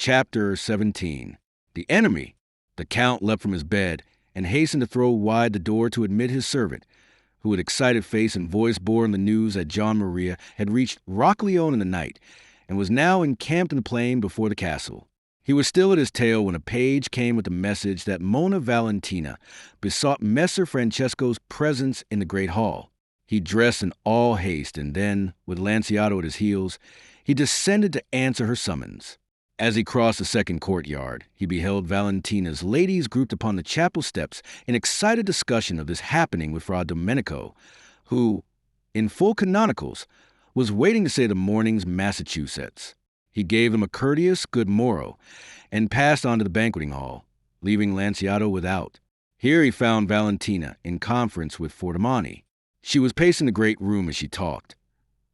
Chapter 17. The enemy. The Count leapt from his bed and hastened to throw wide the door to admit his servant, who with excited face and voice bore him the news that John Maria had reached Rocaglione in the night and was now encamped in the plain before the castle. He was still at his tale when a page came with the message that Monna Valentina besought Messer Francesco's presence in the great hall. He dressed in all haste, and then, with Lanciato at his heels, he descended to answer her summons. As he crossed the second courtyard, he beheld Valentina's ladies grouped upon the chapel steps in excited discussion of this happening with Fra Domenico, who, in full canonicals, was waiting to say the morning's Massachusetts. He gave them a courteous good morrow and passed on to the banqueting hall, leaving Lanciato without. Here he found Valentina in conference with Fordomani. She was pacing the great room as she talked,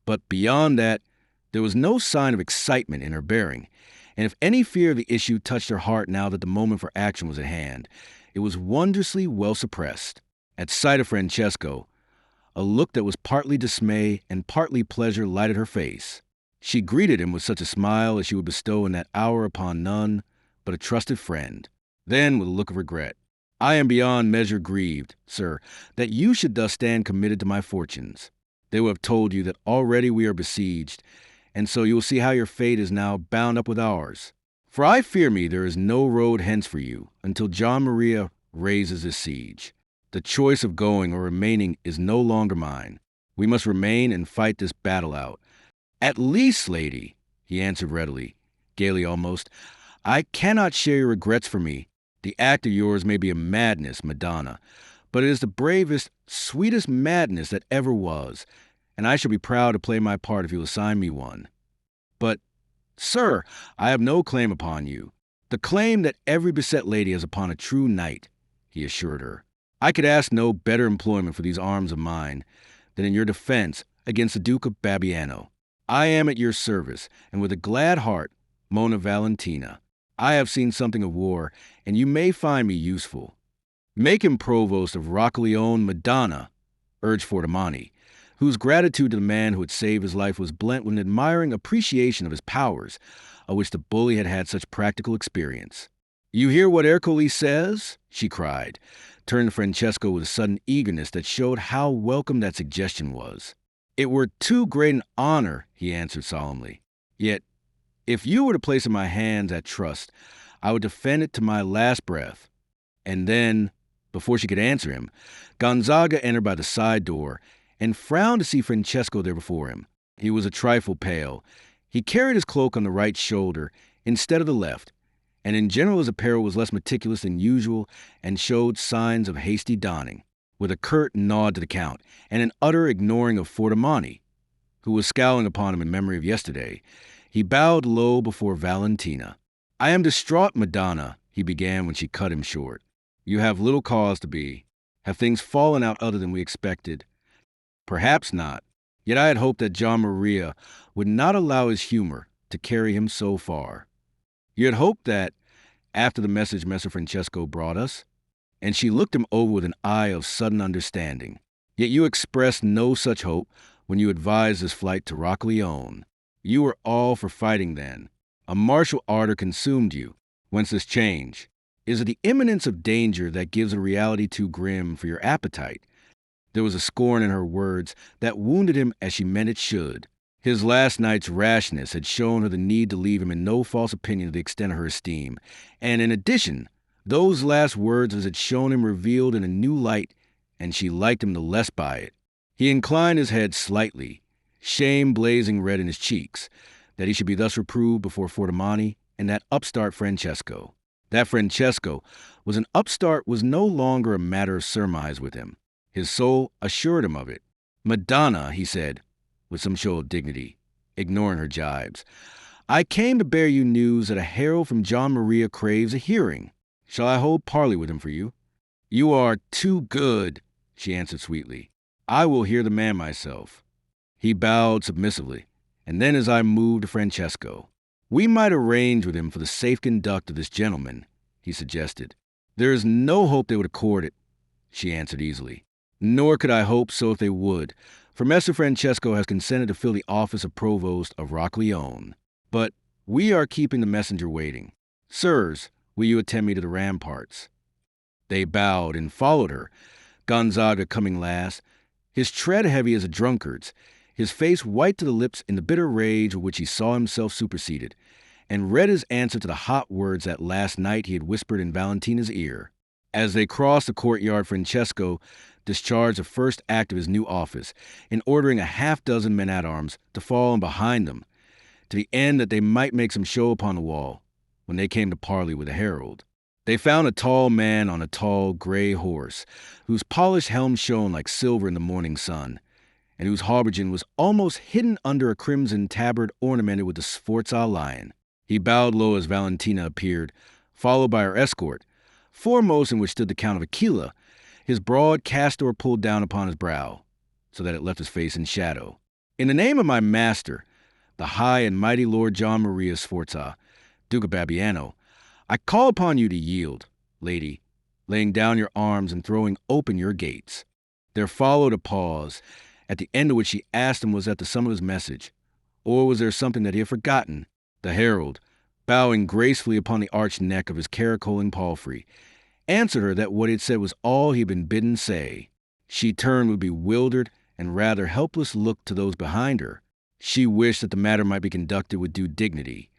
but beyond that, there was no sign of excitement in her bearing, and if any fear of the issue touched her heart now that the moment for action was at hand, it was wondrously well suppressed. At sight of Francesco, a look that was partly dismay and partly pleasure lighted her face. She greeted him with such a smile as she would bestow in that hour upon none but a trusted friend. Then, with a look of regret, "I am beyond measure grieved, sir, that you should thus stand committed to my fortunes. They will have told you that already we are besieged, and so you will see how your fate is now bound up with ours. For I fear me there is no road hence for you until John Maria raises his siege. The choice of going or remaining is no longer mine. We must remain and fight this battle out. At least, lady," he answered readily, gaily almost, "I cannot share your regrets for me. The act of yours may be a madness, Madonna, but it is the bravest, sweetest madness that ever was, and I shall be proud to play my part if you'll assign me one. But, sir, I have no claim upon you. The claim that every beset lady has upon a true knight," he assured her. "I could ask no better employment for these arms of mine than in your defense against the Duke of Babiano. I am at your service, and with a glad heart, Monna Valentina. I have seen something of war, and you may find me useful." "Make him provost of Rocaglione, Madonna," urged Fordomani, whose gratitude to the man who had saved his life was blent with an admiring appreciation of his powers, of which the bully had had such practical experience. "You hear what Ercole says?" she cried, turning to Francesco with a sudden eagerness that showed how welcome that suggestion was. "It were too great an honor," he answered solemnly. "Yet, if you were to place in my hands that trust, I would defend it to my last breath." And then, before she could answer him, Gonzaga entered by the side door and frowned to see Francesco there before him. He was a trifle pale. He carried his cloak on the right shoulder instead of the left, and in general his apparel was less meticulous than usual and showed signs of hasty donning. With a curt nod to the Count and an utter ignoring of Fordomani, who was scowling upon him in memory of yesterday, he bowed low before Valentina. "I am distraught, Madonna," he began when she cut him short. "You have little cause to be. Have things fallen out other than we expected?" "Perhaps not. Yet I had hoped that John Maria would not allow his humor to carry him so far." "You had hoped that, after the message Messer Francesco brought us?" And she looked him over with an eye of sudden understanding. "Yet you expressed no such hope when you advised his flight to Rocaglione. You were all for fighting then. A martial ardor consumed you. Whence this change? Is it the imminence of danger that gives a reality too grim for your appetite?" There was a scorn in her words that wounded him as she meant it should. His last night's rashness had shown her the need to leave him in no false opinion of the extent of her esteem, and in addition, those last words as had shown him revealed in a new light, and she liked him the less by it. He inclined his head slightly, shame blazing red in his cheeks, that he should be thus reproved before Fordomani and that upstart Francesco. That Francesco was an upstart was no longer a matter of surmise with him. His soul assured him of it. "Madonna," he said, with some show of dignity, ignoring her jibes, "I came to bear you news that a herald from John Maria craves a hearing. Shall I hold parley with him for you?" "You are too good," she answered sweetly. "I will hear the man myself." He bowed submissively, and then his eye moved to Francesco. "We might arrange with him for the safe conduct of this gentleman," he suggested. "There is no hope they would accord it," she answered easily. "Nor could I hope so if they would, for Messer Francesco has consented to fill the office of provost of Rocaglione. But We are keeping the messenger waiting. Sirs, will you attend me to the ramparts?" They bowed and followed her, Gonzaga coming last, his tread heavy as a drunkard's, his face white to the lips in the bitter rage with which he saw himself superseded, and read his answer to the hot words that last night he had whispered in Valentina's ear. As they crossed the courtyard, Francesco discharged the first act of his new office in ordering a half-dozen men-at-arms to fall in behind them, to the end that they might make some show upon the wall when they came to parley with the herald. They found a tall man on a tall, gray horse, whose polished helm shone like silver in the morning sun, and whose habergeon was almost hidden under a crimson tabard ornamented with the Sforza lion. He bowed low as Valentina appeared, followed by her escort, foremost in which stood the Count of Aquila, his broad castor pulled down upon his brow, so that it left his face in shadow. "In the name of my master, the high and mighty Lord John Maria Sforza, Duke of Babiano, I call upon you to yield, lady, laying down your arms and throwing open your gates." There followed a pause, at the end of which she asked him was that the sum of his message, or was there something that he had forgotten? The herald, bowing gracefully upon the arched neck of his caracoling palfrey, answered her that what he had said was all he had been bidden say. She turned with bewildered and rather helpless look to those behind her. She wished that the matter might be conducted with due dignity,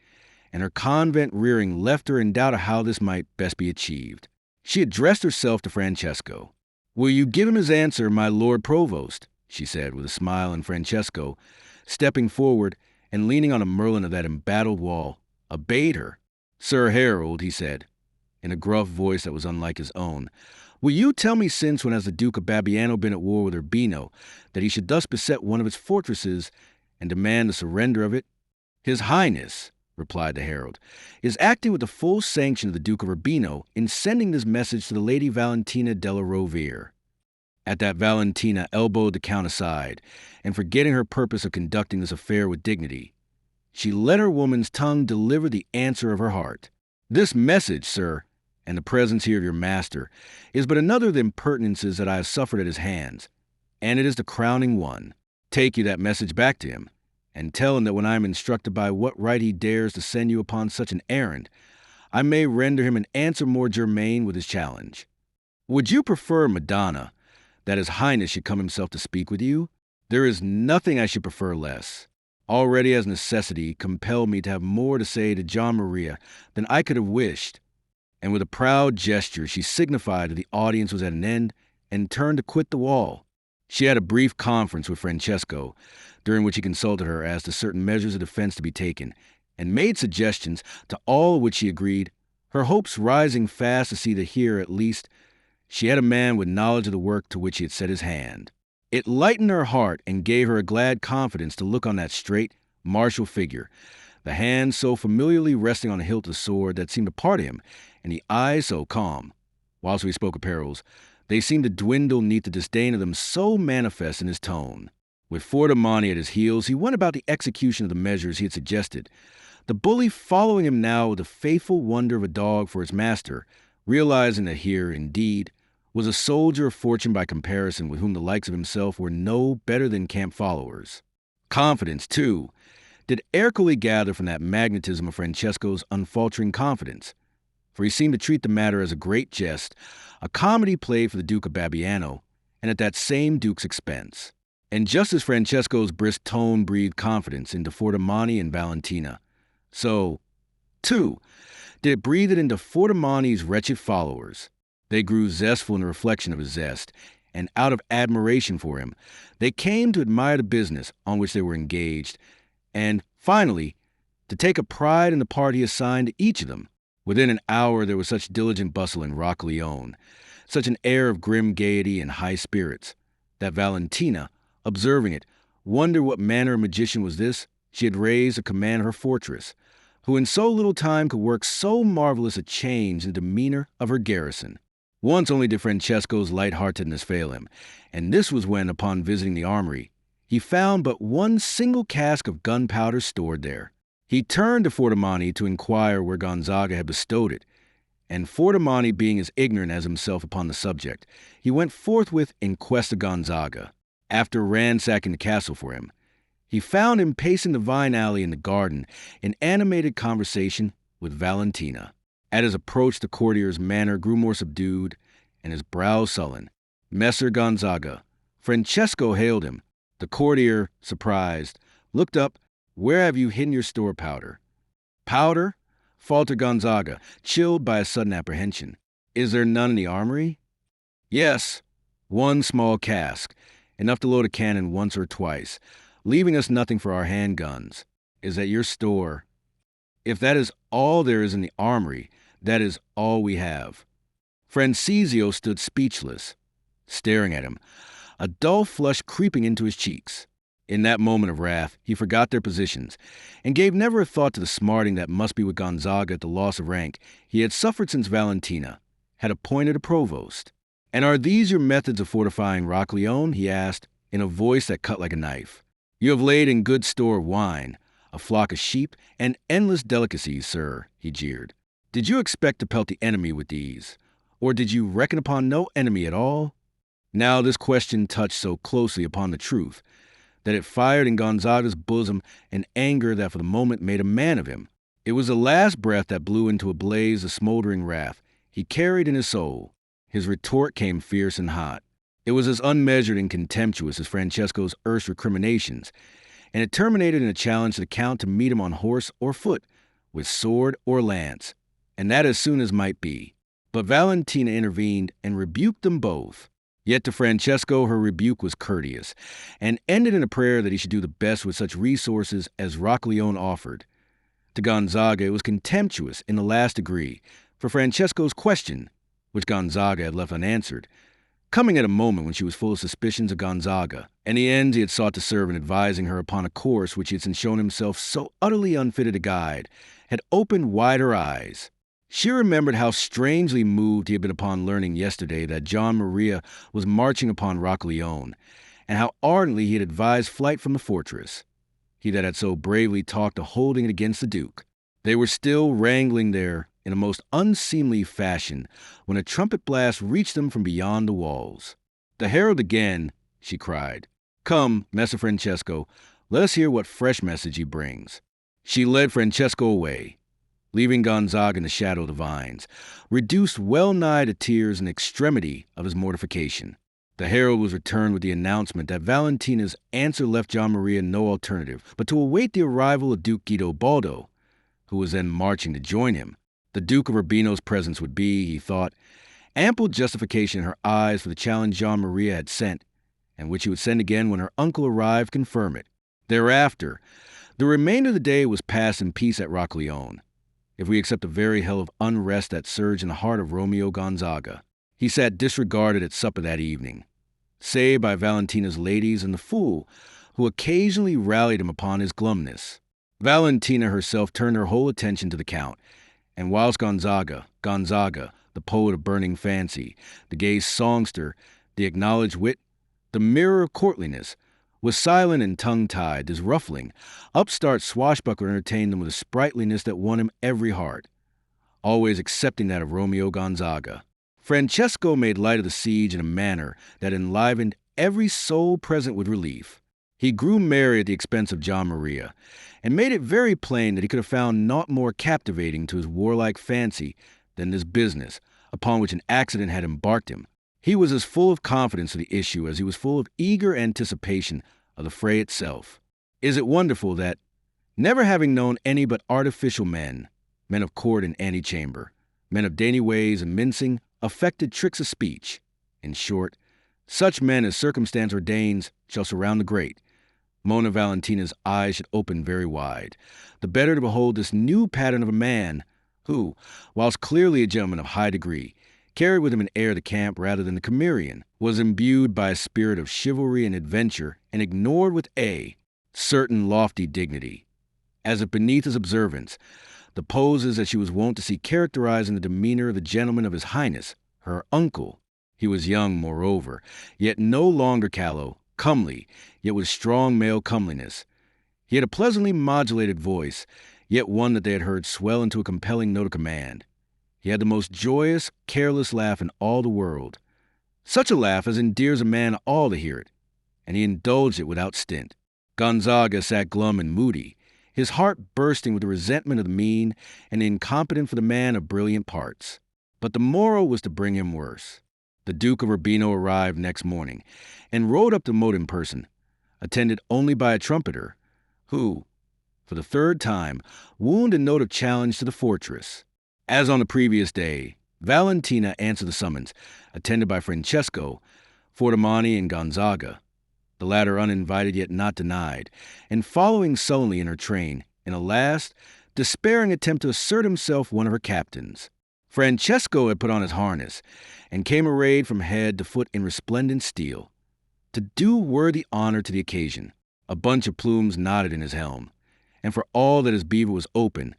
and her convent rearing left her in doubt of how this might best be achieved. She addressed herself to Francesco. "Will you give him his answer, my Lord Provost?" she said, with a smile, and Francesco, stepping forward and leaning on a merlin of that embattled wall, obeyed her. "Sir Herald," he said, in a gruff voice that was unlike his own, "will you tell me since when has the Duke of Babiano been at war with Urbino, that he should thus beset one of its fortresses and demand the surrender of it?" "His Highness," replied the herald, "is acting with the full sanction of the Duke of Urbino in sending this message to the Lady Valentina della Rovere." At that, Valentina elbowed the Count aside, and forgetting her purpose of conducting this affair with dignity, she let her woman's tongue deliver the answer of her heart. "This message, sir, and the presence here of your master, is but another of the impertinences that I have suffered at his hands, and it is the crowning one. Take you that message back to him, and tell him that when I am instructed by what right he dares to send you upon such an errand, I may render him an answer more germane with his challenge. Would you prefer, Madonna, that his Highness should come himself to speak with you? There is nothing I should prefer less. Already has necessity compelled me to have more to say to John Maria than I could have wished." And with a proud gesture, she signified that the audience was at an end and turned to quit the wall. She had a brief conference with Francesco, during which he consulted her as to certain measures of defense to be taken, and made suggestions to all of which she agreed, her hopes rising fast to see that here, at least, she had a man with knowledge of the work to which he had set his hand. It lightened her heart and gave her a glad confidence to look on that straight, martial figure, the hand so familiarly resting on the hilt of the sword that seemed a part of him, and the eyes so calm. Whilst we spoke of perils, they seemed to dwindle neath the disdain of them so manifest in his tone. With Fordomani at his heels, he went about the execution of the measures he had suggested, the bully following him now with the faithful wonder of a dog for his master, realizing that here, indeed, was a soldier of fortune by comparison with whom the likes of himself were no better than camp followers. Confidence, too, did Ercole gather from that magnetism of Francesco's unfaltering confidence, for he seemed to treat the matter as a great jest, a comedy played for the Duke of Babiano, and at that same Duke's expense. And just as Francesco's brisk tone breathed confidence into Fordomani and Valentina, so, too, did it breathe it into Fordomani's wretched followers. They grew zestful in the reflection of his zest, and out of admiration for him, they came to admire the business on which they were engaged, and, finally, to take a pride in the part he assigned to each of them. Within an hour there was such diligent bustle in Rocaglione, such an air of grim gaiety and high spirits, that Valentina, observing it, wondered what manner of magician was this she had raised to command her fortress, who in so little time could work so marvelous a change in the demeanor of her garrison. Once only did Francesco's light-heartedness fail him, and this was when, upon visiting the armory, he found but one single cask of gunpowder stored there. He turned to Fordomani to inquire where Gonzaga had bestowed it, and Fordomani being as ignorant as himself upon the subject, he went forthwith in quest of Gonzaga. After ransacking the castle for him, He found him pacing the vine alley in the garden, in animated conversation with Valentina. At his approach, the courtier's manner grew more subdued, and his brow sullen. Messer Gonzaga. Francesco hailed him. The courtier, surprised, looked up. Where have you hidden your store powder? Powder? Faltered Gonzaga, chilled by a sudden apprehension. Is there none in the armory? Yes, one small cask, enough to load a cannon once or twice, leaving us nothing for our handguns. Is at your store. If that is all there is in the armory, that is all we have. Francesio stood speechless, staring at him, a dull flush creeping into his cheeks. In that moment of wrath, he forgot their positions, and gave never a thought to the smarting that must be with Gonzaga at the loss of rank he had suffered since Valentina had appointed a provost. And are these your methods of fortifying Rockleone? He asked, in a voice that cut like a knife. You have laid in good store of wine, a flock of sheep, and endless delicacies, sir, he jeered. Did you expect to pelt the enemy with these? Or did you reckon upon no enemy at all? Now this question touched so closely upon the truth that it fired in Gonzaga's bosom an anger that for the moment made a man of him. It was the last breath that blew into a blaze of smoldering wrath he carried in his soul. His retort came fierce and hot. It was as unmeasured and contemptuous as Francesco's erst recriminations, and it terminated in a challenge to the Count to meet him on horse or foot, with sword or lance, and that as soon as might be. But Valentina intervened and rebuked them both. Yet to Francesco her rebuke was courteous, and ended in a prayer that he should do the best with such resources as Rockleone offered. To Gonzaga it was contemptuous in the last degree, for Francesco's question, which Gonzaga had left unanswered, coming at a moment when she was full of suspicions of Gonzaga, and the ends he had sought to serve in advising her upon a course which he had shown himself so utterly unfitted to guide, had opened wide her eyes. She remembered how strangely moved he had been upon learning yesterday that Gian Maria was marching upon Rockleone, and how ardently he had advised flight from the fortress. He that had so bravely talked of holding it against the Duke. They were still wrangling there in a most unseemly fashion when a trumpet blast reached them from beyond the walls. The herald again, she cried. Come, Messer Francesco, let us hear what fresh message he brings. She led Francesco away, leaving Gonzaga in the shadow of the vines, reduced well-nigh to tears in the extremity of his mortification. The herald was returned with the announcement that Valentina's answer left Gian Maria no alternative but to await the arrival of Duke Guidobaldo, who was then marching to join him. The Duke of Urbino's presence would be, he thought, ample justification in her eyes for the challenge Gian Maria had sent, and which he would send again when her uncle arrived to confirm it. Thereafter, the remainder of the day was passed in peace at Rockleone, if we accept the very hell of unrest that surged in the heart of Romeo Gonzaga. He sat disregarded at supper that evening, save by Valentina's ladies and the fool, who occasionally rallied him upon his glumness. Valentina herself turned her whole attention to the Count, and whilst Gonzaga, the poet of burning fancy, the gay songster, the acknowledged wit, the mirror of courtliness, was silent and tongue-tied, this ruffling, upstart swashbuckler entertained them with a sprightliness that won him every heart, always excepting that of Romeo Gonzaga. Francesco made light of the siege in a manner that enlivened every soul present with relief. He grew merry at the expense of Gian Maria, and made it very plain that he could have found naught more captivating to his warlike fancy than this business, upon which an accident had embarked him. He was as full of confidence of the issue as he was full of eager anticipation of the fray itself. Is it wonderful that, never having known any but artificial men of court and antechamber, men of dainty ways and mincing, affected tricks of speech, in short, such men as circumstance ordains shall surround the great, Mona Valentina's eyes should open very wide, the better to behold this new pattern of a man who, whilst clearly a gentleman of high degree, carried with him an air of the camp rather than the Cimmerian, was imbued by a spirit of chivalry and adventure, and ignored with a certain lofty dignity, as if beneath his observance, the poses that she was wont to see characterizing the demeanor of the gentleman of his highness, her uncle. He was young, moreover, yet no longer callow, comely, yet with strong male comeliness. He had a pleasantly modulated voice, yet one that they had heard swell into a compelling note of command. He had the most joyous, careless laugh in all the world, such a laugh as endears a man all to hear it, and he indulged it without stint. Gonzaga sat glum and moody, his heart bursting with the resentment of the mean and the incompetent for the man of brilliant parts. But the morrow was to bring him worse. The Duke of Urbino arrived next morning and rode up to Moat in person, attended only by a trumpeter, who, for the third time, wound a note of challenge to the fortress. As on the previous day, Valentina answered the summons, attended by Francesco, Fordomani, and Gonzaga, the latter uninvited yet not denied, and following sullenly in her train, in a last, despairing attempt to assert himself one of her captains. Francesco had put on his harness, and came arrayed from head to foot in resplendent steel. To do worthy honor to the occasion, a bunch of plumes nodded in his helm, and for all that his beaver was open,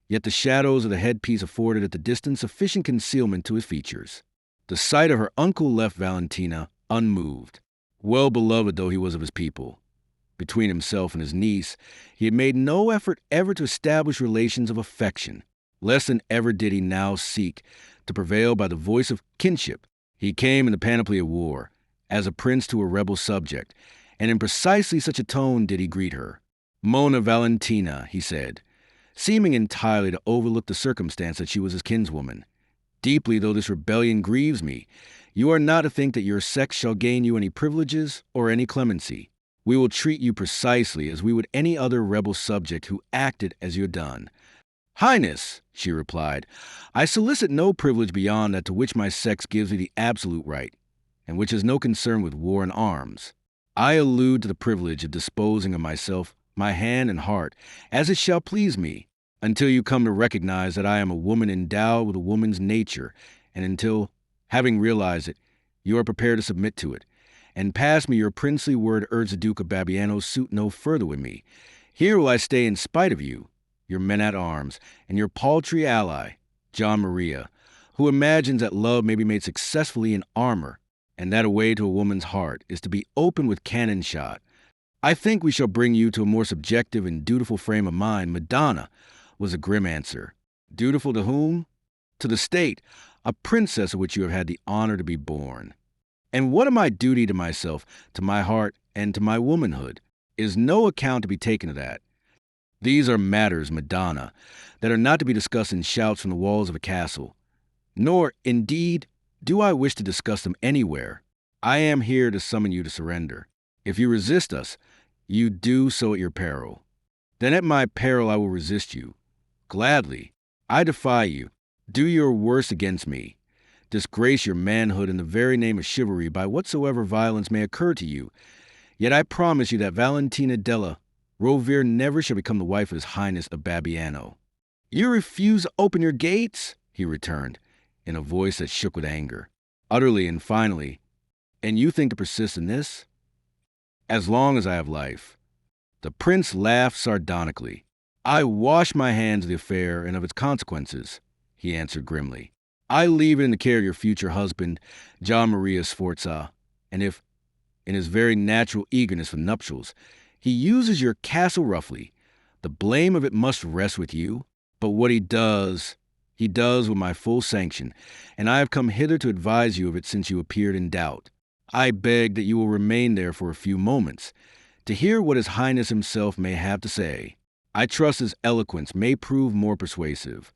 yet the shadows of the headpiece afforded at the distance sufficient concealment to his features. The sight of her uncle left Valentina unmoved, well beloved though he was of his people. Between himself and his niece, he had made no effort ever to establish relations of affection. Less than ever did he now seek to prevail by the voice of kinship. He came in the panoply of war, as a prince to a rebel subject, and in precisely such a tone did he greet her. "Mona Valentina," he said, seeming entirely to overlook the circumstance that she was his kinswoman. "Deeply though this rebellion grieves me, you are not to think that your sex shall gain you any privileges or any clemency. We will treat you precisely as we would any other rebel subject who acted as you had done." "Highness," she replied, "I solicit no privilege beyond that to which my sex gives me the absolute right, and which has no concern with war and arms. I allude to the privilege of disposing of myself, my hand and heart, as it shall please me, until you come to recognize that I am a woman endowed with a woman's nature, and until, having realized it, you are prepared to submit to it, and pass me your princely word urge the Duke of Babiano's suit no further with me. Here will I stay in spite of you, your men-at-arms, and your paltry ally, John Maria, who imagines that love may be made successfully in armor, and that a way to a woman's heart is to be open with cannon shot. I think we shall bring you to a more subjective and dutiful frame of mind." "Madonna," was a grim answer. "Dutiful to whom?" "To the state, a princess of which you have had the honor to be born. And what of my duty to myself, to my heart, and to my womanhood? Is no account to be taken of that. These are matters, Madonna, that are not to be discussed in shouts from the walls of a castle. Nor, indeed, do I wish to discuss them anywhere. I am here to summon you to surrender. If you resist us, you do so at your peril. Then at my peril I will resist you. Gladly. I defy you. Do your worst against me. Disgrace your manhood in the very name of chivalry by whatsoever violence may occur to you. Yet I promise you that Valentina della Rovere never shall become the wife of His Highness of Babiano." "You refuse to open your gates?" he returned, in a voice that shook with anger. "Utterly and finally. And you think to persist in this?" "As long as I have life." The prince laughed sardonically. "I wash my hands of the affair and of its consequences," he answered grimly. "I leave it in the care of your future husband, John Maria Sforza, and if, in his very natural eagerness for nuptials, he uses your castle roughly, the blame of it must rest with you. But what he does with my full sanction, and I have come hither to advise you of it since you appeared in doubt. I beg that you will remain there for a few moments, to hear what His Highness himself may have to say. I trust his eloquence may prove more persuasive."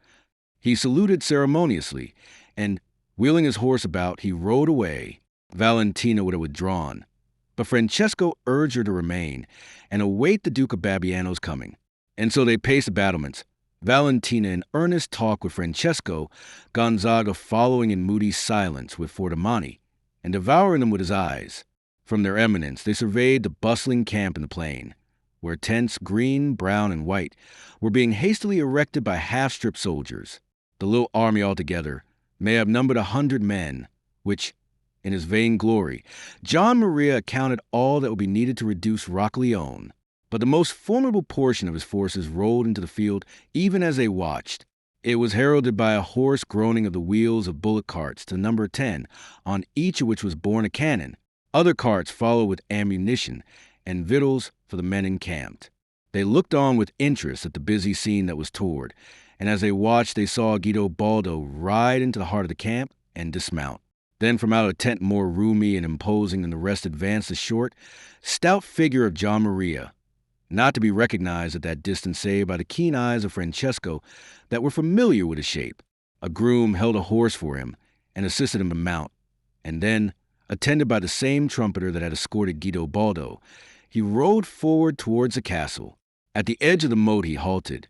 He saluted ceremoniously, and, wheeling his horse about, he rode away. Valentina would have withdrawn, but Francesco urged her to remain and await the Duke of Babiano's coming. And so they paced the battlements, Valentina in earnest talk with Francesco, Gonzaga following in moody silence with Fordomani, and devouring them with his eyes. From their eminence they surveyed the bustling camp in the plain, where tents, green, brown, and white, were being hastily erected by half-stripped soldiers. The little army altogether may have numbered 100 men, which, in his vain glory, John Maria accounted all that would be needed to reduce Roccaleone. But the most formidable portion of his forces rolled into the field even as they watched. It was heralded by a hoarse groaning of the wheels of bullock carts to number 10, on each of which was borne a cannon. Other carts followed with ammunition and victuals for the men encamped. They looked on with interest at the busy scene that was toward, and as they watched they saw Guido Baldo ride into the heart of the camp and dismount. Then from out a tent more roomy and imposing than the rest advanced the short, stout figure of John Maria, not to be recognized at that distance save by the keen eyes of Francesco that were familiar with his shape. A groom held a horse for him and assisted him to mount, and then, attended by the same trumpeter that had escorted Guido Baldo, he rode forward towards the castle. At the edge of the moat he halted,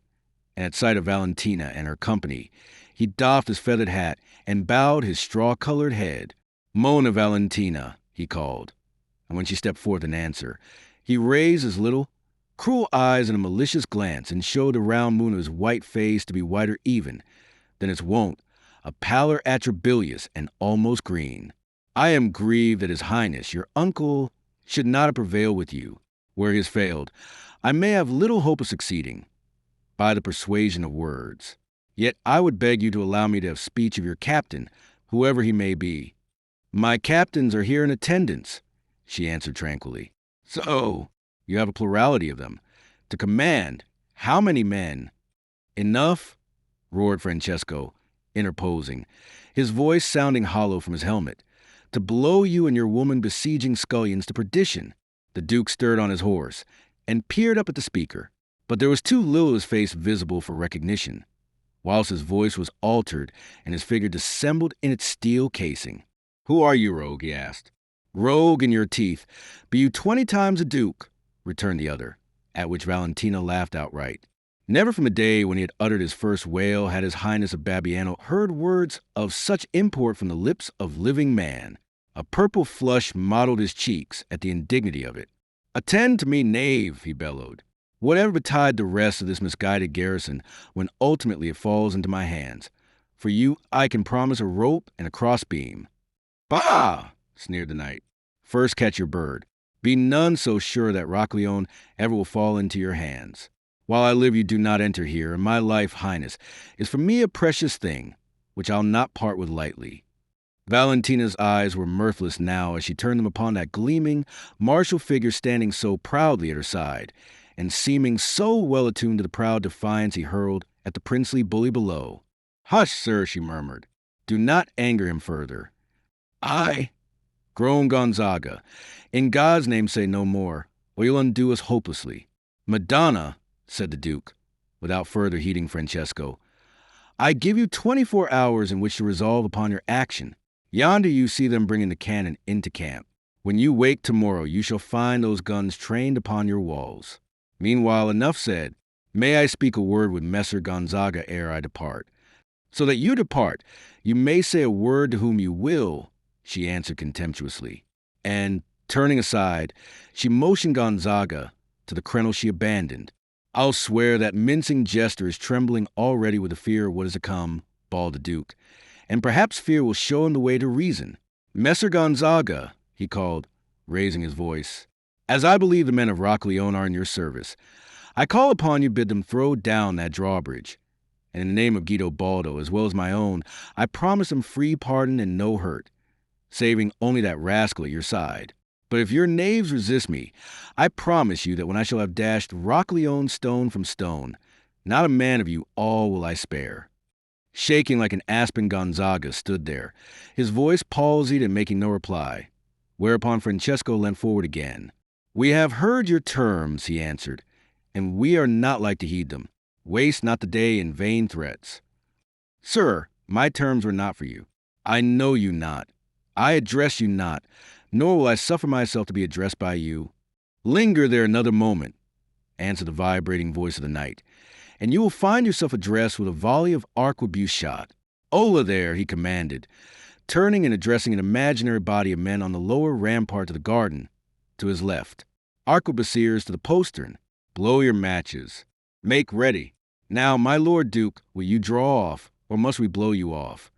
and at sight of Valentina and her company, he doffed his feathered hat and bowed his straw-colored head. "Mona Valentina," he called, and when she stepped forth in answer, he raised his little, cruel eyes in a malicious glance and showed the round moon of his white face to be whiter even than its wont, a pallor atrabilious and almost green. "I am grieved that his highness, your uncle, should not have prevailed with you. Where he has failed, I may have little hope of succeeding, by the persuasion of words. Yet I would beg you to allow me to have speech of your captain, whoever he may be." "My captains are here in attendance," she answered tranquilly. "So, you have a plurality of them. To command, how many men?" "Enough," roared Francesco, interposing, his voice sounding hollow from his helmet, "to blow you and your woman besieging scullions to perdition." The Duke stirred on his horse and peered up at the speaker, but there was too little of his face visible for recognition, whilst his voice was altered and his figure dissembled in its steel casing. "Who are you, rogue?" he asked. "Rogue in your teeth, be you 20 times a duke," returned the other, at which Valentina laughed outright. Never from the day when he had uttered his first wail had his Highness of Babiano heard words of such import from the lips of living man. A purple flush mottled his cheeks at the indignity of it. "Attend to me, knave," he bellowed. "Whatever betide the rest of this misguided garrison when ultimately it falls into my hands, for you I can promise a rope and a crossbeam." "Bah!" sneered the knight. "First catch your bird. Be none so sure that Rocleone ever will fall into your hands. While I live you do not enter here, and my life, highness, is for me a precious thing, which I'll not part with lightly." Valentina's eyes were mirthless now as she turned them upon that gleaming, martial figure standing so proudly at her side, and seeming so well attuned to the proud defiance he hurled at the princely bully below. "Hush, sir," she murmured. "Do not anger him further." "I," groaned Gonzaga, "in God's name say no more, or you'll undo us hopelessly." "Madonna," said the Duke, without further heeding Francesco, "I give you 24 hours in which to resolve upon your action. Yonder you see them bringing the cannon into camp. When you wake tomorrow, you shall find those guns trained upon your walls. Meanwhile, enough said. May I speak a word with Messer Gonzaga ere I depart?" "So that you depart, you may say a word to whom you will," she answered contemptuously. And, turning aside, she motioned Gonzaga to the crenel she abandoned. "I'll swear that mincing jester is trembling already with the fear of what is to come," bawled the Duke, "and perhaps fear will show him the way to reason. Messer Gonzaga," he called, raising his voice, "as I believe the men of Rocleone are in your service, I call upon you bid them throw down that drawbridge, and in the name of Guido Baldo, as well as my own, I promise them free pardon and no hurt, saving only that rascal at your side. But if your knaves resist me, I promise you that when I shall have dashed Rocleone stone from stone, not a man of you all will I spare." Shaking like an aspen, Gonzaga stood there, his voice palsied and making no reply, whereupon Francesco leant forward again. "We have heard your terms," he answered, "and we are not like to heed them. Waste not the day in vain threats." "Sir, my terms were not for you. I know you not. I address you not, nor will I suffer myself to be addressed by you." "Linger there another moment," answered the vibrating voice of the knight, "and you will find yourself addressed with a volley of arquebuse shot. Ola there," he commanded, turning and addressing an imaginary body of men on the lower rampart of the garden, to his left. "Arquebusiers to the postern. Blow your matches. Make ready. Now, my Lord Duke, will you draw off, or must we blow you off?"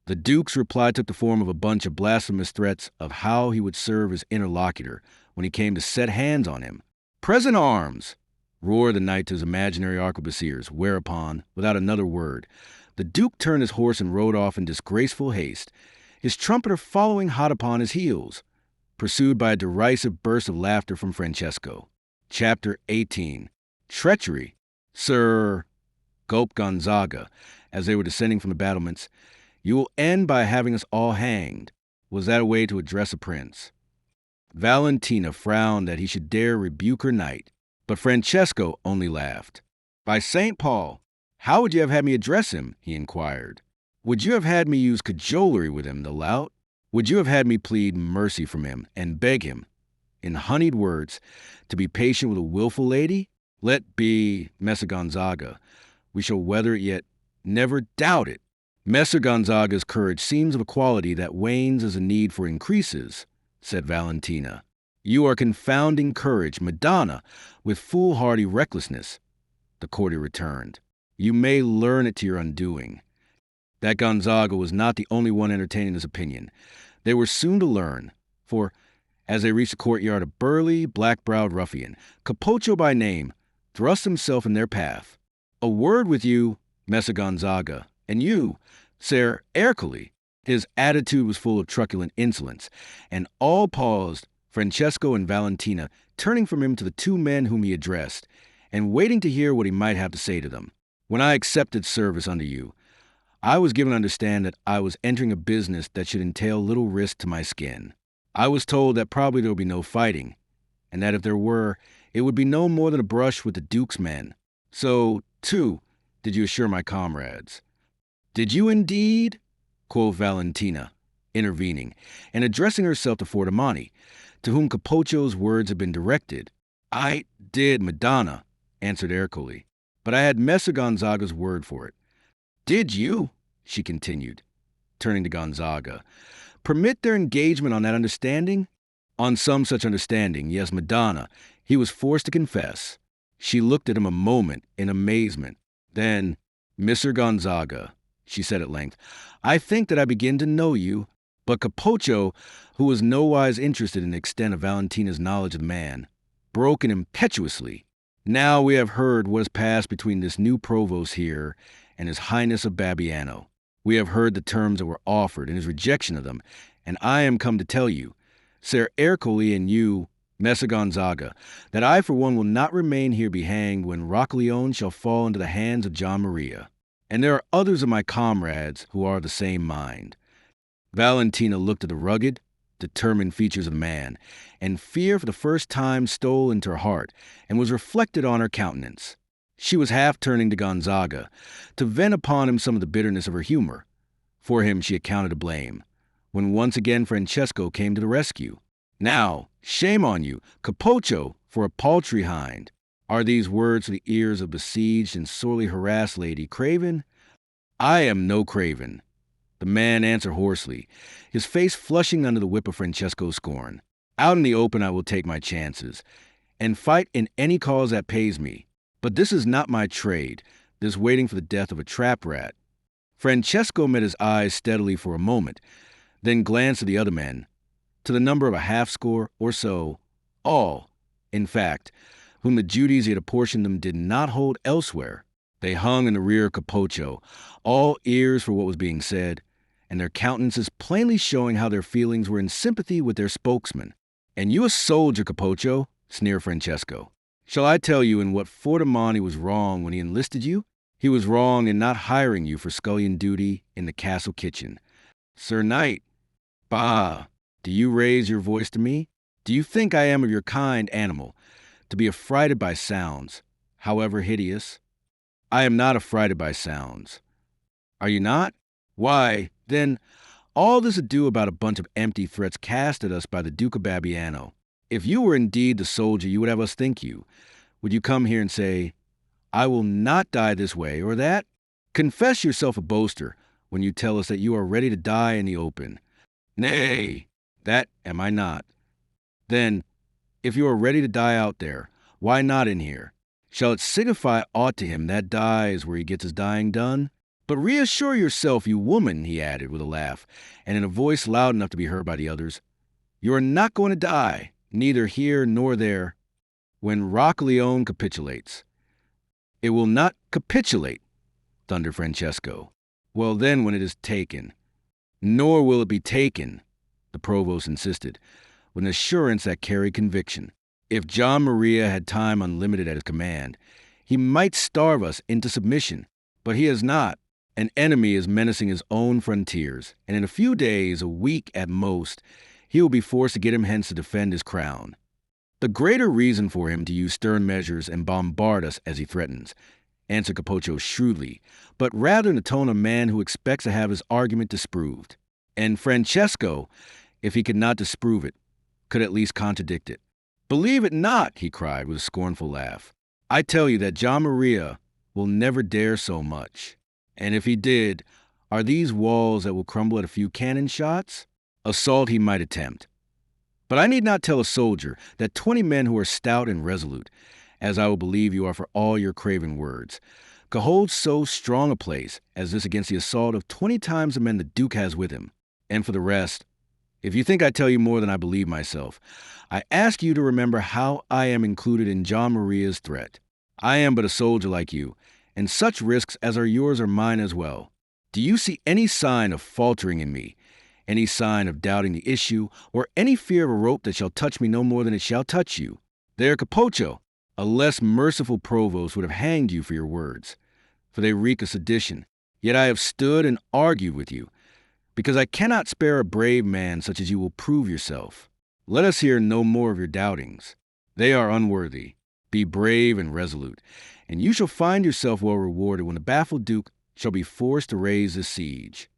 The Duke's reply took the form of a bunch of blasphemous threats of how he would serve his interlocutor when he came to set hands on him. "Present arms!" roared the knight to his imaginary arquebusiers, whereupon, without another word, the Duke turned his horse and rode off in disgraceful haste, his trumpeter following hot upon his heels, pursued by a derisive burst of laughter from Francesco. Chapter 18. Treachery. "Sir," gulped Gonzaga, as they were descending from the battlements, "you will end by having us all hanged." Was that a way to address a prince? Valentina frowned that he should dare rebuke her knight. But Francesco only laughed. "By St. Paul, how would you have had me address him?" he inquired. "Would you have had me use cajolery with him, the lout? Would you have had me plead mercy from him and beg him, in honeyed words, to be patient with a wilful lady? Let be Messer Gonzaga. We shall weather it yet. Never doubt it. Messer Gonzaga's courage seems of a quality that wanes as the need for increases," said Valentina. "You are confounding courage, Madonna, with foolhardy recklessness," the courtier returned. "You may learn it to your undoing." That Gonzaga was not the only one entertaining this opinion. They were soon to learn, for as they reached the courtyard, a burly, black-browed ruffian, Capoccio by name, thrust himself in their path. "A word with you, Messer Gonzaga, and you, Ser Ercole." His attitude was full of truculent insolence, and all paused, Francesco and Valentina turning from him to the two men whom he addressed, and waiting to hear what he might have to say to them. "When I accepted service under you, I was given to understand that I was entering a business that should entail little risk to my skin. I was told that probably there would be no fighting, and that if there were, it would be no more than a brush with the Duke's men. So, too, did you assure my comrades." "Did you indeed?" quoth Valentina, intervening, and addressing herself to Fortimani, to whom Capoccio's words had been directed. "I did, Madonna," answered Ercole, "but I had Messer Gonzaga's word for it." "Did you?" she continued, turning to Gonzaga. "Permit their engagement on that understanding?" "On some such understanding, yes, Madonna," he was forced to confess. She looked at him a moment in amazement. Then, "Messer Gonzaga," she said at length, "I think that I begin to know you." But Capoccio, who was nowise interested in the extent of Valentina's knowledge of the man, broke in impetuously. "Now we have heard what has passed between this new provost here and His Highness of Babiano. We have heard the terms that were offered and his rejection of them, and I am come to tell you, Ser Ercole and you, Messer Gonzaga, that I for one will not remain here be hanged when Roccaleone shall fall into the hands of Gian Maria. And there are others of my comrades who are of the same mind." Valentina looked at the rugged, determined features of the man, and fear for the first time stole into her heart and was reflected on her countenance. She was half turning to Gonzaga, to vent upon him some of the bitterness of her humor. For him she accounted to blame, when once again Francesco came to the rescue. "Now, shame on you, Capoccio, for a paltry hind. Are these words to the ears of besieged and sorely harassed Lady Craven?" "I am no craven," the man answered hoarsely, his face flushing under the whip of Francesco's scorn. "Out in the open I will take my chances, and fight in any cause that pays me. But this is not my trade, this waiting for the death of a trap rat." Francesco met his eyes steadily for a moment, then glanced at the other men, to the number of a half-score or so, all, in fact, whom the duties he had apportioned them did not hold elsewhere. They hung in the rear of Capoccio, all ears for what was being said, and their countenances plainly showing how their feelings were in sympathy with their spokesman. "And you a soldier, Capoccio?" sneered Francesco. "Shall I tell you in what Fortimani was wrong when he enlisted you? He was wrong in not hiring you for scullion duty in the castle kitchen. Sir Knight, bah, do you raise your voice to me? Do you think I am of your kind animal, to be affrighted by sounds, however hideous? I am not affrighted by sounds. Are you not? Why, then, all this ado about a bunch of empty threats cast at us by the Duke of Babiano. If you were indeed the soldier you would have us think you, would you come here and say, 'I will not die this way or that'? Confess yourself a boaster when you tell us that you are ready to die in the open. Nay, that am I not. Then, if you are ready to die out there, why not in here? Shall it signify aught to him that dies where he gets his dying done? But reassure yourself, you woman," he added with a laugh, and in a voice loud enough to be heard by the others. "You are not going to die, neither here nor there, when Roccaleone capitulates." "It will not capitulate," thundered Francesco. "Well, then, when it is taken." "Nor will it be taken," the provost insisted, with an assurance that carried conviction. "If Gian Maria had time unlimited at his command, he might starve us into submission, but he has not. An enemy is menacing his own frontiers, and in a few days, a week at most, he will be forced to get him hence to defend his crown." The greater reason for him to use stern measures and bombard us as he threatens, answered Capocho shrewdly, but rather in the tone of a man who expects to have his argument disproved. And Francesco, if he could not disprove it, could at least contradict it. Believe it not, he cried with a scornful laugh. I tell you that John Maria will never dare so much. And if he did, are these walls that will crumble at a few cannon shots? Assault he might attempt. But I need not tell a soldier that 20 men who are stout and resolute, as I will believe you are for all your craven words, could hold so strong a place as this against the assault of 20 times the men the Duke has with him. And for the rest, if you think I tell you more than I believe myself, I ask you to remember how I am included in John Maria's threat. I am but a soldier like you, and such risks as are yours are mine as well. Do you see any sign of faltering in me, any sign of doubting the issue, or any fear of a rope that shall touch me no more than it shall touch you? There, Capocho, a less merciful provost would have hanged you for your words, for they reek of sedition. Yet I have stood and argued with you, because I cannot spare a brave man such as you will prove yourself. Let us hear no more of your doubtings. They are unworthy. Be brave and resolute, and you shall find yourself well rewarded when the baffled Duke shall be forced to raise the siege.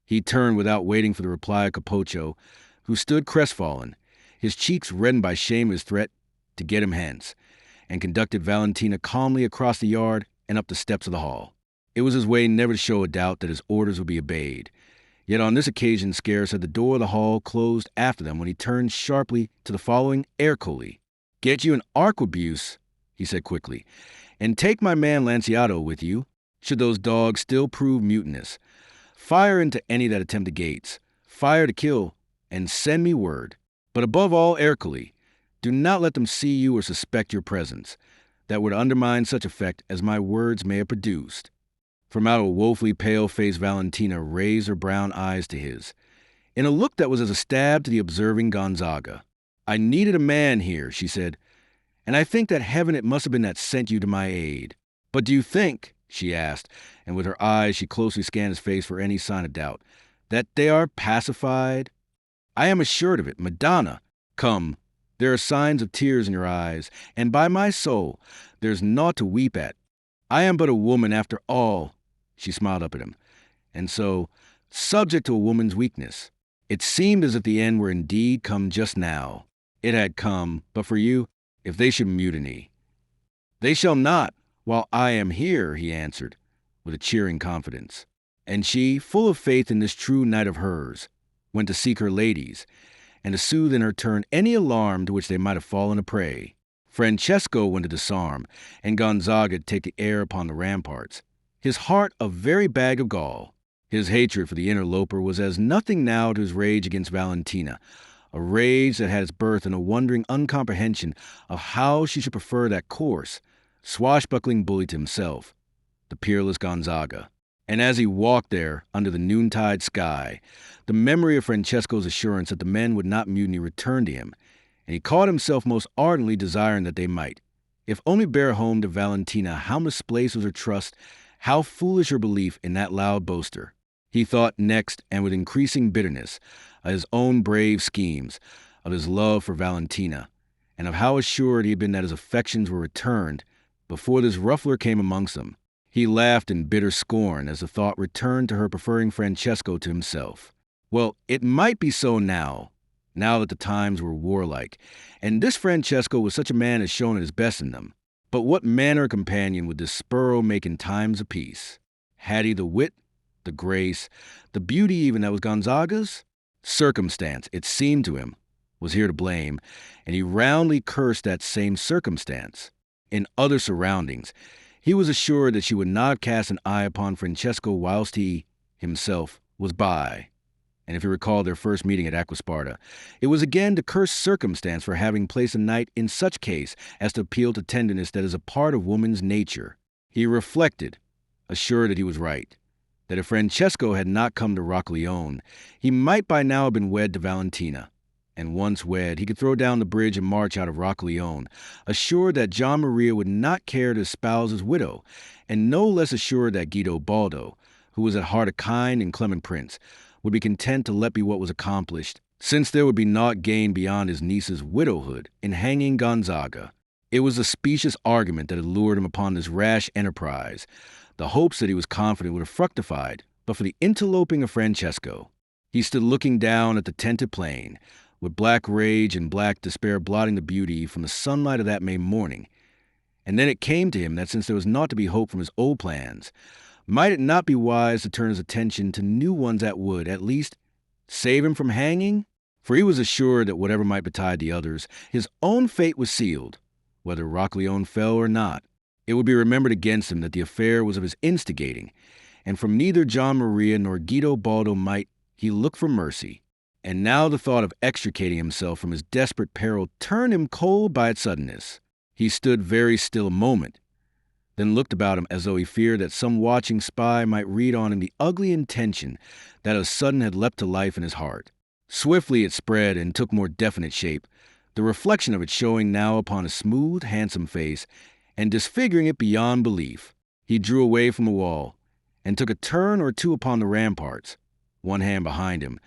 He turned without waiting for the reply of Capocho, who stood crestfallen, his cheeks reddened by shame of his threat, to get him hence, and conducted Valentina calmly across the yard and up the steps of the hall. It was his way never to show a doubt that his orders would be obeyed. Yet on this occasion scarce had the door of the hall closed after them when he turned sharply to the following Ercole. Get you an arquebuse, he said quickly, and take my man Lanciato with you, should those dogs still prove mutinous. Fire into any that attempt the gates, fire to kill, and send me word. But above all, Ercole, do not let them see you or suspect your presence. That would undermine such effect as my words may have produced. From out a woefully pale-faced Valentina raised her brown eyes to his, in a look that was as a stab to the observing Gonzaga. I needed a man here, she said, and I think that heaven it must have been that sent you to my aid. But do you think, she asked, and with her eyes she closely scanned his face for any sign of doubt, that they are pacified? I am assured of it, Madonna. Come, there are signs of tears in your eyes, and by my soul, there's naught to weep at. I am but a woman after all. She smiled up at him. And so, subject to a woman's weakness. It seemed as if the end were indeed come just now. It had come, but for you, if they should mutiny. They shall not, while I am here, he answered, with a cheering confidence. And she, full of faith in this true knight of hers, went to seek her ladies, and to soothe in her turn any alarm to which they might have fallen a prey. Francesco went to disarm, and Gonzaga to take the air upon the ramparts, his heart a very bag of gall. His hatred for the interloper was as nothing now to his rage against Valentina, a rage that had its birth in a wondering uncomprehension of how she should prefer that coarse, swashbuckling bully to himself, the peerless Gonzaga. And as he walked there under the noontide sky, the memory of Francesco's assurance that the men would not mutiny returned to him, and he caught himself most ardently desiring that they might, if only bear home to Valentina how misplaced was her trust, how foolish her belief in that loud boaster. He thought next, and with increasing bitterness, of his own brave schemes, of his love for Valentina, and of how assured he had been that his affections were returned before this ruffler came amongst them. He laughed in bitter scorn as the thought returned to her preferring Francesco to himself. Well, it might be so now that the times were warlike, and this Francesco was such a man as shone at his best in them. But what manner of companion would this Spurro make in times of peace? Had he the wit, the grace, the beauty even that was Gonzaga's? Circumstance, it seemed to him, was here to blame, and he roundly cursed that same circumstance. In other surroundings, he was assured that she would not have cast an eye upon Francesco whilst he, himself, was by. And if he recalled their first meeting at Aquasparta, it was again to curse circumstance for having placed a knight in such case as to appeal to tenderness that is a part of woman's nature. He reflected, assured that he was right, that if Francesco had not come to Rocaglione, he might by now have been wed to Valentina, and once wed, he could throw down the bridge and march out of Rocaglione, assured that John Maria would not care to espouse his widow, and no less assured that Guido Baldo, who was at heart a kind and clement prince, would be content to let be what was accomplished since there would be naught gained beyond his niece's widowhood in hanging Gonzaga. It was the specious argument that had lured him upon this rash enterprise, the hopes that he was confident would have fructified, but for the interloping of Francesco. He stood looking down at the tented plain, with black rage and black despair blotting the beauty from the sunlight of that May morning. And then it came to him that since there was naught to be hoped from his old plans, might it not be wise to turn his attention to new ones that would, at least, save him from hanging? For he was assured that whatever might betide the others, his own fate was sealed, whether Rockleone fell or not. It would be remembered against him that the affair was of his instigating, and from neither John Maria nor Guido Baldo might he look for mercy. And now the thought of extricating himself from his desperate peril turned him cold by its suddenness. He stood very still a moment, then looked about him as though he feared that some watching spy might read on him the ugly intention that of a sudden had leapt to life in his heart. Swiftly it spread and took more definite shape, the reflection of it showing now upon his smooth, handsome face and disfiguring it beyond belief. He drew away from the wall and took a turn or two upon the ramparts, one hand behind him,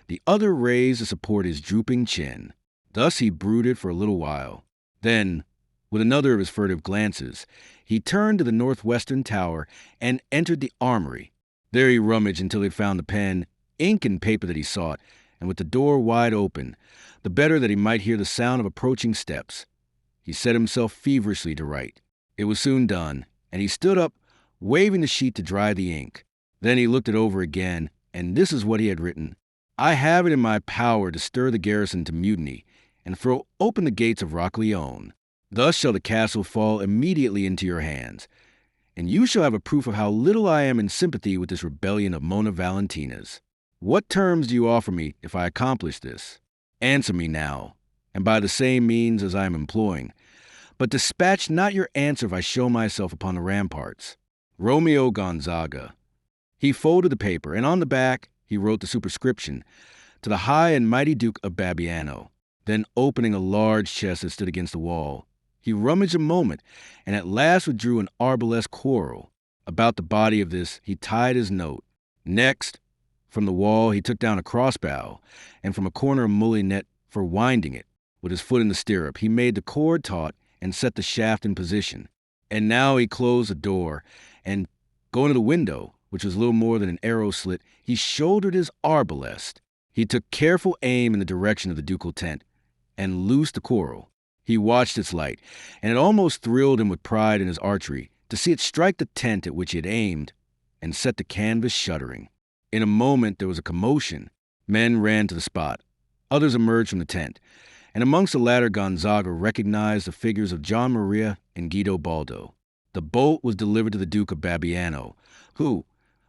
the other raised to support his drooping chin. Thus he brooded for a little while. Then, with another of his furtive glances, he turned to the northwestern tower and entered the armory. There he rummaged until he found the pen, ink, and paper that he sought, and with the door wide open, the better that he might hear the sound of approaching steps, he set himself feverishly to write. It was soon done, and he stood up, waving the sheet to dry the ink. Then he looked it over again, and this is what he had written. I have it in my power to stir the garrison to mutiny and throw open the gates of Rockleone. Thus shall the castle fall immediately into your hands, and you shall have a proof of how little I am in sympathy with this rebellion of Mona Valentina's. What terms do you offer me if I accomplish this? Answer me now, and by the same means as I am employing. But dispatch not your answer if I show myself upon the ramparts. Romeo Gonzaga. He folded the paper, and on the back he wrote the superscription, to the high and mighty Duke of Babiano. Then opening a large chest that stood against the wall, he rummaged a moment, and at last withdrew an arbalest quarrel. About the body of this he tied his note. Next, from the wall he took down a crossbow, and from a corner a mullinet for winding it. With his foot in the stirrup, he made the cord taut and set the shaft in position. And now he closed the door, and, going to the window, which was little more than an arrow slit, he shouldered his arbalest. He took careful aim in the direction of the ducal tent, and loosed the quarrel. He watched its light, and it almost thrilled him with pride in his archery to see it strike the tent at which he had aimed and set the canvas shuddering. In a moment there was a commotion. Men ran to the spot. Others emerged from the tent, and amongst the latter Gonzaga recognized the figures of John Maria and Guido Baldo. The bolt was delivered to the Duke of Babiano, who,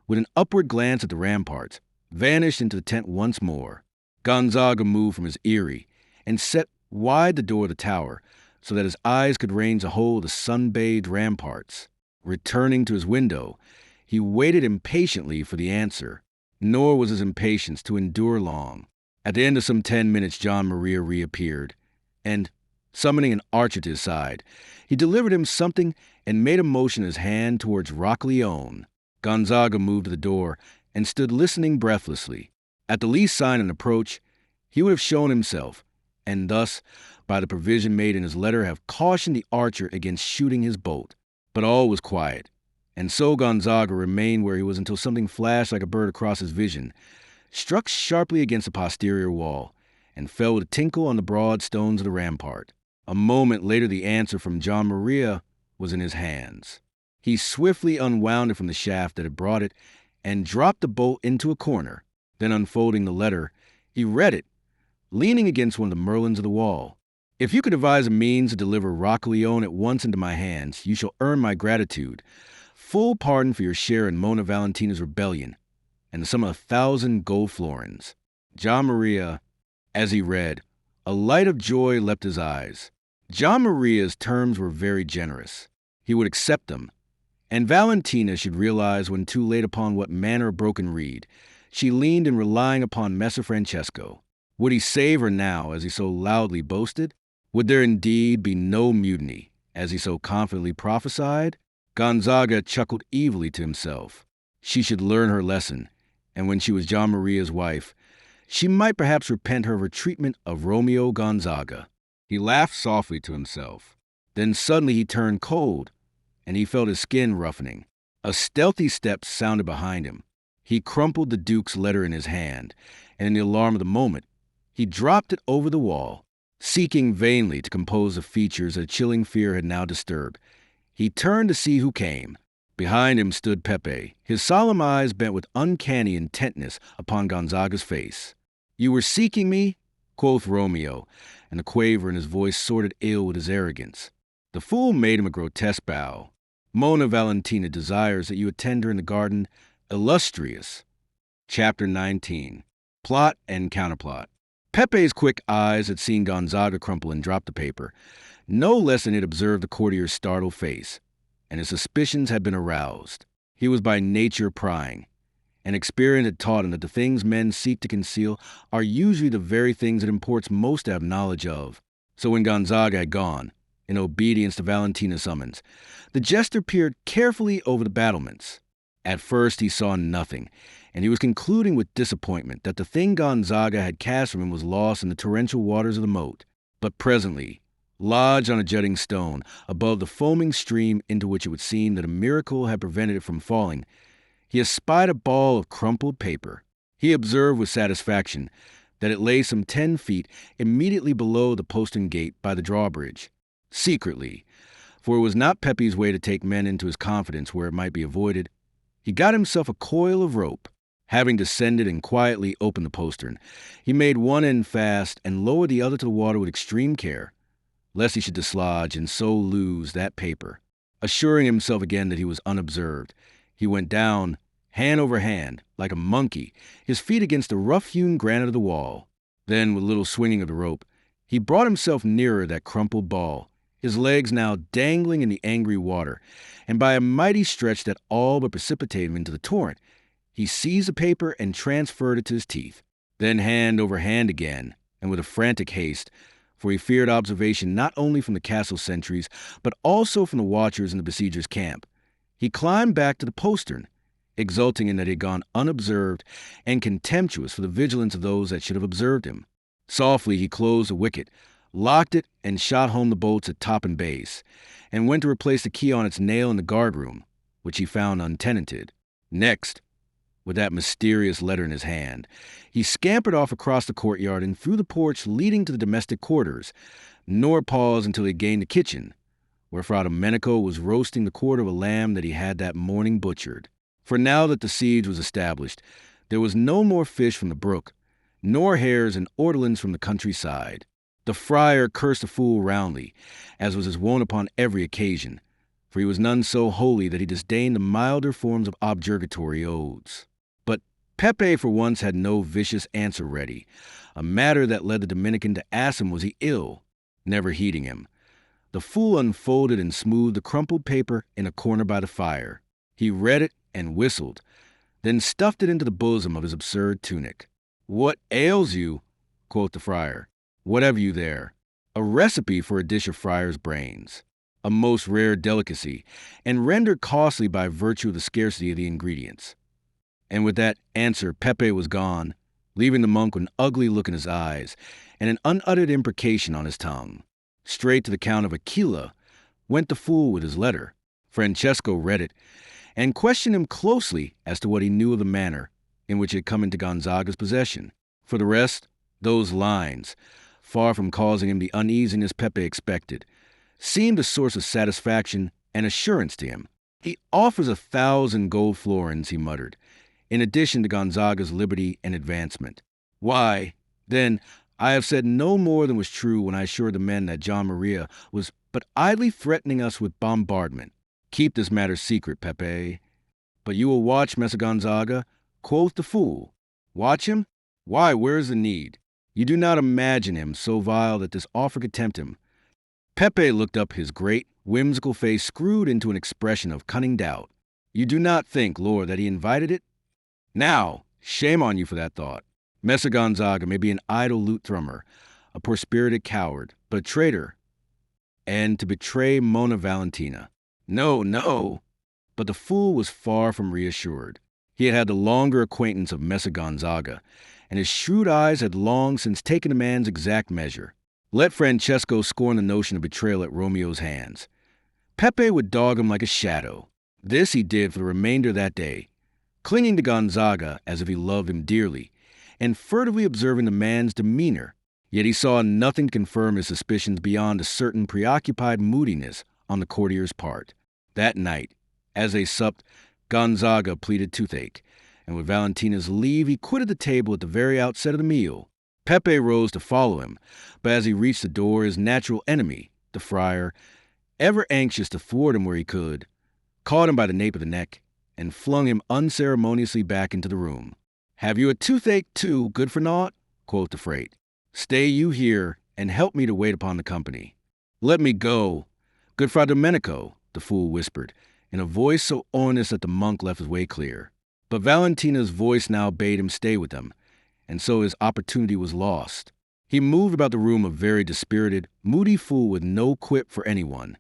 with an upward glance at the ramparts, vanished into the tent once more. Gonzaga moved from his eyrie and set wide the door of the tower, so that his eyes could range the whole of the sun-bathed ramparts. Returning to his window, he waited impatiently for the answer, nor was his impatience to endure long. At the end of some 10 minutes, John Maria reappeared, and, summoning an archer to his side, he delivered him something and made a motion in his hand towards Rockleone. Gonzaga moved to the door and stood listening breathlessly. At the least sign of an approach, he would have shown himself, and thus, by the provision made in his letter, have cautioned the archer against shooting his bolt. But all was quiet, and so Gonzaga remained where he was until something flashed like a bird across his vision, struck sharply against the posterior wall, and fell with a tinkle on the broad stones of the rampart. A moment later the answer from John Maria was in his hands. He swiftly unwound it from the shaft that had brought it, and dropped the bolt into a corner. Then unfolding the letter, he read it, leaning against one of the merlins of the wall. If you could devise a means to deliver Rockleone at once into my hands, you shall earn my gratitude, full pardon for your share in Mona Valentina's rebellion, and the sum of 1,000 gold florins. John Maria, as he read, a light of joy leapt his eyes. John Maria's terms were very generous. He would accept them, and Valentina should realize when too late upon what manner of broken reed she leaned in relying upon Messer Francesco. Would he save her now, as he so loudly boasted? Would there indeed be no mutiny, as he so confidently prophesied? Gonzaga chuckled evilly to himself. She should learn her lesson, and when she was John Maria's wife, she might perhaps repent her treatment of Romeo Gonzaga. He laughed softly to himself. Then suddenly he turned cold, and he felt his skin roughening. A stealthy step sounded behind him. He crumpled the Duke's letter in his hand, and in the alarm of the moment, he dropped it over the wall, seeking vainly to compose the features that a chilling fear had now disturbed. He turned to see who came. Behind him stood Pepe, his solemn eyes bent with uncanny intentness upon Gonzaga's face. "You were seeking me?" quoth Romeo, and the quaver in his voice sorted ill with his arrogance. The fool made him a grotesque bow. "Mona Valentina desires that you attend her in the garden, illustrious." Chapter 19. Plot and Counterplot. Pepe's quick eyes had seen Gonzaga crumple and drop the paper. No less than it observed the courtier's startled face, and his suspicions had been aroused. He was by nature prying, and experience had taught him that the things men seek to conceal are usually the very things it imports most to have knowledge of. So when Gonzaga had gone, in obedience to Valentina's summons, the jester peered carefully over the battlements. At first he saw nothing, and he was concluding with disappointment that the thing Gonzaga had cast from him was lost in the torrential waters of the moat. But presently, lodged on a jutting stone, above the foaming stream into which it would seem that a miracle had prevented it from falling, he espied a ball of crumpled paper. He observed with satisfaction that it lay some 10 feet immediately below the postern gate by the drawbridge. Secretly, for it was not Pepe's way to take men into his confidence where it might be avoided, he got himself a coil of rope. Having descended and quietly opened the postern, he made one end fast and lowered the other to the water with extreme care, lest he should dislodge and so lose that paper. Assuring himself again that he was unobserved, he went down, hand over hand, like a monkey, his feet against the rough-hewn granite of the wall. Then, with a little swinging of the rope, he brought himself nearer that crumpled ball, his legs now dangling in the angry water, and by a mighty stretch that all but precipitated him into the torrent, he seized the paper and transferred it to his teeth. Then hand over hand again, and with a frantic haste, for he feared observation not only from the castle sentries, but also from the watchers in the besiegers' camp, he climbed back to the postern, exulting in that he had gone unobserved and contemptuous for the vigilance of those that should have observed him. Softly he closed the wicket, locked it, and shot home the bolts at top and base, and went to replace the key on its nail in the guardroom, which he found untenanted. Next, with that mysterious letter in his hand, he scampered off across the courtyard and through the porch leading to the domestic quarters, nor paused until he had gained the kitchen, where Fra Domenico was roasting the quarter of a lamb that he had that morning butchered. For now that the siege was established, there was no more fish from the brook, nor hares and ortolans from the countryside. The friar cursed the fool roundly, as was his wont upon every occasion, for he was none so holy that he disdained the milder forms of objurgatory oaths. But Pepe for once had no vicious answer ready, a matter that led the Dominican to ask him was he ill. Never heeding him, the fool unfolded and smoothed the crumpled paper in a corner by the fire. He read it and whistled, then stuffed it into the bosom of his absurd tunic. "What ails you?" quoth the friar. "What have you there?" "A recipe for a dish of friar's brains, a most rare delicacy, and rendered costly by virtue of the scarcity of the ingredients." And with that answer Pepe was gone, leaving the monk with an ugly look in his eyes and an unuttered imprecation on his tongue. Straight to the Count of Aquila went the fool with his letter. Francesco read it, and questioned him closely as to what he knew of the manner in which it had come into Gonzaga's possession. For the rest, those lines, far from causing him the uneasiness Pepe expected, seemed a source of satisfaction and assurance to him. "He offers 1,000 gold florins," he muttered, "in addition to Gonzaga's liberty and advancement. Why, then, I have said no more than was true when I assured the men that John Maria was but idly threatening us with bombardment. Keep this matter secret, Pepe." "But you will watch Messer Gonzaga?" quoth the fool. "Watch him? Why, where is the need? You do not imagine him so vile that this offer could tempt him." Pepe looked up, his great, whimsical face screwed into an expression of cunning doubt. "You do not think, Lord, that he invited it? Now, shame on you for that thought. Messer Gonzaga may be an idle lute thrummer, a poor-spirited coward, but a traitor, and to betray Mona Valentina. No, no." But the fool was far from reassured. He had had the longer acquaintance of Messer Gonzaga, and his shrewd eyes had long since taken the man's exact measure. Let Francesco scorn the notion of betrayal at Romeo's hands. Pepe would dog him like a shadow. This he did for the remainder of that day, clinging to Gonzaga as if he loved him dearly, and furtively observing the man's demeanor. Yet he saw nothing to confirm his suspicions beyond a certain preoccupied moodiness on the courtier's part. That night, as they supped, Gonzaga pleaded toothache, and with Valentina's leave he quitted the table at the very outset of the meal. Pepe rose to follow him, but as he reached the door, his natural enemy, the friar, ever anxious to thwart him where he could, caught him by the nape of the neck and flung him unceremoniously back into the room. "Have you a toothache, too, good for naught?" quoth the frate. "Stay you here, and help me to wait upon the company." "Let me go, good Fra Domenico," the fool whispered, in a voice so ominous that the monk left his way clear. But Valentina's voice now bade him stay with them, and so his opportunity was lost. He moved about the room a very dispirited, moody fool with no quip for anyone,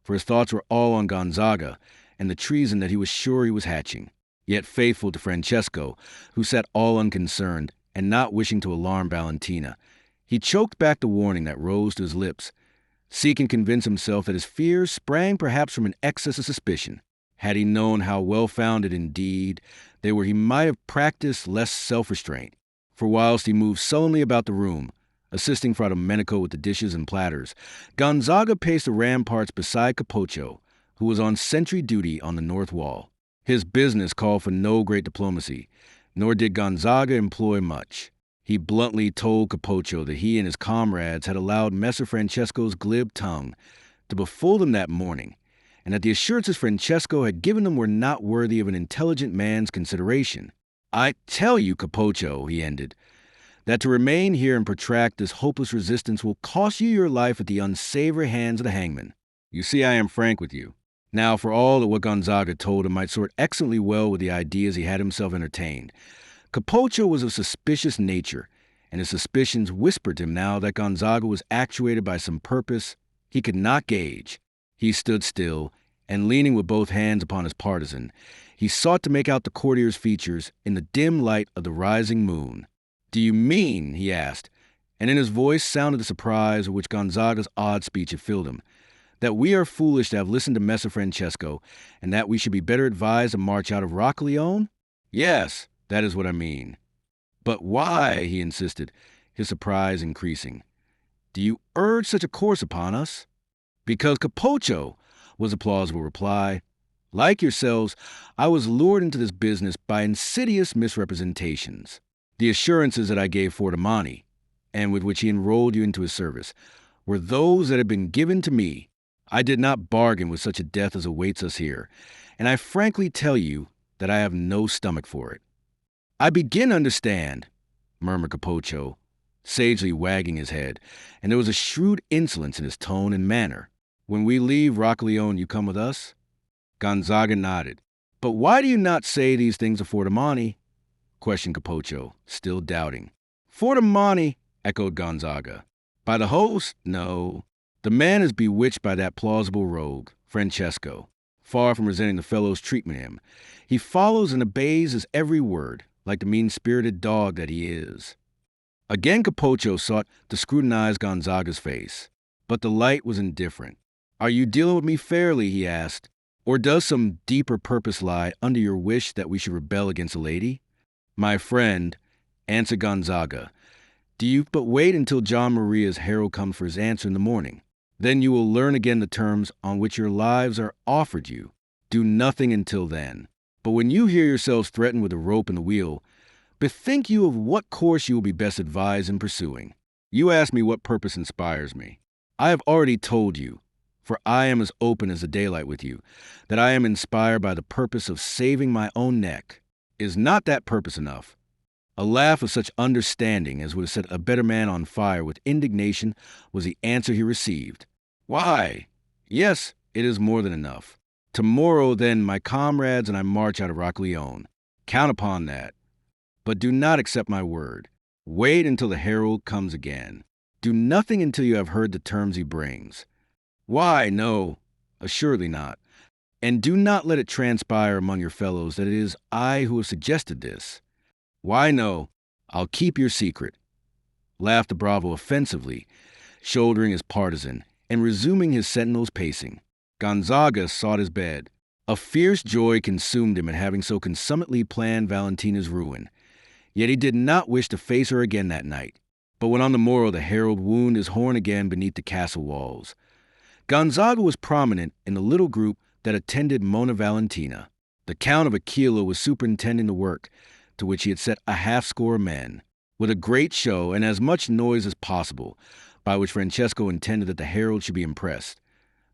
for his thoughts were all on Gonzaga and the treason that he was sure he was hatching. Yet faithful to Francesco, who sat all unconcerned and not wishing to alarm Valentina, he choked back the warning that rose to his lips, seeking to convince himself that his fears sprang perhaps from an excess of suspicion. Had he known how well-founded indeed they were, he might have practiced less self-restraint. For whilst he moved sullenly about the room, assisting Fra Domenico with the dishes and platters, Gonzaga paced the ramparts beside Capoccio, who was on sentry duty on the north wall. His business called for no great diplomacy, nor did Gonzaga employ much. He bluntly told Capoccio that he and his comrades had allowed Messer Francesco's glib tongue to befool them that morning, and that the assurances Francesco had given them were not worthy of an intelligent man's consideration. "I tell you, Capoccio," he ended, "that to remain here and protract this hopeless resistance will cost you your life at the unsavory hands of the hangman. You see, I am frank with you." Now, for all that what Gonzaga told him might sort excellently well with the ideas he had himself entertained, Capoccio was of suspicious nature, and his suspicions whispered to him now that Gonzaga was actuated by some purpose he could not gauge. He stood still, and leaning with both hands upon his partisan, he sought to make out the courtier's features in the dim light of the rising moon. "Do you mean," he asked, and in his voice sounded the surprise with which Gonzaga's odd speech had filled him, "that we are foolish to have listened to Messer Francesco, and that we should be better advised to march out of Rocaglione?" "Yes, that is what I mean." "But why?" he insisted, his surprise increasing. "Do you urge such a course upon us?" "Because, Capoccio," was the plausible reply, "like yourselves, I was lured into this business by insidious misrepresentations. The assurances that I gave Fortimani, and with which he enrolled you into his service, were those that had been given to me. I did not bargain with such a death as awaits us here, and I frankly tell you that I have no stomach for it." "I begin to understand," murmured Capoccio, sagely wagging his head, and there was a shrewd insolence in his tone and manner. "When we leave Rocaglione, you come with us?" Gonzaga nodded. "But why do you not say these things to Fortimani?" questioned Capoccio, still doubting. "Fortimani," echoed Gonzaga. "By the host, no. The man is bewitched by that plausible rogue, Francesco. Far from resenting the fellow's treatment of him, he follows and obeys his every word, like the mean-spirited dog that he is." Again Capoccio sought to scrutinize Gonzaga's face, but the light was indifferent. "Are you dealing with me fairly?" he asked. "Or does some deeper purpose lie under your wish that we should rebel against a lady?" "My friend," answered Gonzaga, "do you but wait until John Maria's herald comes for his answer in the morning. Then you will learn again the terms on which your lives are offered you. Do nothing until then. But when you hear yourselves threatened with a rope and the wheel, bethink you of what course you will be best advised in pursuing. You ask me what purpose inspires me. I have already told you, for I am as open as the daylight with you, that I am inspired by the purpose of saving my own neck. Is not that purpose enough?" A laugh of such understanding as would have set a better man on fire with indignation was the answer he received. "Why? Yes, it is more than enough. Tomorrow, then, my comrades and I march out of Rocaglione. Count upon that. But do not accept my word. Wait until the herald comes again. Do nothing until you have heard the terms he brings." "Why, no, assuredly not." And do not let it transpire among your fellows that it is I who have suggested this. Why, no, I'll keep your secret, laughed the bravo offensively, shouldering his partisan and resuming his sentinel's pacing. Gonzaga sought his bed. A fierce joy consumed him at having so consummately planned Valentina's ruin. Yet he did not wish to face her again that night. But when on the morrow the herald wound his horn again beneath the castle walls, Gonzaga was prominent in the little group that attended Mona Valentina. The Count of Aquila was superintending the work, to which he had set a half-score of men, with a great show and as much noise as possible, by which Francesco intended that the herald should be impressed.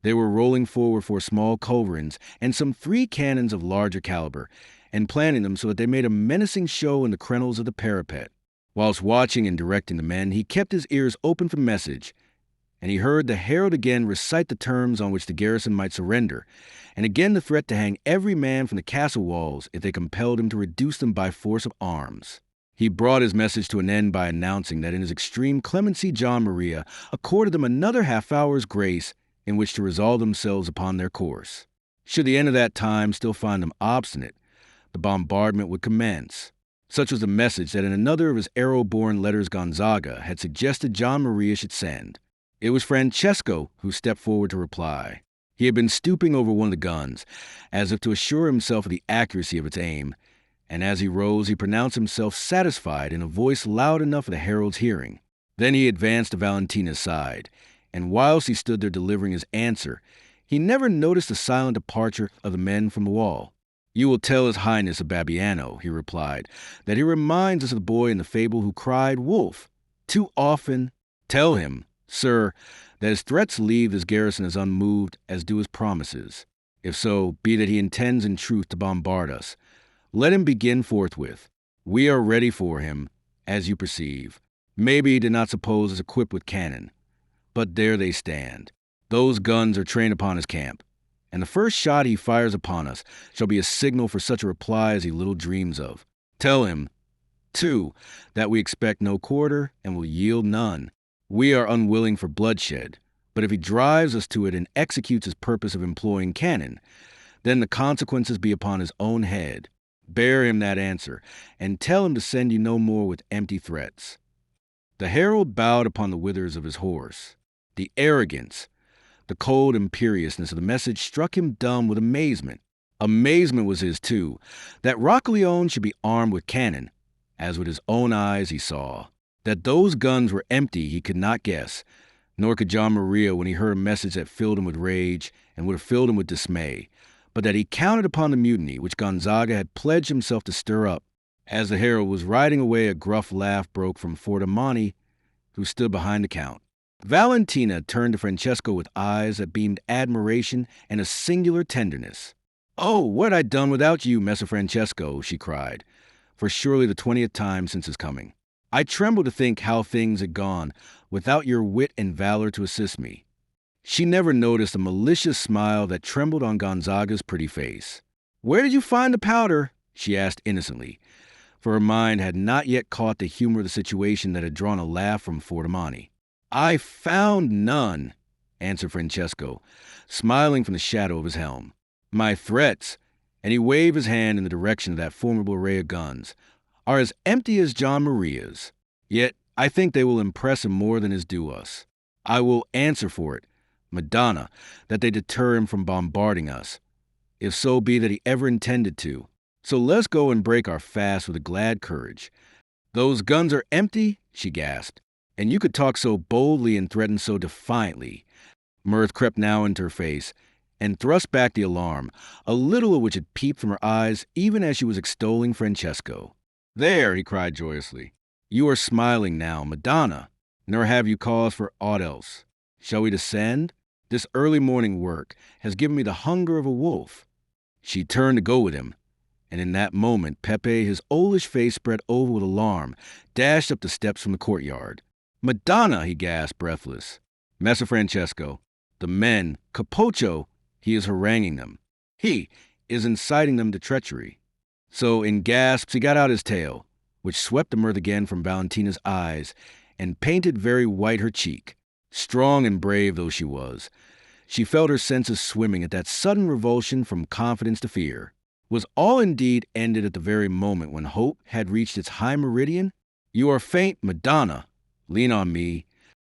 They were rolling forward 4 small culverins and some 3 cannons of larger caliber, and planning them so that they made a menacing show in the crenels of the parapet. Whilst watching and directing the men, he kept his ears open for message, and he heard the herald again recite the terms on which the garrison might surrender, and again the threat to hang every man from the castle walls if they compelled him to reduce them by force of arms. He brought his message to an end by announcing that in his extreme clemency John Maria accorded them another half-hour's grace in which to resolve themselves upon their course. Should the end of that time still find them obstinate, the bombardment would commence. Such was the message that in another of his arrow-born letters Gonzaga had suggested John Maria should send. It was Francesco who stepped forward to reply. He had been stooping over one of the guns, as if to assure himself of the accuracy of its aim, and as he rose he pronounced himself satisfied in a voice loud enough for the herald's hearing. Then he advanced to Valentina's side, and whilst he stood there delivering his answer, he never noticed the silent departure of the men from the wall. "You will tell His Highness of Babiano," he replied, "that he reminds us of the boy in the fable who cried, 'Wolf!' Too often. Tell him, sir, that his threats leave this garrison as unmoved as do his promises. If so, be that he intends in truth to bombard us. Let him begin forthwith. We are ready for him, as you perceive. Maybe he did not suppose us equipped with cannon. But there they stand. Those guns are trained upon his camp, and the first shot he fires upon us shall be a signal for such a reply as he little dreams of. Tell him, too, that we expect no quarter and will yield none. We are unwilling for bloodshed, but if he drives us to it and executes his purpose of employing cannon, then the consequences be upon his own head. Bear him that answer, and tell him to send you no more with empty threats." The herald bowed upon the withers of his horse. The arrogance, the cold imperiousness of the message struck him dumb with amazement. Amazement was his, too, that Roccaleone should be armed with cannon, as with his own eyes he saw. That those guns were empty he could not guess, nor could John Maria when he heard a message that filled him with rage and would have filled him with dismay, but that he counted upon the mutiny which Gonzaga had pledged himself to stir up. As the herald was riding away, a gruff laugh broke from Fortamani, who stood behind the Count. Valentina turned to Francesco with eyes that beamed admiration and a singular tenderness. "Oh, what had I done without you, Messer Francesco?" she cried, for surely the 20th time since his coming. "I tremble to think how things had gone without your wit and valor to assist me." She never noticed a malicious smile that trembled on Gonzaga's pretty face. "Where did you find the powder?" she asked innocently, for her mind had not yet caught the humor of the situation that had drawn a laugh from Fortamani. "I found none," answered Francesco, smiling from the shadow of his helm. "My threats," and he waved his hand in the direction of that formidable array of guns, "are as empty as John Maria's. Yet I think they will impress him more than is due us. I will answer for it, Madonna, that they deter him from bombarding us, if so be that he ever intended to. So let's go and break our fast with a glad courage." "Those guns are empty?" she gasped. "And you could talk so boldly and threaten so defiantly." Mirth crept now into her face, and thrust back the alarm, a little of which had peeped from her eyes even as she was extolling Francesco. "There," he cried joyously. "You are smiling now, Madonna, nor have you cause for aught else. Shall we descend? This early morning work has given me the hunger of a wolf." She turned to go with him, and in that moment Pepe, his oldish face spread over with alarm, dashed up the steps from the courtyard. "Madonna!" he gasped, breathless. "Messer Francesco, the men, Capocho, he is haranguing them. He is inciting them to treachery." So in gasps he got out his tale, which swept the mirth again from Valentina's eyes and painted very white her cheek. Strong and brave though she was, She felt her senses swimming at that sudden revulsion from confidence to fear. Was all indeed ended at the very moment when hope had reached its high meridian? "You are faint, Madonna. Lean on me."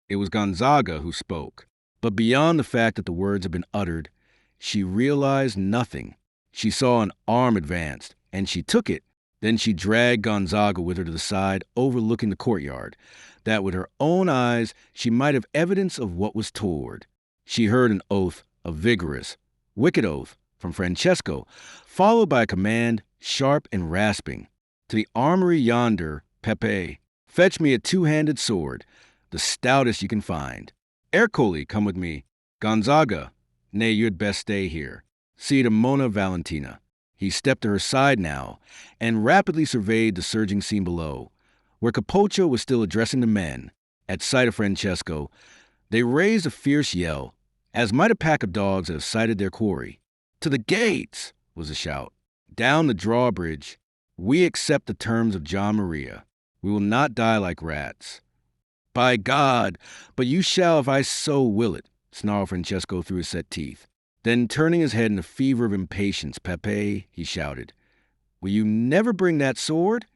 It was Gonzaga who spoke. But beyond the fact that the words had been uttered, she realized nothing. She saw an arm advanced, and she took it. Then she dragged Gonzaga with her to the side, overlooking the courtyard, that with her own eyes she might have evidence of what was toward. She heard an oath, a vigorous, wicked oath, from Francesco, followed by a command, sharp and rasping. "To the armory yonder, Pepe. Fetch me a two-handed sword, the stoutest you can find. Ercole, come with me. Gonzaga, nay, you had best stay here. See to Mona Valentina." He stepped to her side now, and rapidly surveyed the surging scene below, where Capoccio was still addressing the men. At sight of Francesco, they raised a fierce yell, as might a pack of dogs that have sighted their quarry. "To the gates!" was the shout. "Down the drawbridge. We accept the terms of John Maria. We will not die like rats." "By God, but you shall if I so will it," snarled Francesco through his set teeth. Then, turning his head in a fever of impatience, "Pepe," he shouted, "will you never bring that sword?"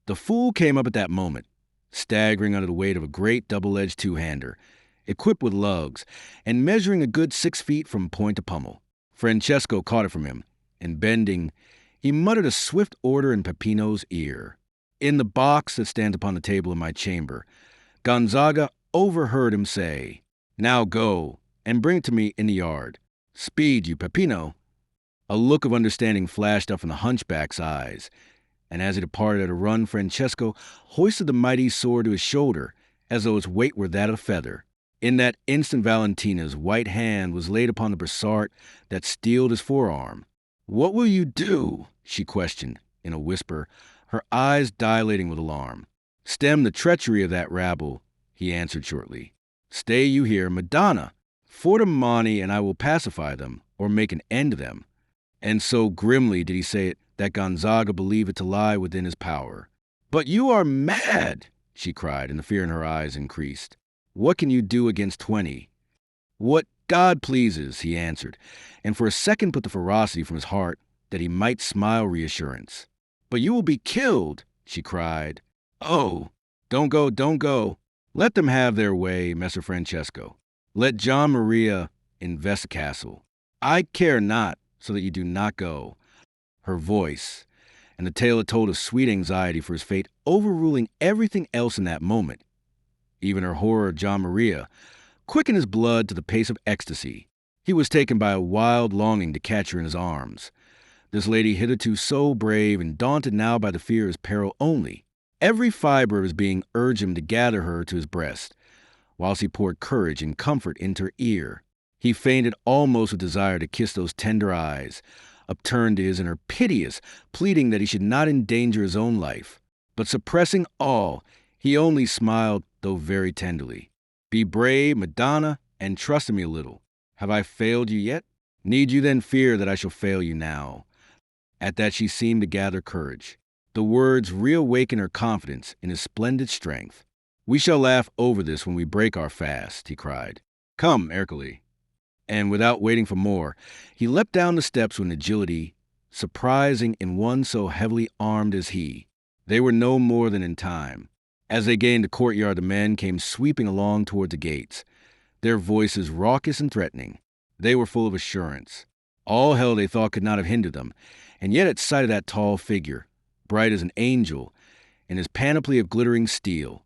The fool came up at that moment, staggering under the weight of a great double-edged two-hander, equipped with lugs, and measuring a good 6 feet from point to pommel. Francesco caught it from him, and bending, he muttered a swift order in Peppino's ear. "In the box that stands upon the table in my chamber." Gonzaga overheard him say, "Now go, and bring it to me in the yard. Speed you, Peppino." A look of understanding flashed up from the hunchback's eyes, and as he departed at a run, Francesco hoisted the mighty sword to his shoulder, as though its weight were that of a feather. In that instant Valentina's white hand was laid upon the brassard that steeled his forearm. "What will you do?" she questioned, in a whisper, her eyes dilating with alarm. "Stem the treachery of that rabble," he answered shortly. "Stay you here, Madonna. Fortimani and I will pacify them, or make an end of them." And so grimly did he say it that Gonzaga believed it to lie within his power. "But you are mad!" she cried, and the fear in her eyes increased. "What can you do against 20? "What God pleases," he answered, and for a second put the ferocity from his heart that he might smile reassurance. "But you will be killed," she cried. "Oh, don't go, don't go. Let them have their way, Messer Francesco. Let John Maria invest the castle. I care not, so that you do not go." Her voice, and the tale it told of sweet anxiety for his fate, overruling everything else in that moment, even her horror of John Maria, quickened his blood to the pace of ecstasy. He was taken by a wild longing to catch her in his arms. This lady, hitherto so brave and daunted now by the fear of his peril only, every fiber of his being urged him to gather her to his breast, whilst he poured courage and comfort into her ear. He fainted almost with desire to kiss those tender eyes, upturned to his, and her piteous, pleading that he should not endanger his own life. But suppressing all, he only smiled, though very tenderly. "Be brave, Madonna, and trust in me a little. Have I failed you yet? Need you then fear that I shall fail you now?" At that she seemed to gather courage. The words reawakened her confidence in his splendid strength. "We shall laugh over this when we break our fast," he cried. "Come, Ercole." And without waiting for more, he leapt down the steps with an agility surprising in one so heavily armed as he. They were no more than in time. As they gained the courtyard, the men came sweeping along toward the gates, their voices raucous and threatening. They were full of assurance. All hell they thought could not have hindered them, and yet at sight of that tall figure, bright as an angel, in his panoply of glittering steel,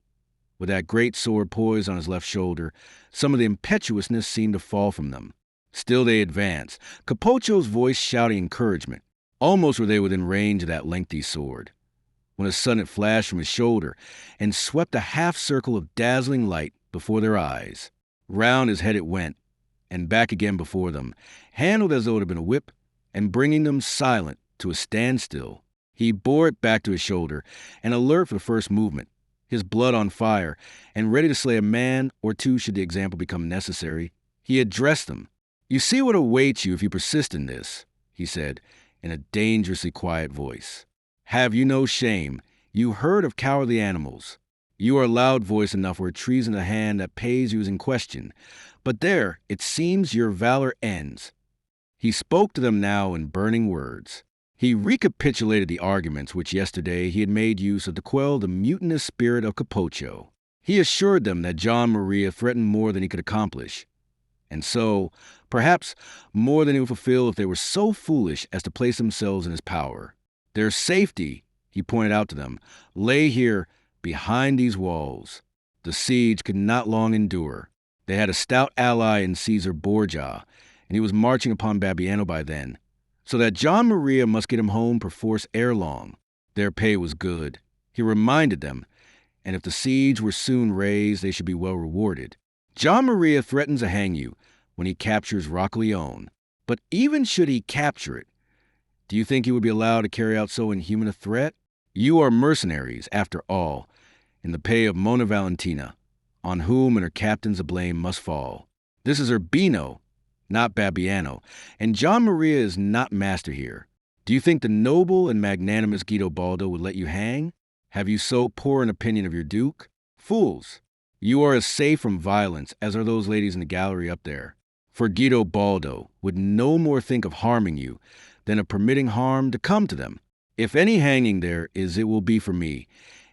with that great sword poised on his left shoulder, some of the impetuousness seemed to fall from them. Still they advanced, Capoccio's voice shouting encouragement. Almost were they within range of that lengthy sword, when a sudden it flashed from his shoulder and swept a half-circle of dazzling light before their eyes. Round his head it went, and back again before them, handled as though it had been a whip, and bringing them silent to a standstill. He bore it back to his shoulder, and alert for the first movement, his blood on fire, and ready to slay a man or two should the example become necessary. He addressed them. "You see what awaits you if you persist in this," he said, in a dangerously quiet voice. "Have you no shame, you herd of cowardly animals? You are loud voice enough where treason the hand that pays you is in question. But there, it seems your valor ends. He spoke to them now in burning words. He recapitulated the arguments which yesterday he had made use of to quell the mutinous spirit of Capocho. He assured them that John Maria threatened more than he could accomplish, and so, perhaps, more than he would fulfill if they were so foolish as to place themselves in his power. Their safety, he pointed out to them, lay here behind these walls. The siege could not long endure. They had a stout ally in Caesar Borgia, and he was marching upon Babiano by then, so that John Maria must get him home perforce ere long. Their pay was good, he reminded them, and if the siege were soon raised, they should be well rewarded. John Maria threatens to hang you when he captures Roccaleone, but even should he capture it, do you think he would be allowed to carry out so inhuman a threat? You are mercenaries, after all, in the pay of Mona Valentina, on whom and her captains the blame must fall. This is Urbino, not Babiano, and John Maria is not master here. Do you think the noble and magnanimous Guido Baldo would let you hang? Have you so poor an opinion of your duke? Fools! You are as safe from violence as are those ladies in the gallery up there. For Guido Baldo would no more think of harming you than of permitting harm to come to them. If any hanging there is, it will be for me,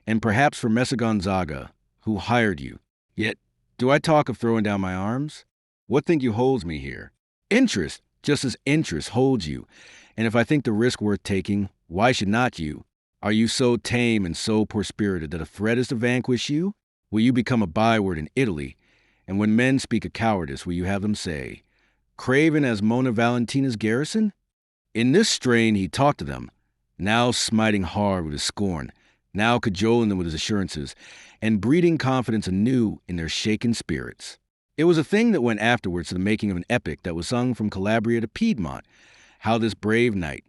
and perhaps for Messer Gonzaga, who hired you. Yet, do I talk of throwing down my arms? What think you holds me here? Interest, just as interest holds you, and if I think the risk worth taking, why should not you? Are you so tame and so poor-spirited that a threat is to vanquish you? Will you become a byword in Italy, and when men speak of cowardice, will you have them say, "Craven as Mona Valentina's garrison"? In this strain he talked to them, now smiting hard with his scorn, now cajoling them with his assurances, and breeding confidence anew in their shaken spirits. It was a thing that went afterwards to the making of an epic that was sung from Calabria to Piedmont, how this brave knight,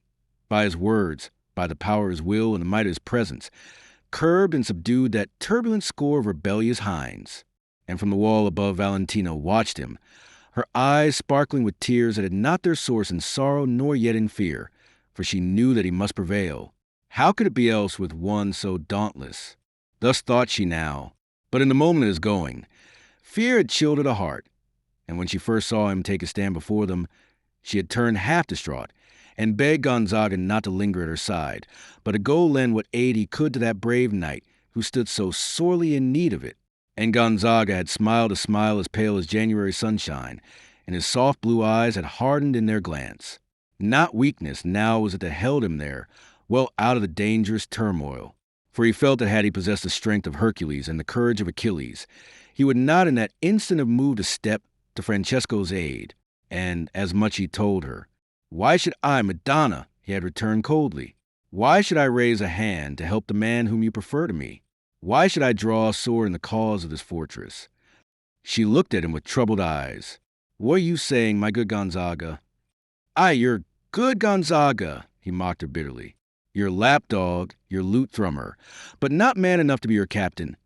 by his words, by the power of his will and the might of his presence, curbed and subdued that turbulent score of rebellious hinds. And from the wall above, Valentina watched him, her eyes sparkling with tears that had not their source in sorrow nor yet in fear, for she knew that he must prevail. How could it be else with one so dauntless? Thus thought she now, but in the moment of his going, fear had chilled her heart, and when she first saw him take a stand before them, she had turned half distraught, and begged Gonzaga not to linger at her side, but to go lend what aid he could to that brave knight who stood so sorely in need of it. And Gonzaga had smiled a smile as pale as January sunshine, and his soft blue eyes had hardened in their glance. Not weakness now was it that held him there, well out of the dangerous turmoil, for he felt that had he possessed the strength of Hercules and the courage of Achilles, he would not in that instant have moved a step to Francesco's aid, and as much he told her. Why should I, Madonna, he had returned coldly, why should I raise a hand to help the man whom you prefer to me? Why should I draw a sword in the cause of this fortress? She looked at him with troubled eyes. What are you saying, my good Gonzaga? Aye, your good Gonzaga, he mocked her bitterly. Your lapdog, your lute thrummer, but not man enough to be your captain,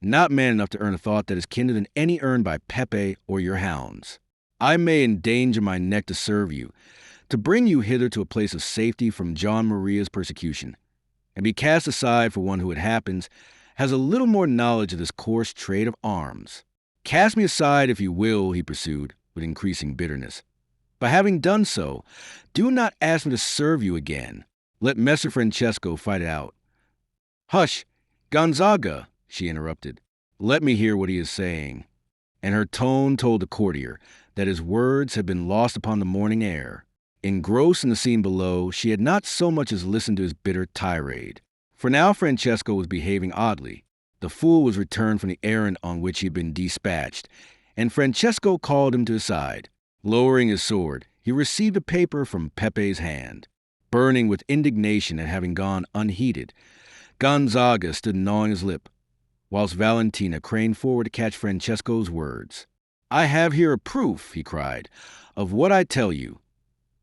not man enough to earn a thought that is kinder than any earned by Pepe or your hounds. I may endanger my neck to serve you, to bring you hither to a place of safety from John Maria's persecution, and be cast aside for one who, it happens, has a little more knowledge of this coarse trade of arms. Cast me aside if you will, he pursued, with increasing bitterness. But having done so, do not ask me to serve you again. Let Messer Francesco fight it out. Hush, Gonzaga, she interrupted. Let me hear what he is saying. And her tone told the courtier that his words had been lost upon the morning air. Engrossed in the scene below, she had not so much as listened to his bitter tirade. For now Francesco was behaving oddly. The fool was returned from the errand on which he had been dispatched, and Francesco called him to his side. Lowering his sword, he received a paper from Pepe's hand. Burning with indignation at having gone unheeded, Gonzaga stood gnawing his lip, whilst Valentina craned forward to catch Francesco's words. I have here a proof, he cried, of what I tell you.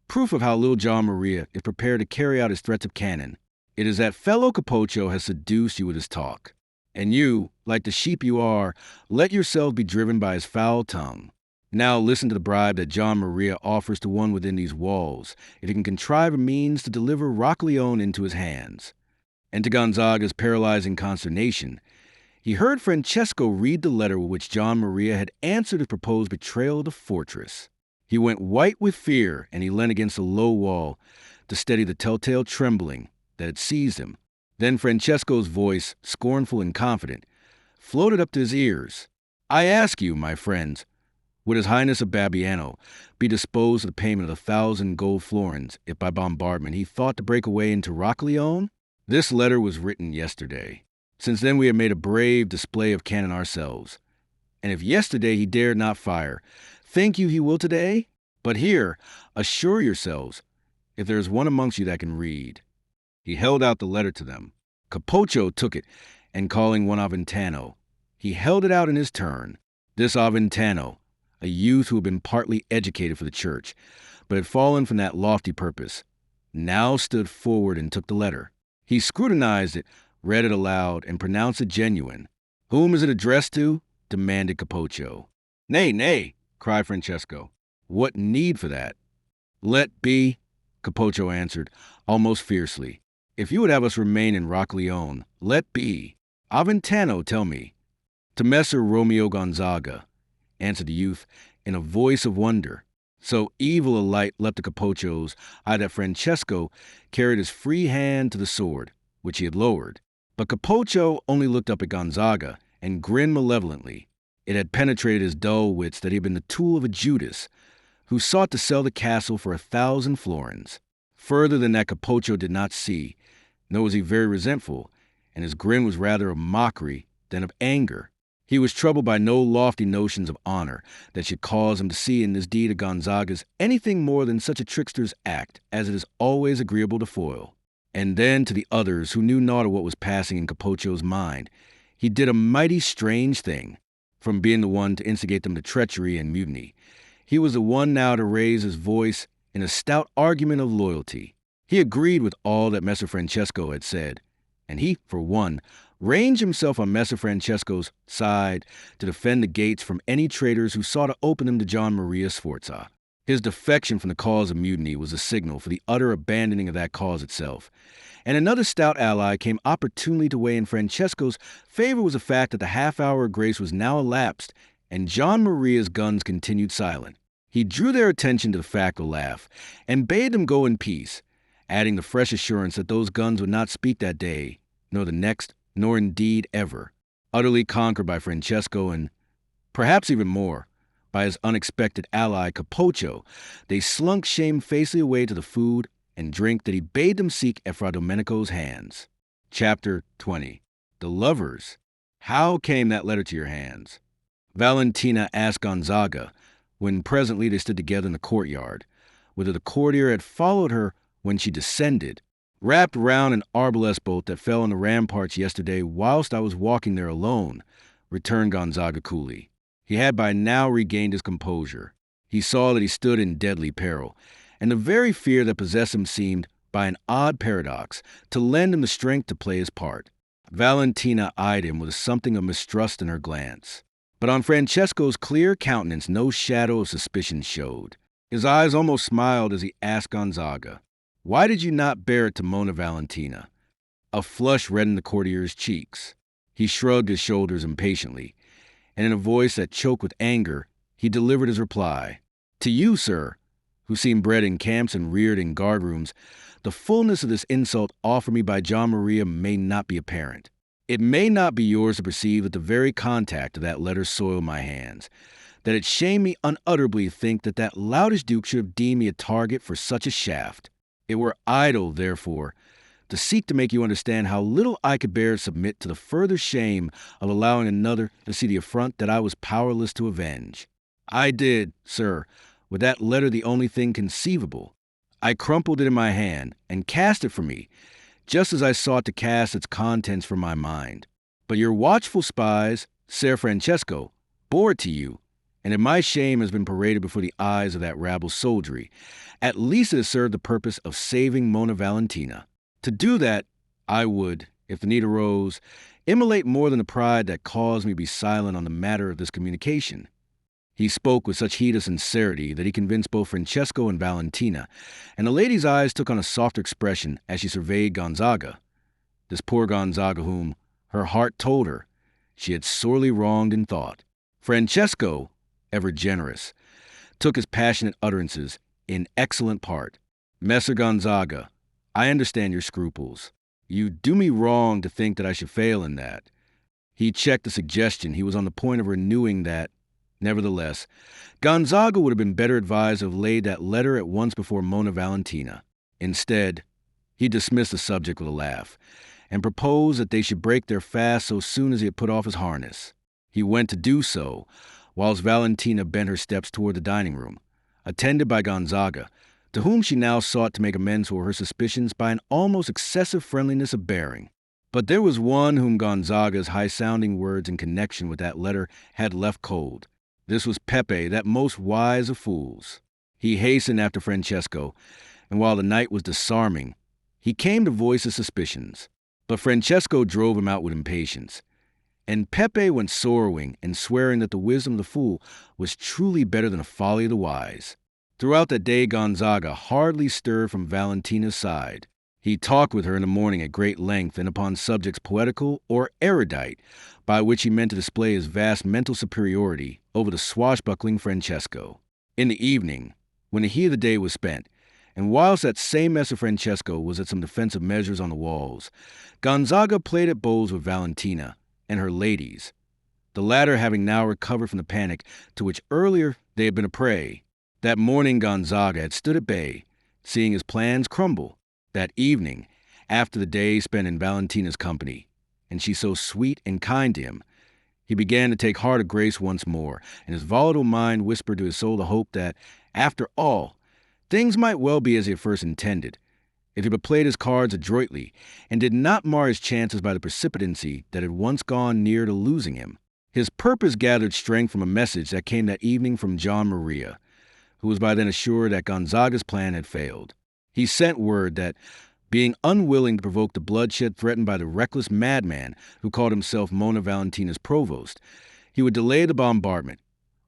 Proof of how little John Maria is prepared to carry out his threats of cannon. It is that fellow Capocho has seduced you with his talk, and you, like the sheep you are, let yourselves be driven by his foul tongue. Now listen to the bribe that John Maria offers to one within these walls, if he can contrive a means to deliver Roccaleone into his hands. And to Gonzaga's paralyzing consternation, He heard Francesco read the letter with which Gian Maria had answered his proposed betrayal of the fortress. He went white with fear, and he leaned against a low wall to steady the telltale trembling that had seized him. Then Francesco's voice, scornful and confident, floated up to his ears. "I ask you, my friends, would His Highness of Babiano be disposed of the payment of 1,000 gold florins if by bombardment he thought to break away into Roccaleone? This letter was written yesterday. Since then we have made a brave display of cannon ourselves. And if yesterday he dared not fire, think you he will today? But here, assure yourselves, if there is one amongst you that can read." He held out the letter to them. Capoccio took it, and calling one Aventano, he held it out in his turn. This Aventano, a youth who had been partly educated for the church, but had fallen from that lofty purpose, now stood forward and took the letter. He scrutinized it, read it aloud, and pronounced it genuine. "Whom is it addressed to?" demanded Capoccio. "Nay, nay," cried Francesco. "What need for that?" "Let be," Capoccio answered, almost fiercely. "If you would have us remain in Roccaleone, let be. Aventano, tell me." "To Messer Romeo Gonzaga," answered the youth in a voice of wonder. So evil a light leapt to Capoccio's eye that Francesco carried his free hand to the sword, which he had lowered. But Capoccio only looked up at Gonzaga and grinned malevolently. It had penetrated his dull wits that he had been the tool of a Judas, who sought to sell the castle for 1,000 florins. Further than that Capoccio did not see, nor was he very resentful, and his grin was rather of mockery than of anger. He was troubled by no lofty notions of honor that should cause him to see in this deed of Gonzaga's anything more than such a trickster's act as it is always agreeable to foil. And then to the others who knew naught of what was passing in Capoccio's mind, he did a mighty strange thing. From being the one to instigate them to treachery and mutiny, he was the one now to raise his voice in a stout argument of loyalty. He agreed with all that Messer Francesco had said, and he, for one, ranged himself on Messer Francesco's side to defend the gates from any traitors who sought to open them to Gian Maria Sforza. His defection from the cause of mutiny was a signal for the utter abandoning of that cause itself. And another stout ally came opportunely to weigh in Francesco's favor was the fact that the half-hour of grace was now elapsed, and Gian Maria's guns continued silent. He drew their attention to the fact with a laugh, and bade them go in peace, adding the fresh assurance that those guns would not speak that day, nor the next, nor indeed ever. Utterly conquered by Francesco and, perhaps even more, by his unexpected ally Capoccio, they slunk shamefacedly away to the food and drink that he bade them seek at Fra Domenico's hands. Chapter 20. The Lovers. "How came that letter to your hands?" Valentina asked Gonzaga, when presently they stood together in the courtyard, whether the courtier had followed her when she descended. "Wrapped round an arbalest bolt that fell on the ramparts yesterday whilst I was walking there alone," returned Gonzaga coolly. He had by now regained his composure. He saw that he stood in deadly peril, and the very fear that possessed him seemed, by an odd paradox, to lend him the strength to play his part. Valentina eyed him with something of mistrust in her glance. But on Francesco's clear countenance no shadow of suspicion showed. His eyes almost smiled as he asked Gonzaga, "Why did you not bear it to Monna Valentina?" A flush reddened the courtier's cheeks. He shrugged his shoulders impatiently, and in a voice that choked with anger, he delivered his reply. "To you, sir, who seem bred in camps and reared in guard-rooms, the fullness of this insult offered me by Gian Maria may not be apparent. It may not be yours to perceive that the very contact of that letter soiled my hands, that it shamed me unutterably to think that that loutish duke should have deemed me a target for such a shaft. It were idle, therefore, to seek to make you understand how little I could bear to submit to the further shame of allowing another to see the affront that I was powerless to avenge. I did, sir, with that letter the only thing conceivable. I crumpled it in my hand and cast it from me, just as I sought to cast its contents from my mind. But your watchful spies, Ser Francesco, bore it to you, and if my shame has been paraded before the eyes of that rabble soldiery, at least it has served the purpose of saving Monna Valentina. To do that, I would, if the need arose, immolate more than the pride that caused me to be silent on the matter of this communication." He spoke with such heat of sincerity that he convinced both Francesco and Valentina, and the lady's eyes took on a softer expression as she surveyed Gonzaga. This poor Gonzaga whom, her heart told her, she had sorely wronged in thought. Francesco, ever generous, took his passionate utterances in excellent part. Messer Gonzaga, I understand your scruples. You do me wrong to think that I should fail in that. He checked the suggestion. He was on the point of renewing that. Nevertheless, Gonzaga would have been better advised to have laid that letter at once before Mona Valentina. Instead, he dismissed the subject with a laugh and proposed that they should break their fast so soon as he had put off his harness. He went to do so, whilst Valentina bent her steps toward the dining room, attended by Gonzaga, to whom she now sought to make amends for her suspicions by an almost excessive friendliness of bearing. But there was one whom Gonzaga's high-sounding words in connection with that letter had left cold. This was Pepe, that most wise of fools. He hastened after Francesco, and while the night was disarming, he came to voice his suspicions. But Francesco drove him out with impatience, and Pepe went sorrowing and swearing that the wisdom of the fool was truly better than the folly of the wise. Throughout that day, Gonzaga hardly stirred from Valentina's side. He talked with her in the morning at great length and upon subjects poetical or erudite, by which he meant to display his vast mental superiority over the swashbuckling Francesco. In the evening, when the heat of the day was spent, and whilst that same Messer Francesco was at some defensive measures on the walls, Gonzaga played at bowls with Valentina and her ladies, the latter having now recovered from the panic to which earlier they had been a prey. That morning Gonzaga had stood at bay, seeing his plans crumble. That evening, after the day spent in Valentina's company, and she so sweet and kind to him, he began to take heart of grace once more, and his volatile mind whispered to his soul the hope that, after all, things might well be as he had first intended, if he but played his cards adroitly, and did not mar his chances by the precipitancy that had once gone near to losing him. His purpose gathered strength from a message that came that evening from John Maria, who was by then assured that Gonzaga's plan had failed. He sent word that, being unwilling to provoke the bloodshed threatened by the reckless madman who called himself Mona Valentina's provost, he would delay the bombardment,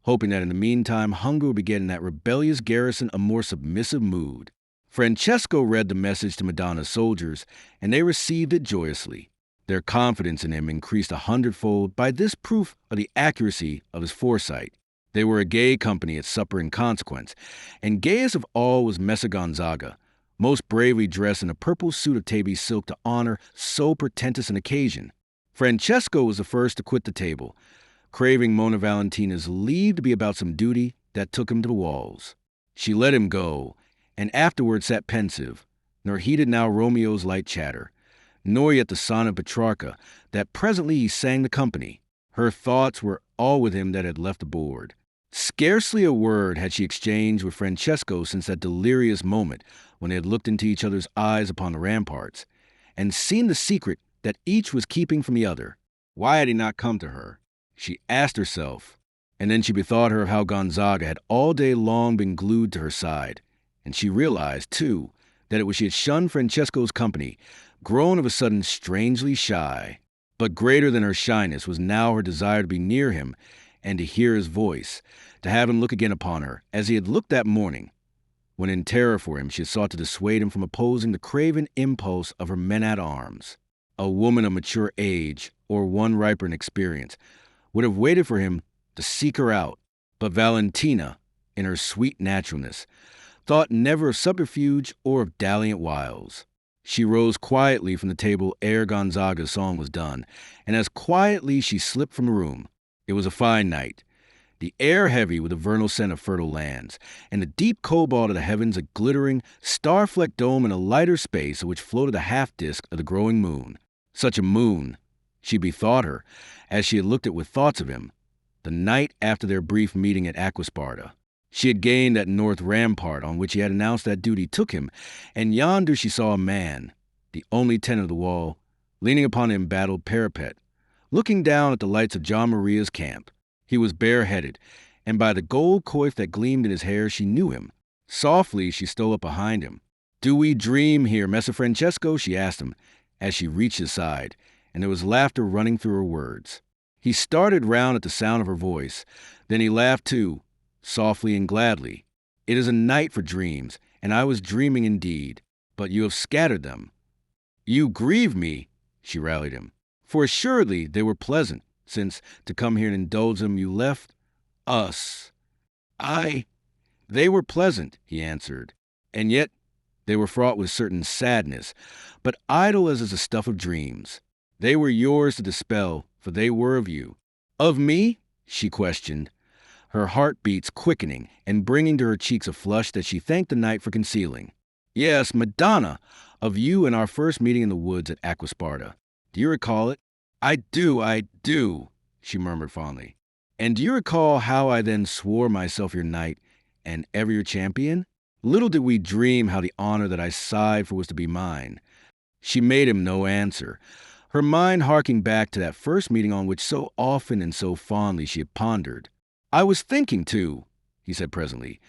hoping that in the meantime hunger would begin in that rebellious garrison a more submissive mood. Francesco read the message to Madonna's soldiers, and they received it joyously. Their confidence in him increased 100-fold by this proof of the accuracy of his foresight. They were a gay company at supper in consequence, and gayest of all was Messer Gonzaga, most bravely dressed in a purple suit of tabby silk to honor so portentous an occasion. Francesco was the first to quit the table, craving Mona Valentina's leave to be about some duty that took him to the walls. She let him go, and afterward sat pensive, nor heeded now Romeo's light chatter, nor yet the sonnet of Petrarca, that presently he sang the company. Her thoughts were all with him that had left the board. Scarcely a word had she exchanged with Francesco since that delirious moment when they had looked into each other's eyes upon the ramparts, and seen the secret that each was keeping from the other. Why had he not come to her? She asked herself, and then she bethought her of how Gonzaga had all day long been glued to her side, and she realized, too, that it was she had shunned Francesco's company, grown of a sudden strangely shy. But greater than her shyness was now her desire to be near him and to hear his voice, to have him look again upon her, as he had looked that morning, when in terror for him she had sought to dissuade him from opposing the craven impulse of her men-at-arms. A woman of mature age, or one riper in experience, would have waited for him to seek her out, but Valentina, in her sweet naturalness, thought never of subterfuge or of dalliant wiles. She rose quietly from the table ere Gonzaga's song was done, and as quietly she slipped from the room. It was a fine night, the air heavy with the vernal scent of fertile lands, and the deep cobalt of the heavens a glittering, star-flecked dome in a lighter space of which floated the half-disk of the growing moon. Such a moon, she bethought her, as she had looked at with thoughts of him, the night after their brief meeting at Aquasparta. She had gained that north rampart on which he had announced that duty took him, and yonder she saw a man, the only tenant of the wall, leaning upon an embattled parapet, looking down at the lights of John Maria's camp. He was bareheaded, and by the gold coif that gleamed in his hair she knew him. Softly she stole up behind him. "Do we dream here, Messer Francesco?" she asked him, as she reached his side, and there was laughter running through her words. He started round at the sound of her voice. Then he laughed too, softly and gladly. "It is a night for dreams, and I was dreaming indeed, but you have scattered them." "You grieve me," she rallied him, "for assuredly they were pleasant. since to come here and indulge them you left us. I... They were pleasant, he answered, and yet they were fraught with certain sadness, but idle as is the stuff of dreams. They were yours to dispel, for they were of you. Of me? She questioned, her heartbeats quickening and bringing to her cheeks a flush that she thanked the night for concealing. Yes, Madonna, of you and our first meeting in the woods at Aquasparta. Do you recall it? I do, she murmured fondly. And do you recall how I then swore myself your knight and ever your champion? Little did we dream how the honor that I sighed for was to be mine. She made him no answer, her mind harking back to that first meeting on which so often and so fondly she had pondered. I was thinking, too, he said presently,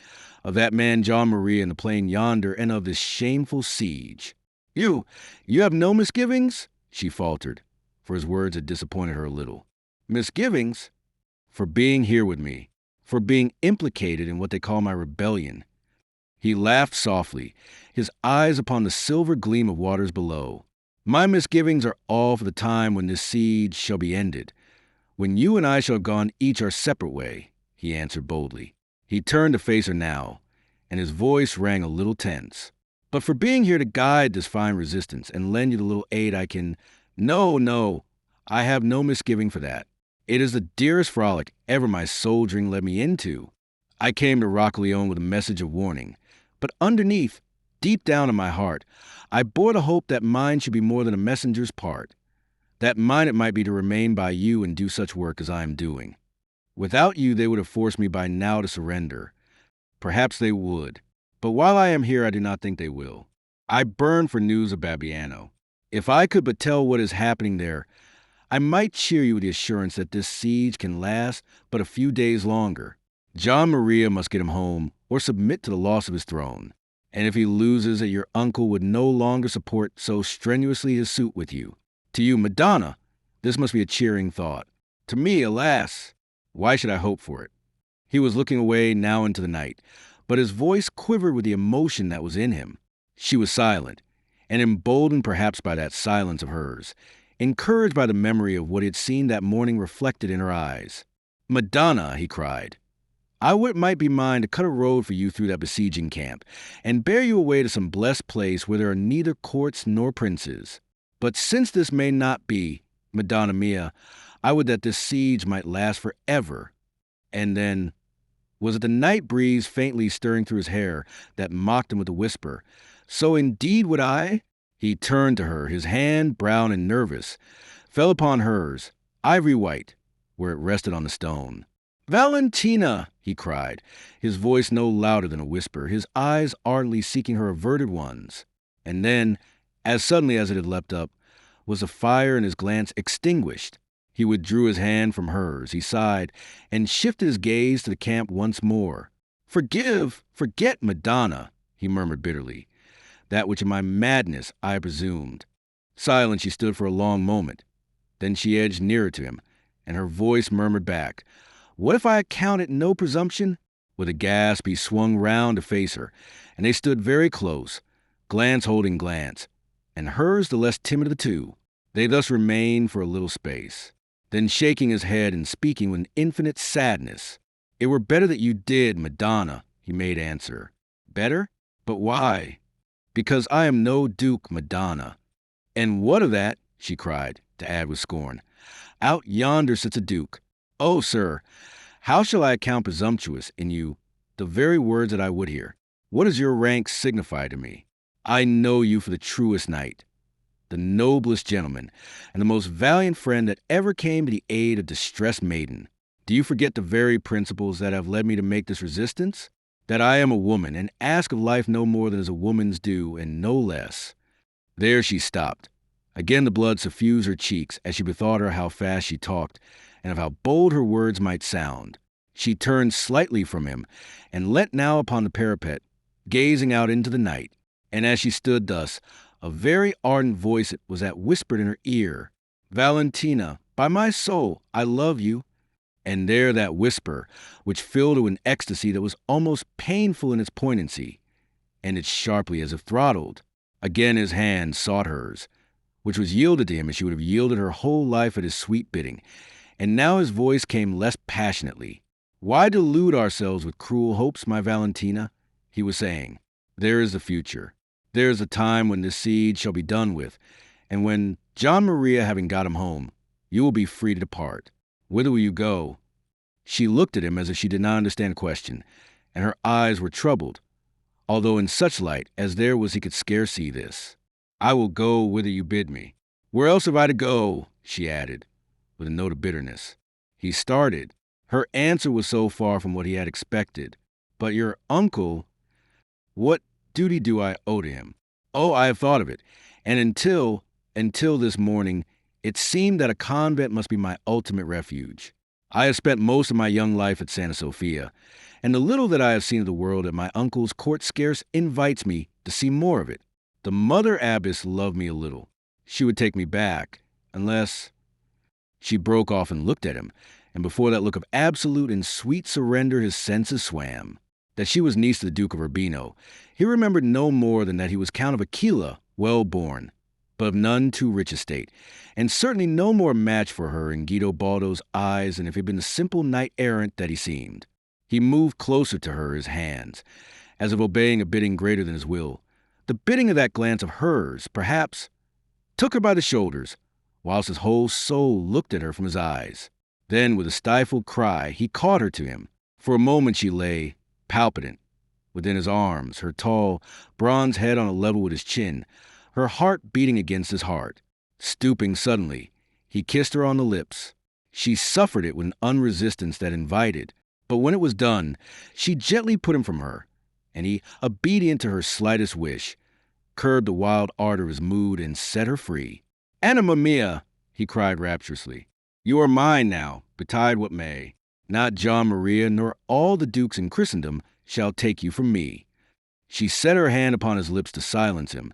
of that man John Maria in the plain yonder and of this shameful siege. You have no misgivings? She faltered, for his words had disappointed her a little. Misgivings? For being here with me, for being implicated in what they call my rebellion. He laughed softly, his eyes upon the silver gleam of waters below. My misgivings are all for the time when this siege shall be ended, when you and I shall have gone each our separate way, he answered boldly. He turned to face her now, and his voice rang a little tense. But for being here to guide this fine resistance and lend you the little aid I can... No, I have no misgiving for that. It is the dearest frolic ever my soldiering led me into. I came to Roqueleone with a message of warning, but underneath, deep down in my heart, I bore the hope that mine should be more than a messenger's part, that mine it might be to remain by you and do such work as I am doing. Without you, they would have forced me by now to surrender. Perhaps they would, but while I am here, I do not think they will. I burn for news of Babbiano. If I could but tell what is happening there, I might cheer you with the assurance that this siege can last but a few days longer. John Maria must get him home or submit to the loss of his throne. And if he loses it, your uncle would no longer support so strenuously his suit with you. To you, Madonna, this must be a cheering thought. To me, alas, why should I hope for it? He was looking away now into the night, but his voice quivered with the emotion that was in him. She was silent, and emboldened perhaps by that silence of hers, encouraged by the memory of what he had seen that morning reflected in her eyes. Madonna, he cried, I would it might be mine to cut a road for you through that besieging camp, and bear you away to some blessed place where there are neither courts nor princes. But since this may not be, Madonna mia, I would that this siege might last forever. And then, was it the night breeze faintly stirring through his hair that mocked him with a whisper? So indeed would I? He turned to her, his hand, brown and nervous, fell upon hers, ivory white, where it rested on the stone. Valentina, he cried, his voice no louder than a whisper, his eyes ardently seeking her averted ones. And then, as suddenly as it had leapt up, was the fire in his glance extinguished. He withdrew his hand from hers, he sighed, and shifted his gaze to the camp once more. Forget, Madonna, he murmured bitterly, that which in my madness I presumed. Silent she stood for a long moment. Then she edged nearer to him, and her voice murmured back, What if I account it no presumption? With a gasp he swung round to face her, and they stood very close, glance holding glance, and hers the less timid of the two. They thus remained for a little space. Then shaking his head and speaking with infinite sadness, It were better that you did, Madonna, he made answer. Better? But why? Because I am no duke, Madonna. And what of that? She cried, to add with scorn. Out yonder sits a duke. Oh, sir, how shall I account presumptuous in you the very words that I would hear? What does your rank signify to me? I know you for the truest knight, the noblest gentleman, and the most valiant friend that ever came to the aid of distressed maiden. Do you forget the very principles that have led me to make this resistance? That I am a woman, and ask of life no more than is a woman's due, and no less. There she stopped. Again the blood suffused her cheeks as she bethought her how fast she talked, and of how bold her words might sound. She turned slightly from him, and leant now upon the parapet, gazing out into the night. And as she stood thus, a very ardent voice was that whispered in her ear, Valentina, by my soul, I love you. And there that whisper, which filled her with an ecstasy that was almost painful in its poignancy, ended sharply as if throttled. Again his hand sought hers, which was yielded to him as she would have yielded her whole life at his sweet bidding, and now his voice came less passionately. "Why delude ourselves with cruel hopes, my Valentina?" he was saying. "There is a future. There is a time when this siege shall be done with, and when, John Maria having got him home, you will be free to depart. Whither will you go?" She looked at him as if she did not understand the question, and her eyes were troubled, although in such light as there was he could scarce see this. "I will go whither you bid me." "Where else have I to go?" she added, with a note of bitterness. He started. Her answer was so far from what he had expected. "But your uncle, what duty do I owe to him?" "Oh, I have thought of it. And until this morning, it seemed that a convent must be my ultimate refuge. I have spent most of my young life at Santa Sofia, and the little that I have seen of the world at my uncle's court scarce invites me to see more of it. The mother abbess loved me a little. She would take me back, unless—" She broke off and looked at him, and before that look of absolute and sweet surrender his senses swam. That she was niece to the Duke of Urbino, he remembered no more than that he was Count of Aquila, well born, but of none too rich estate, and certainly no more match for her in Guido Baldo's eyes than if he had been the simple knight-errant that he seemed. He moved closer to her, his hands, as if obeying a bidding greater than his will. The bidding of that glance of hers, perhaps, took her by the shoulders, whilst his whole soul looked at her from his eyes. Then, with a stifled cry, he caught her to him. For a moment she lay, palpitant, within his arms, her tall, bronze head on a level with his chin, her heart beating against his heart. Stooping suddenly, he kissed her on the lips. She suffered it with an unresistance that invited, but when it was done, she gently put him from her, and he, obedient to her slightest wish, curbed the wild ardor of his mood and set her free. "Anima mia!" he cried rapturously. "You are mine now, betide what may. Not John Maria nor all the dukes in Christendom shall take you from me." She set her hand upon his lips to silence him,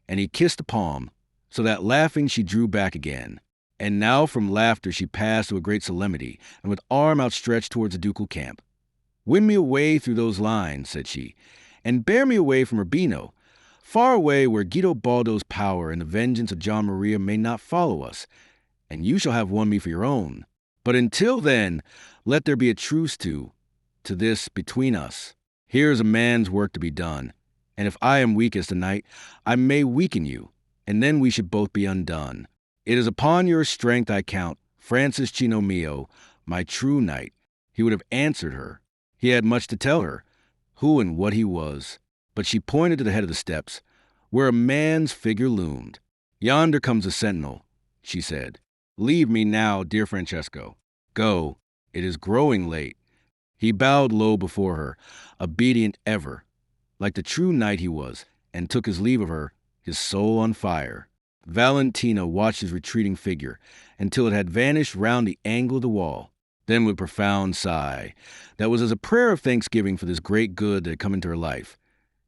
and he kissed the palm, so that laughing she drew back again. And now from laughter she passed to a great solemnity, and with arm outstretched towards the ducal camp. "Win me away through those lines," said she, "and bear me away from Urbino, far away where Guido Baldo's power and the vengeance of John Maria may not follow us, and you shall have won me for your own. But until then, let there be a truce to this between us. Here is a man's work to be done, and if I am weakest tonight, I may weaken you, and then we should both be undone. It is upon your strength I count, Francis Chino mio, my true knight." He would have answered her. He had much to tell her, who and what he was. But she pointed to the head of the steps, where a man's figure loomed. "Yonder comes a sentinel," she said. "Leave me now, dear Francesco. Go. It is growing late." He bowed low before her, obedient ever, like the true knight he was, and took his leave of her, his soul on fire. Valentina watched his retreating figure until it had vanished round the angle of the wall. Then, with a profound sigh, that was as a prayer of thanksgiving for this great good that had come into her life,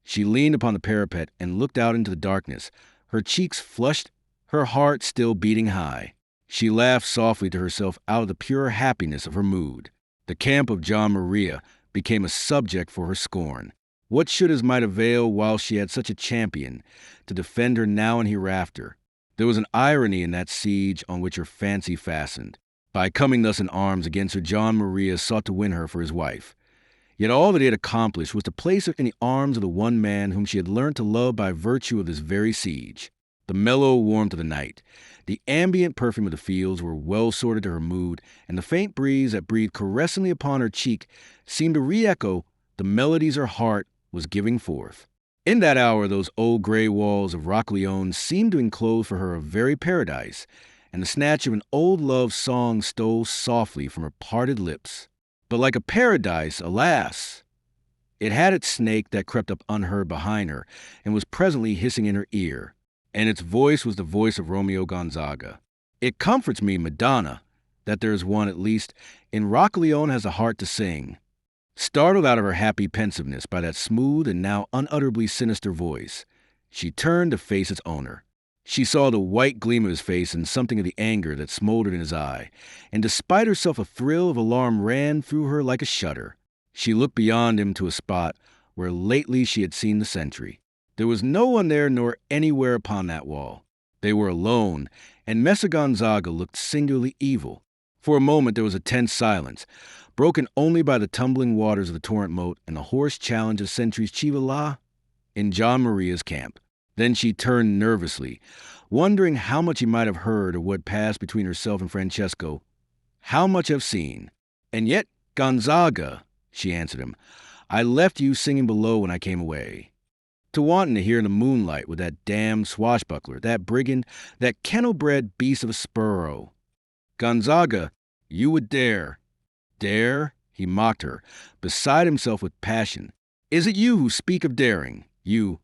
she leaned upon the parapet and looked out into the darkness, her cheeks flushed, her heart still beating high. She laughed softly to herself out of the pure happiness of her mood. The camp of John Maria became a subject for her scorn. What should his might avail while she had such a champion to defend her now and hereafter? There was an irony in that siege on which her fancy fastened. By coming thus in arms against her, John Maria sought to win her for his wife. Yet all that he had accomplished was to place her in the arms of the one man whom she had learned to love by virtue of this very siege. The mellow warmth of the night, the ambient perfume of the fields were well sorted to her mood, and the faint breeze that breathed caressingly upon her cheek seemed to re-echo the melodies her heart was giving forth. In that hour those old gray walls of Rockleone seemed to enclose for her a very paradise, and the snatch of an old love song stole softly from her parted lips. But like a paradise, alas! It had its snake that crept up unheard behind her, and was presently hissing in her ear, and its voice was the voice of Romeo Gonzaga. "It comforts me, Madonna, that there is one, at least, in Rockleone has a heart to sing." Startled out of her happy pensiveness by that smooth and now unutterably sinister voice, she turned to face its owner. She saw the white gleam of his face and something of the anger that smoldered in his eye, and despite herself a thrill of alarm ran through her like a shudder. She looked beyond him to a spot where lately she had seen the sentry. There was no one there nor anywhere upon that wall. They were alone, and Messer Gonzaga looked singularly evil, For a moment there was a tense silence, broken only by the tumbling waters of the torrent moat and the hoarse challenge of sentries Chivala in John Maria's camp. Then she turned nervously, wondering how much he might have heard of what passed between herself and Francesco. How much I've seen. And yet, Gonzaga, she answered him, I left you singing below when I came away. To wanton to hear in the moonlight with that damned swashbuckler, that brigand, that kennel-bred beast of a Spurro. Gonzaga, you would dare. Dare? He mocked her, beside himself with passion. Is it you who speak of daring? You,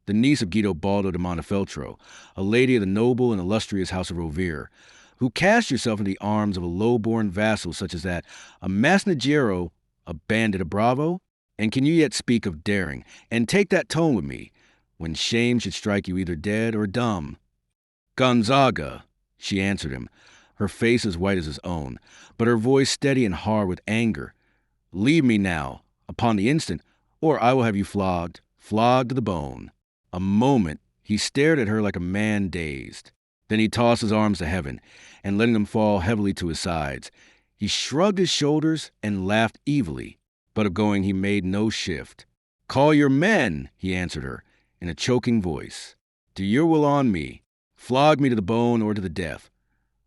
the niece of Guido Baldo de Montefeltro, a lady of the noble and illustrious house of Rovere, who cast yourself into the arms of a low-born vassal such as that, a masnadiero, a bandit, a bravo? And can you yet speak of daring, and take that tone with me, when shame should strike you either dead or dumb? Gonzaga, she answered him, her face as white as his own, but her voice steady and hard with anger. Leave me now, upon the instant, or I will have you flogged to the bone. A moment, he stared at her like a man dazed. Then he tossed his arms to heaven, and letting them fall heavily to his sides, he shrugged his shoulders and laughed evilly, but of going he made no shift. Call your men, he answered her, in a choking voice. Do your will on me. Flog me to the bone or to the death.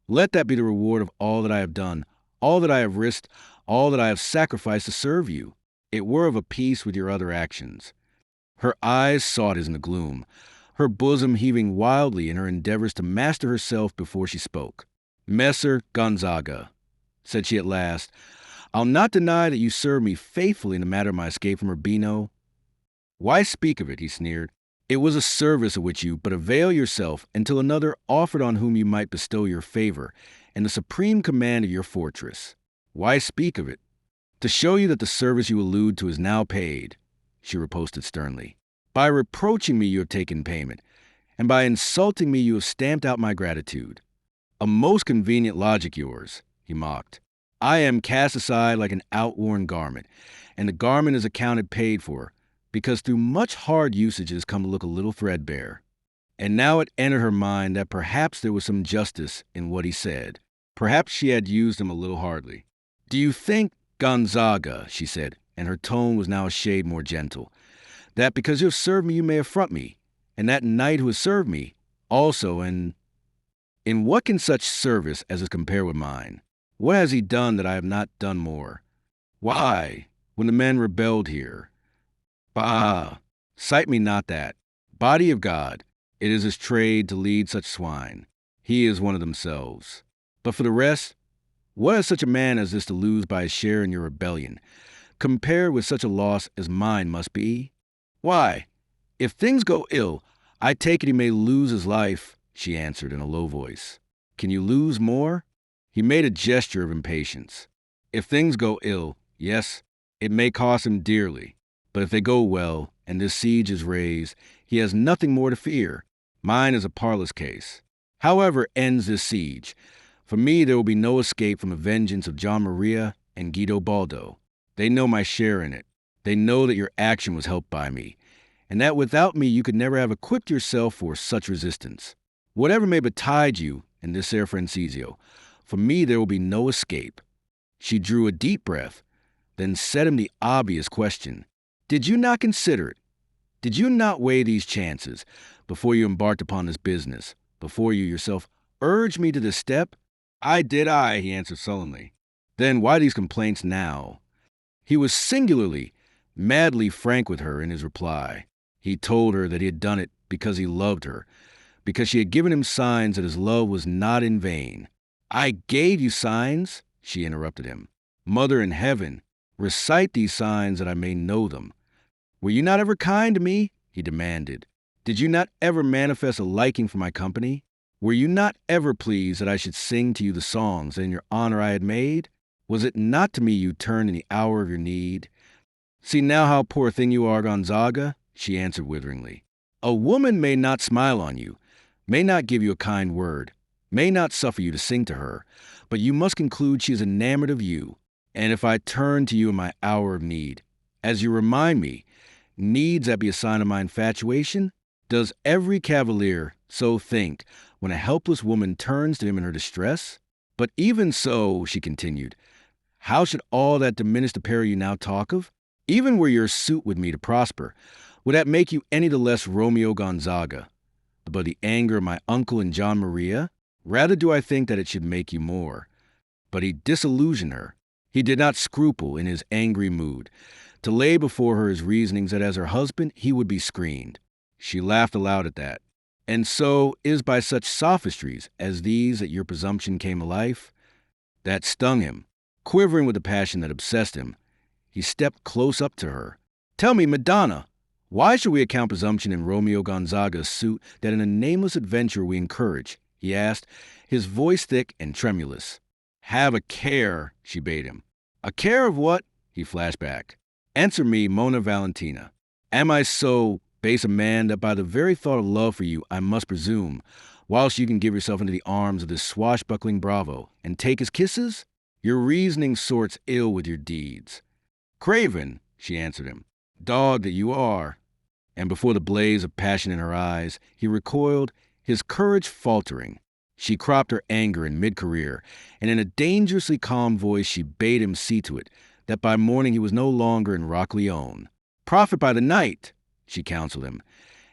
Let that be the reward of all that I have done, all that I have risked, all that I have sacrificed to serve you. It were of a piece with your other actions. Her eyes sought his in the gloom, her bosom heaving wildly in her endeavors to master herself before she spoke. Messer Gonzaga, said she at last, I'll not deny that you served me faithfully in the matter of my escape from Urbino. Why speak of it, he sneered. It was a service of which you but avail yourself until another offered on whom you might bestow your favor and the supreme command of your fortress. Why speak of it? To show you that the service you allude to is now paid, she riposted sternly. By reproaching me you have taken payment, and by insulting me you have stamped out my gratitude. A most convenient logic yours, he mocked. I am cast aside like an outworn garment, and the garment is accounted paid for, because through much hard usage it has come to look a little threadbare. And now it entered her mind that perhaps there was some justice in what he said. Perhaps she had used him a little hardly. Do you think, Gonzaga, she said, and her tone was now a shade more gentle, that because you have served me you may affront me, and that knight who has served me also, and in what can such service as is compared with mine? What has he done that I have not done more? Why, when the men rebelled here? Bah! Cite me not that. Body of God, it is his trade to lead such swine. He is one of themselves. But for the rest, what has such a man as this to lose by his share in your rebellion, compared with such a loss as mine must be? Why, if things go ill, I take it he may lose his life, she answered in a low voice. Can you lose more? He made a gesture of impatience. If things go ill, yes, it may cost him dearly. But if they go well, and this siege is raised, he has nothing more to fear. Mine is a parlous case. However ends this siege, for me there will be no escape from the vengeance of John Maria and Guido Baldo. They know my share in it. They know that your action was helped by me, and that without me you could never have equipped yourself for such resistance. Whatever may betide you in this Ser Francesio, for me there will be no escape. She drew a deep breath, then said him the obvious question. Did you not consider it? Did you not weigh these chances before you embarked upon this business, before you yourself urged me to this step? I did, he answered sullenly. Then why these complaints now? He was singularly, madly frank with her in his reply. He told her that he had done it because he loved her, because she had given him signs that his love was not in vain. I gave you signs, she interrupted him. Mother in heaven, recite these signs that I may know them. Were you not ever kind to me? He demanded. Did you not ever manifest a liking for my company? Were you not ever pleased that I should sing to you the songs that in your honor I had made? Was it not to me you turned in the hour of your need? See now how poor a thing you are, Gonzaga, she answered witheringly. A woman may not smile on you, may not give you a kind word, may not suffer you to sing to her, but you must conclude she is enamored of you. And if I turn to you in my hour of need, as you remind me, needs that be a sign of my infatuation? Does every cavalier so think when a helpless woman turns to him in her distress? But even so, she continued, how should all that diminish the peril you now talk of? Even were your suit with me to prosper, would that make you any the less Romeo Gonzaga? But the anger of my uncle and John Maria? Rather do I think that it should make you more. But he disillusioned her. He did not scruple, in his angry mood, to lay before her his reasonings that as her husband he would be screened. She laughed aloud at that. And so is by such sophistries as these that your presumption came to life? That stung him. Quivering with the passion that obsessed him, he stepped close up to her. Tell me, Madonna, why should we account presumption in Romeo Gonzaga's suit that in a nameless adventure we encourage? He asked, his voice thick and tremulous. Have a care, she bade him. A care of what? He flashed back. Answer me, Mona Valentina. Am I so base a man that by the very thought of love for you I must presume, whilst you can give yourself into the arms of this swashbuckling bravo, and take his kisses? Your reasoning sorts ill with your deeds. Craven, she answered him, dog that you are. And before the blaze of passion in her eyes, he recoiled, his courage faltering. She cropped her anger in mid-career, and in a dangerously calm voice she bade him see to it that by morning he was no longer in Rock Leone. Profit by the night, she counseled him,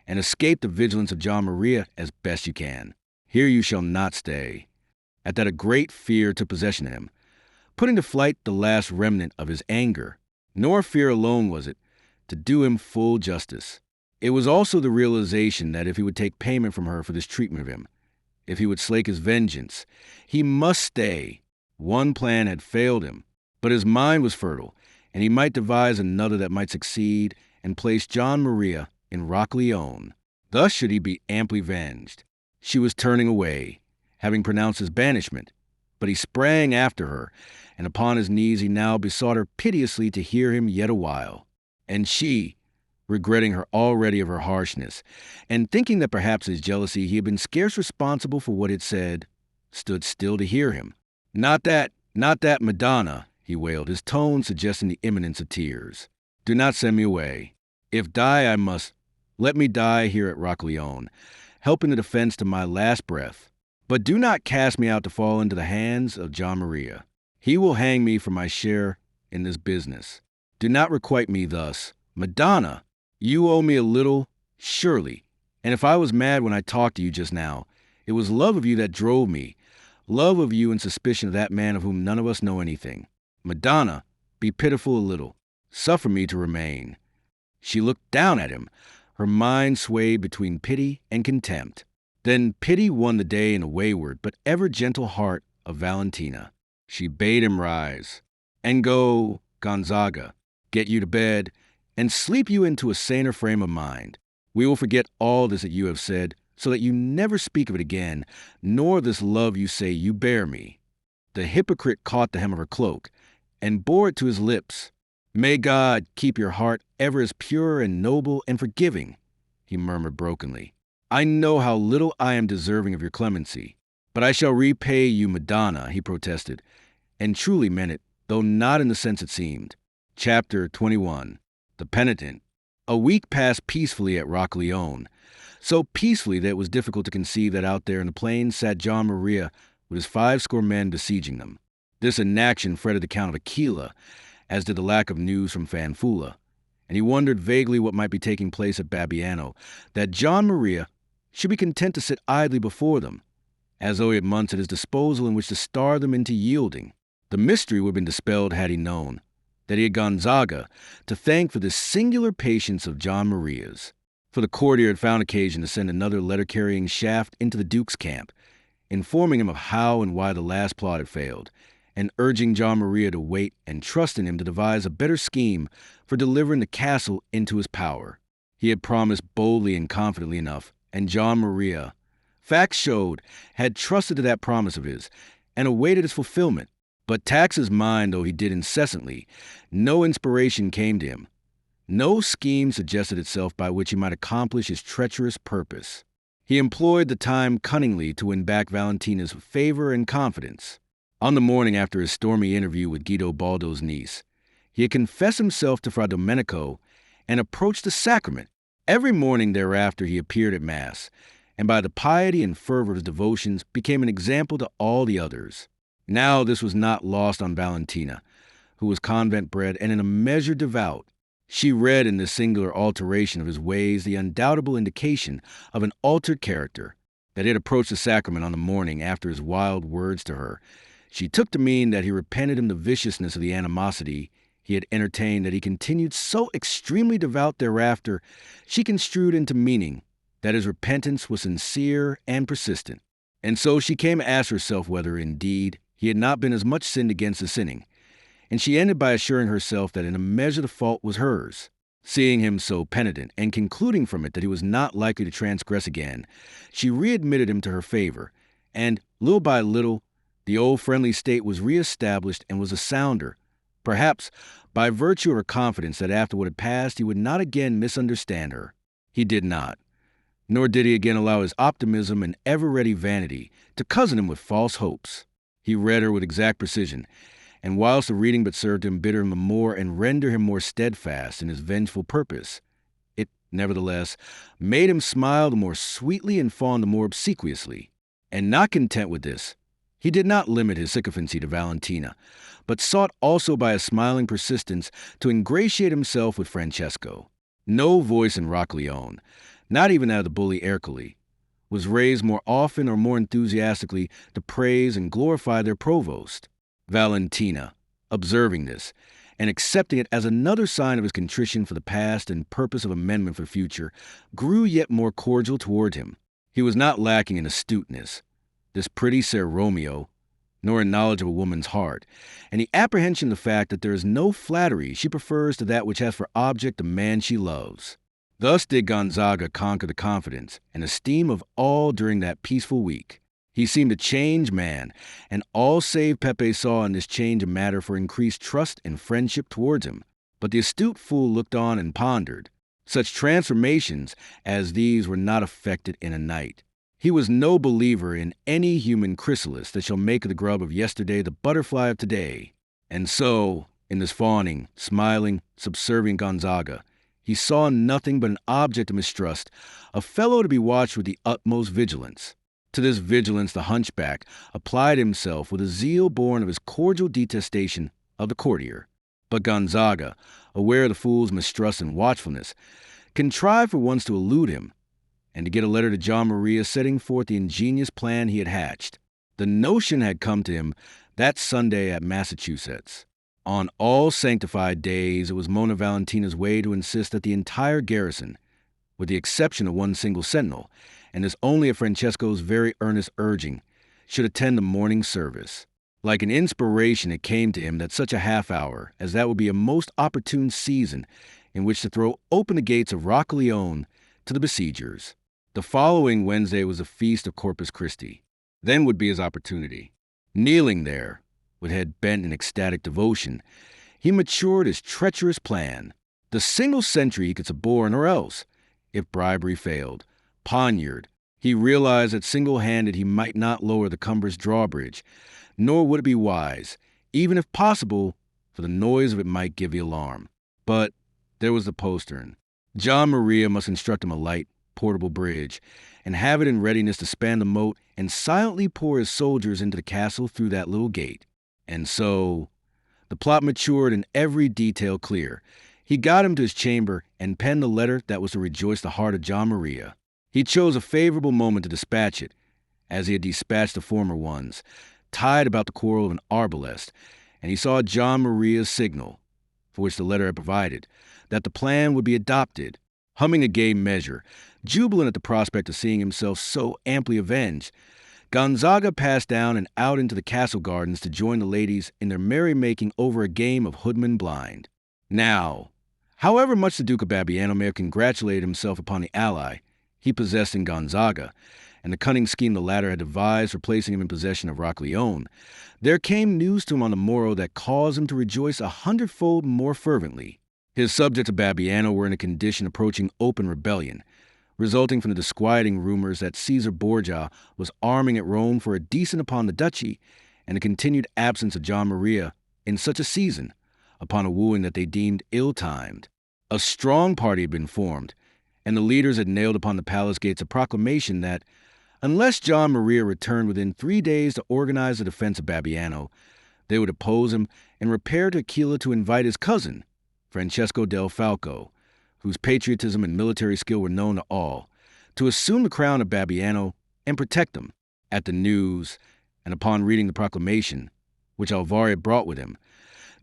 and escape the vigilance of John Maria as best you can. Here you shall not stay. At that a great fear took possession of him, putting to flight the last remnant of his anger. Nor fear alone was it, to do him full justice. It was also the realization that if he would take payment from her for this treatment of him, if he would slake his vengeance, he must stay. One plan had failed him, but his mind was fertile, and he might devise another that might succeed and place John Maria in Rock Leone. Thus should he be amply avenged. She was turning away, having pronounced his banishment, but he sprang after her, and upon his knees he now besought her piteously to hear him yet a while. And she, regretting her already of her harshness, and thinking that perhaps his jealousy he had been scarce responsible for what it said, stood still to hear him. Not that, Madonna, he wailed, his tone suggesting the imminence of tears. Do not send me away. If die I must, let me die here at Rock Leone, helping the defense to my last breath. But do not cast me out to fall into the hands of John Maria. He will hang me for my share in this business. Do not requite me thus. Madonna, you owe me a little, surely. And if I was mad when I talked to you just now, it was love of you that drove me, love of you and suspicion of that man of whom none of us know anything. Madonna, be pitiful a little. Suffer me to remain. She looked down at him, her mind swayed between pity and contempt. Then pity won the day in a wayward but ever gentle heart of Valentina. She bade him rise, and go, Gonzaga, get you to bed, and sleep you into a saner frame of mind. We will forget all this that you have said, so that you never speak of it again, nor this love you say you bear me. The hypocrite caught the hem of her cloak, and bore it to his lips. May God keep your heart ever as pure and noble and forgiving, he murmured brokenly. I know how little I am deserving of your clemency, but I shall repay you, Madonna, he protested, and truly meant it, though not in the sense it seemed. Chapter 21. The Penitent. A week passed peacefully at Rock Leone, so peacefully that it was difficult to conceive that out there in the plains sat John Maria with his 50 men besieging them. This inaction fretted the Count of Aquila, as did the lack of news from Fanfula, and he wondered vaguely what might be taking place at Babiano, that John Maria should be content to sit idly before them, as though he had months at his disposal in which to starve them into yielding. The mystery would have been dispelled had he known that he had Gonzaga to thank for this singular patience of John Maria's. For the courtier had found occasion to send another letter-carrying shaft into the Duke's camp, informing him of how and why the last plot had failed, and urging John Maria to wait and trust in him to devise a better scheme for delivering the castle into his power. He had promised boldly and confidently enough, and John Maria, facts showed, had trusted to that promise of his, and awaited its fulfillment. But tax his mind though he did incessantly, no inspiration came to him. No scheme suggested itself by which he might accomplish his treacherous purpose. He employed the time cunningly to win back Valentina's favor and confidence. On the morning after his stormy interview with Guido Baldo's niece, he had confessed himself to Fra Domenico and approached the sacrament. Every morning thereafter he appeared at Mass, and by the piety and fervor of his devotions became an example to all the others. Now this was not lost on Valentina, who was convent-bred and in a measure devout. She read in this singular alteration of his ways the undoubtable indication of an altered character, that he had approached the sacrament on the morning after his wild words to her. She took to mean that he repented him the viciousness of the animosity he had entertained, that he continued so extremely devout thereafter. She construed into meaning that his repentance was sincere and persistent. And so she came to ask herself whether, indeed, he had not been as much sinned against as sinning. And she ended by assuring herself that in a measure the fault was hers. Seeing him so penitent, and concluding from it that he was not likely to transgress again, she readmitted him to her favor, and, little by little, the old friendly state was reestablished and was a sounder, perhaps by virtue of her confidence that after what had passed he would not again misunderstand her. He did not. Nor did he again allow his optimism and ever-ready vanity to cozen him with false hopes. He read her with exact precision, and whilst the reading but served to embitter him the more and render him more steadfast in his vengeful purpose, it, nevertheless, made him smile the more sweetly and fawn the more obsequiously. And not content with this, he did not limit his sycophancy to Valentina, but sought also by a smiling persistence to ingratiate himself with Francesco. No voice in Rocaglione, not even that of the bully Ercole, was raised more often or more enthusiastically to praise and glorify their provost. Valentina, observing this, and accepting it as another sign of his contrition for the past and purpose of amendment for the future, grew yet more cordial toward him. He was not lacking in astuteness, this pretty Ser Romeo, nor in knowledge of a woman's heart, and the apprehension of the fact that there is no flattery she prefers to that which has for object the man she loves. Thus did Gonzaga conquer the confidence and esteem of all during that peaceful week. He seemed a changed man, and all save Pepe saw in this change a matter for increased trust and friendship towards him. But the astute fool looked on and pondered. Such transformations as these were not effected in a night. He was no believer in any human chrysalis that shall make of the grub of yesterday the butterfly of today. And so, in this fawning, smiling, subservient Gonzaga, he saw nothing but an object of mistrust, a fellow to be watched with the utmost vigilance. To this vigilance the hunchback applied himself with a zeal born of his cordial detestation of the courtier. But Gonzaga, aware of the fool's mistrust and watchfulness, contrived for once to elude him, and to get a letter to John Maria setting forth the ingenious plan he had hatched. The notion had come to him that Sunday at Massachusetts. On all sanctified days, it was Mona Valentina's way to insist that the entire garrison, with the exception of one single sentinel, and this only at Francesco's very earnest urging, should attend the morning service. Like an inspiration, it came to him that such a half-hour as that would be a most opportune season in which to throw open the gates of Rocaglione to the besiegers. The following Wednesday was the feast of Corpus Christi. Then would be his opportunity. Kneeling there, with head bent in ecstatic devotion, he matured his treacherous plan. The single sentry he could suborn, or else, if bribery failed, poniard. He realized that single-handed he might not lower the cumbrous drawbridge, nor would it be wise, even if possible, for the noise of it might give the alarm. But there was the postern. John Maria must instruct him a light, portable bridge, and have it in readiness to span the moat and silently pour his soldiers into the castle through that little gate. And so, the plot matured and every detail clear. He got him to his chamber and penned the letter that was to rejoice the heart of John Maria. He chose a favorable moment to dispatch it, as he had dispatched the former ones, tied about the quarrel of an arbalest, and he saw John Maria's signal, for which the letter had provided, that the plan would be adopted. Humming a gay measure, jubilant at the prospect of seeing himself so amply avenged, Gonzaga passed down and out into the castle gardens to join the ladies in their merrymaking over a game of hoodman blind. Now, however much the Duke of Babiano may have congratulated himself upon the ally he possessed in Gonzaga, and the cunning scheme the latter had devised for placing him in possession of Rocaglione, there came news to him on the morrow that caused him to rejoice 100-fold more fervently. His subjects of Babiano were in a condition approaching open rebellion, resulting from the disquieting rumors that Caesar Borgia was arming at Rome for a descent upon the duchy, and the continued absence of John Maria in such a season, upon a wooing that they deemed ill-timed. A strong party had been formed, and the leaders had nailed upon the palace gates a proclamation that, Unless John Maria returned within 3 days to organize the defense of Babiano, they would oppose him and repair to Aquila to invite his cousin, Francesco del Falco, whose patriotism and military skill were known to all, to assume the crown of Babiano and protect them. At the news, and upon reading the proclamation, which Alvari had brought with him,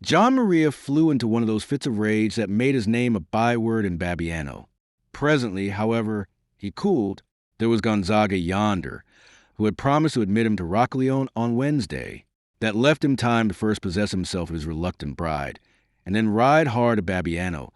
John Maria flew into one of those fits of rage that made his name a byword in Babiano. Presently, however, he cooled. There was Gonzaga yonder, who had promised to admit him to Roccaleone on Wednesday. That left him time to first possess himself of his reluctant bride, and then ride hard to Babiano,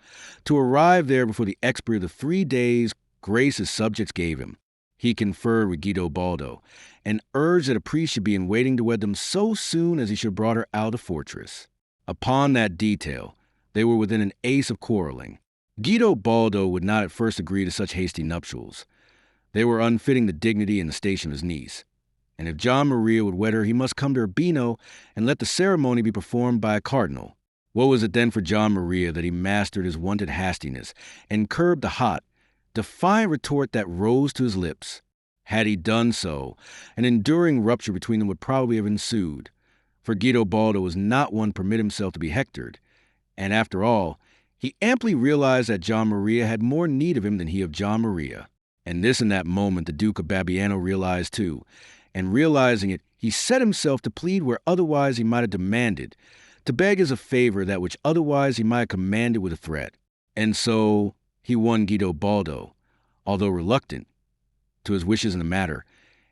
to arrive there before the expiry of the 3 days' grace his subjects gave him. He conferred with Guido Baldo, and urged that a priest should be in waiting to wed them so soon as he should have brought her out of the fortress. Upon that detail, they were within an ace of quarreling. Guido Baldo would not at first agree to such hasty nuptials. They were unfitting the dignity and the station of his niece. And if John Maria would wed her, he must come to Urbino and let the ceremony be performed by a cardinal. What was it then for John Maria that he mastered his wonted hastiness and curbed the hot, defiant retort that rose to his lips? Had he done so, an enduring rupture between them would probably have ensued, for Guido Baldo was not one to permit himself to be hectored, and after all, he amply realized that John Maria had more need of him than he of John Maria. And this in that moment the Duke of Babiano realized too, and realizing it, he set himself to plead where otherwise he might have demanded, to beg as a favor that which otherwise he might have commanded with a threat. And so he won Guido Baldo, although reluctant, to his wishes in the matter,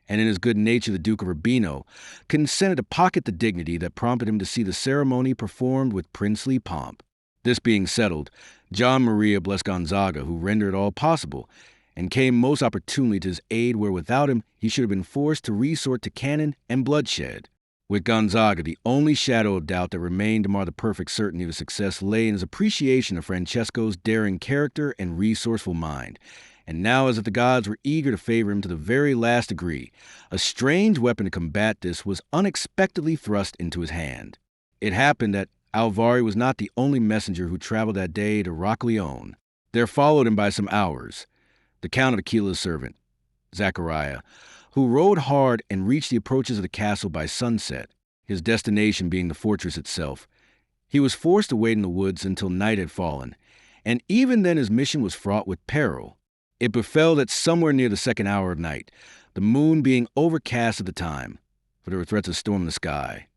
and in his good nature the Duke of Urbino consented to pocket the dignity that prompted him to see the ceremony performed with princely pomp. This being settled, John Maria blessed Gonzaga, who rendered it all possible, and came most opportunely to his aid where without him he should have been forced to resort to cannon and bloodshed. With Gonzaga, the only shadow of doubt that remained to mar the perfect certainty of his success lay in his appreciation of Francesco's daring character and resourceful mind. And now, as if the gods were eager to favor him to the very last degree, a strange weapon to combat this was unexpectedly thrust into his hand. It happened that Alvari was not the only messenger who traveled that day to Roccaleone. There followed him by some hours the Count of Aquila's servant, Zachariah, who rode hard and reached the approaches of the castle by sunset, his destination being the fortress itself. He was forced to wait in the woods until night had fallen, and even then his mission was fraught with peril. It befell that somewhere near the second hour of night, the moon being overcast at the time, for there were threats of storm in the sky,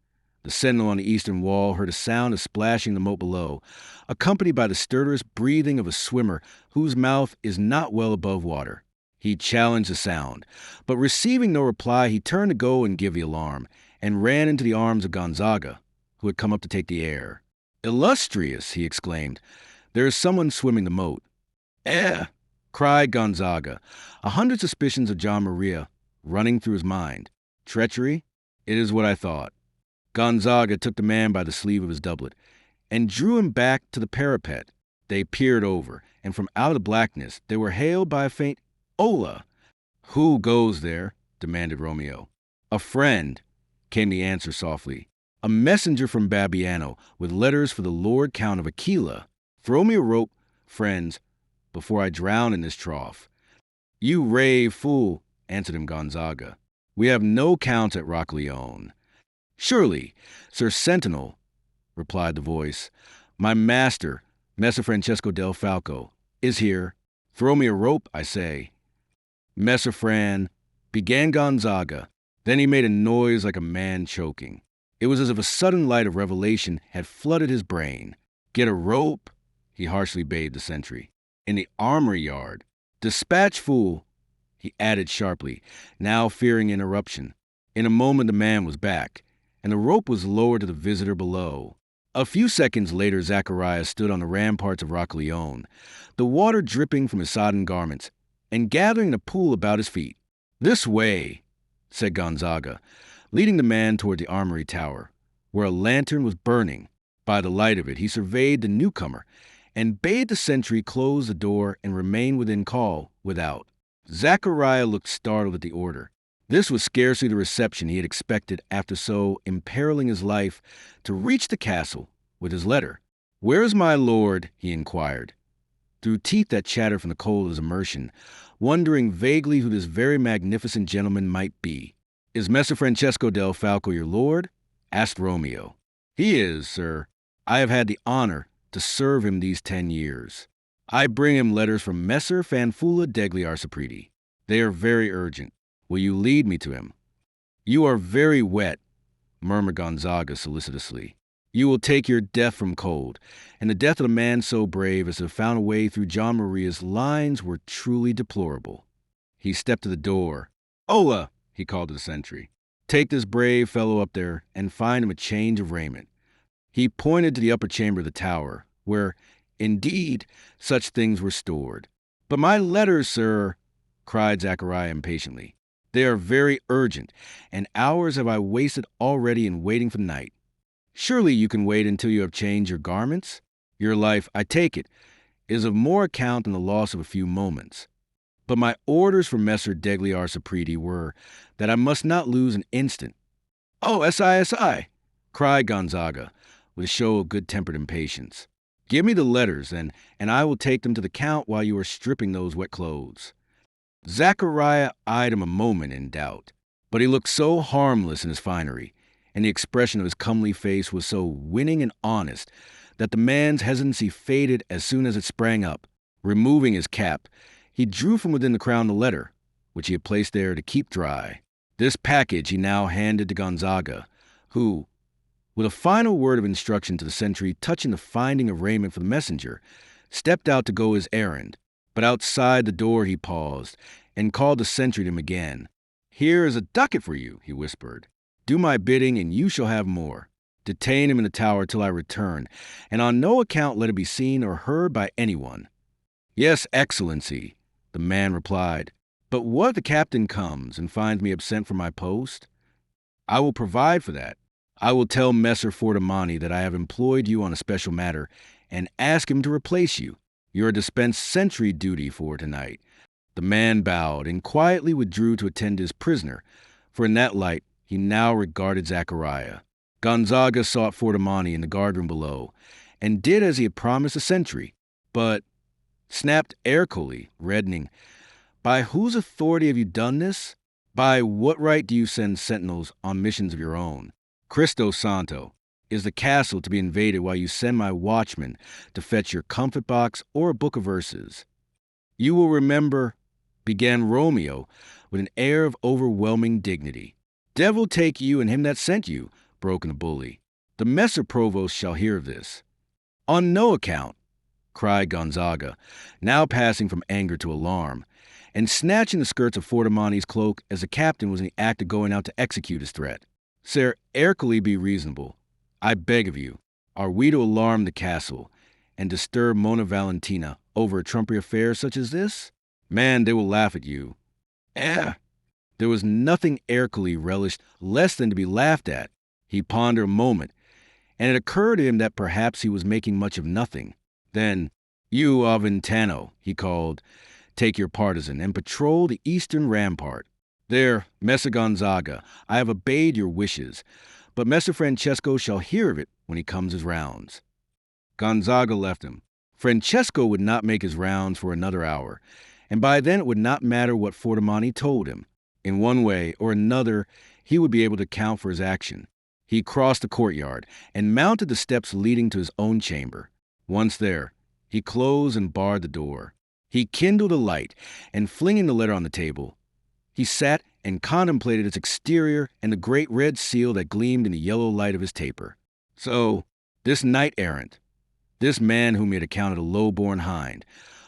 the sentinel on the eastern wall heard a sound of splashing in the moat below, accompanied by the stertorous breathing of a swimmer whose mouth is not well above water. He challenged the sound, but receiving no reply, he turned to go and give the alarm, and ran into the arms of Gonzaga, who had come up to take the air. "Illustrious!" he exclaimed. "There is someone swimming the moat." "Eh!" cried Gonzaga, 100 suspicions of John Maria running through his mind. "Treachery? It is what I thought." Gonzaga took the man by the sleeve of his doublet and drew him back to the parapet. They peered over, and from out of the blackness they were hailed by a faint "Hola!" "Who goes there?" demanded Romeo. "A friend," came the answer softly. "A messenger from Babiano with letters for the Lord Count of Aquila. Throw me a rope, friends, before I drown in this trough." "You rave fool," answered him Gonzaga. "We have no counts at Roccaleone." "Surely, Sir Sentinel," replied the voice, "my master, Messer Francesco del Falco, is here. Throw me a rope, I say." "Messer Fran," began Gonzaga. Then he made a noise like a man choking. It was as if a sudden light of revelation had flooded his brain. "Get a rope," he harshly bade the sentry. "In the armory yard. Dispatch, fool," he added sharply, now fearing interruption. In a moment the man was back, and the rope was lowered to the visitor below. A few seconds later Zacharias stood on the ramparts of Roccaleone, the water dripping from his sodden garments, and gathering in a pool about his feet. "This way," said Gonzaga, leading the man toward the armory tower, where a lantern was burning. By the light of it he surveyed the newcomer, and bade the sentry close the door and remain within call without. Zachariah looked startled at the order. This was scarcely the reception he had expected after so imperiling his life to reach the castle with his letter. "Where is my lord?" he inquired. through teeth that chattered from the cold of his immersion, wondering vaguely who this very magnificent gentleman might be. "Is Messer Francesco del Falco your lord?" asked Romeo. "He is, sir. I have had the honor to serve him these 10 years. I bring him letters from Messer Fanfulla degli Arsapriti. They are very urgent. Will you lead me to him?" "You are very wet," murmured Gonzaga solicitously. "You will take your death from cold, and the death of a man so brave as to have found a way through John Maria's lines were truly deplorable." He stepped to the door. "Ola," he called to the sentry, "take this brave fellow up there and find him a change of raiment." He pointed to the upper chamber of the tower, where, indeed, such things were stored. "But my letters, sir," cried Zachariah impatiently. "They are very urgent, and hours have I wasted already in waiting for night. Surely you can wait until you have changed your garments? Your life, I take it, is of more account than the loss of a few moments. But my orders from Messer degli Arsapriti were that I must not lose an instant." "Oh, SI," cried Gonzaga, with a show of good-tempered impatience. "Give me the letters, and I will take them to the Count while you are stripping those wet clothes." Zachariah eyed him a moment in doubt, but he looked so harmless in his finery, and the expression of his comely face was so winning and honest, that the man's hesitancy faded as soon as it sprang up. Removing his cap, he drew from within the crown the letter, which he had placed there to keep dry. This package he now handed to Gonzaga, who, with a final word of instruction to the sentry touching the finding of raiment for the messenger, stepped out to go his errand. But outside the door he paused, and called the sentry to him again. "Here is a ducat for you," he whispered. "Do my bidding, and you shall have more. Detain him in the tower till I return, and on no account let it be seen or heard by anyone." "Yes, Excellency," the man replied. "But what if the captain comes and finds me absent from my post?" "I will provide for that. I will tell Messer Fortimani that I have employed you on a special matter, and ask him to replace you. You are dispensed sentry duty for tonight." The man bowed and quietly withdrew to attend his prisoner, for in that light he now regarded Zachariah. Gonzaga sought Fortimani in the guardroom below, and did as he had promised the sentry, but snapped Ercole, reddening, "By whose authority have you done this? By what right do you send sentinels on missions of your own? Cristo Santo, is the castle to be invaded while you send my watchman to fetch your comfit box or a book of verses?" "You will remember," began Romeo with an air of overwhelming dignity. "Devil take you and him that sent you," broke in the bully. "The Messer Provost shall hear of this." "On no account," cried Gonzaga, now passing from anger to alarm, and snatching the skirts of Fortimani's cloak as the captain was in the act of going out to execute his threat. "Sir Ercole, be reasonable. I beg of you. Are we to alarm the castle and disturb Mona Valentina over a trumpery affair such as this? Man, they will laugh at you." "Eh!" There was nothing Ercole relished less than to be laughed at. He pondered a moment, and it occurred to him that perhaps he was making much of nothing. Then, "You, Aventano," he called, "take your partisan and patrol the eastern rampart. There, Messer Gonzaga, I have obeyed your wishes, but Messer Francesco shall hear of it when he comes his rounds." Gonzaga left him. Francesco would not make his rounds for another hour, and by then it would not matter what Fortimani told him. In one way or another, he would be able to account for his action. He crossed the courtyard and mounted the steps leading to his own chamber. Once there, he closed and barred the door. He kindled a light, and flinging the letter on the table, he sat and contemplated its exterior and the great red seal that gleamed in the yellow light of his taper. So, this knight-errant, this man whom he had accounted a low-born hind,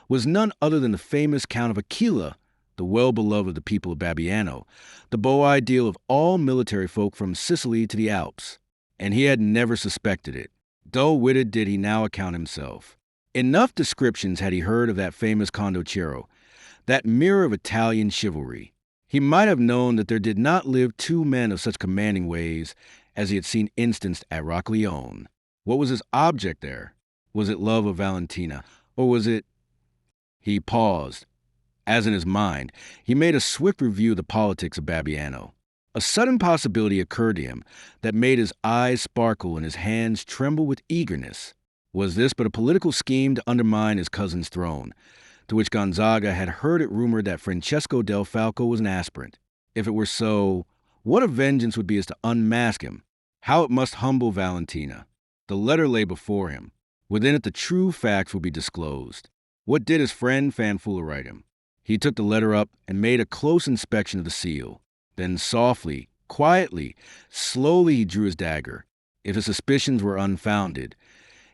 was none other than the famous Count of Aquila, the well-beloved of the people of Babiano, the beau ideal of all military folk from Sicily to the Alps. And he had never suspected it. Dull-witted did he now account himself. Enough descriptions had he heard of that famous Condottiero, that mirror of Italian chivalry. He might have known that there did not live two men of such commanding ways as he had seen instanced at Rocaglione. What was his object there? Was it love of Valentina, or was it... He paused. As in his mind, he made a swift review of the politics of Babiano. A sudden possibility occurred to him that made his eyes sparkle and his hands tremble with eagerness. Was this but a political scheme to undermine his cousin's throne, to which Gonzaga had heard it rumored that Francesco del Falco was an aspirant? If it were so, what a vengeance would be as to unmask him. How it must humble Valentina. The letter lay before him. Within it the true facts would be disclosed. What did his friend Fanfula write him? He took the letter up and made a close inspection of the seal. Then softly, quietly, slowly he drew his dagger. If his suspicions were unfounded,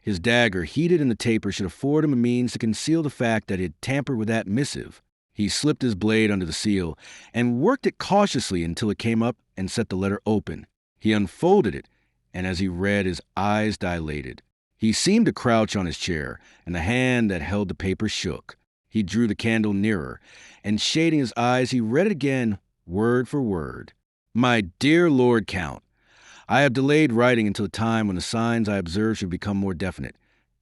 his dagger, heated in the taper, should afford him a means to conceal the fact that he had tampered with that missive. He slipped his blade under the seal and worked it cautiously until it came up and set the letter open. He unfolded it, and as he read, his eyes dilated. He seemed to crouch on his chair, and the hand that held the paper shook. He drew the candle nearer, and shading his eyes, he read it again, word for word. My dear Lord Count, I have delayed writing until the time when the signs I observe should become more definite,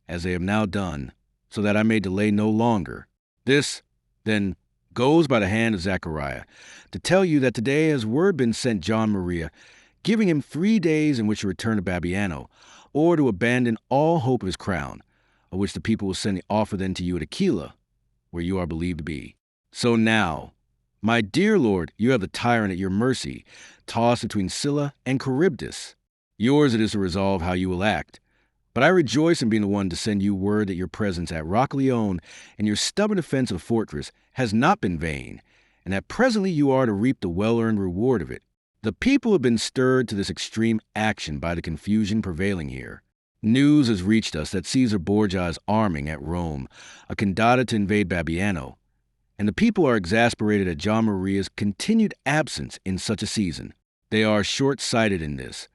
as they have now done, so that I may delay no longer. This, then, goes by the hand of Zachariah, to tell you that today has word been sent John Maria, giving him 3 days in which to return to Babiano, or to abandon all hope of his crown, of which the people will send the offer then to you at Aquila, where you are believed to be. So now, my dear lord, you have the tyrant at your mercy, tossed between Scylla and Charybdis. Yours it is to resolve how you will act. But I rejoice in being the one to send you word that your presence at Rocaglione and your stubborn defense of the fortress has not been vain, and that presently you are to reap the well-earned reward of it. The people have been stirred to this extreme action by the confusion prevailing here. News has reached us that Caesar Borgia is arming at Rome a condata to invade Babiano, and the people are exasperated at John Maria's continued absence in such a season. They are short-sighted in this,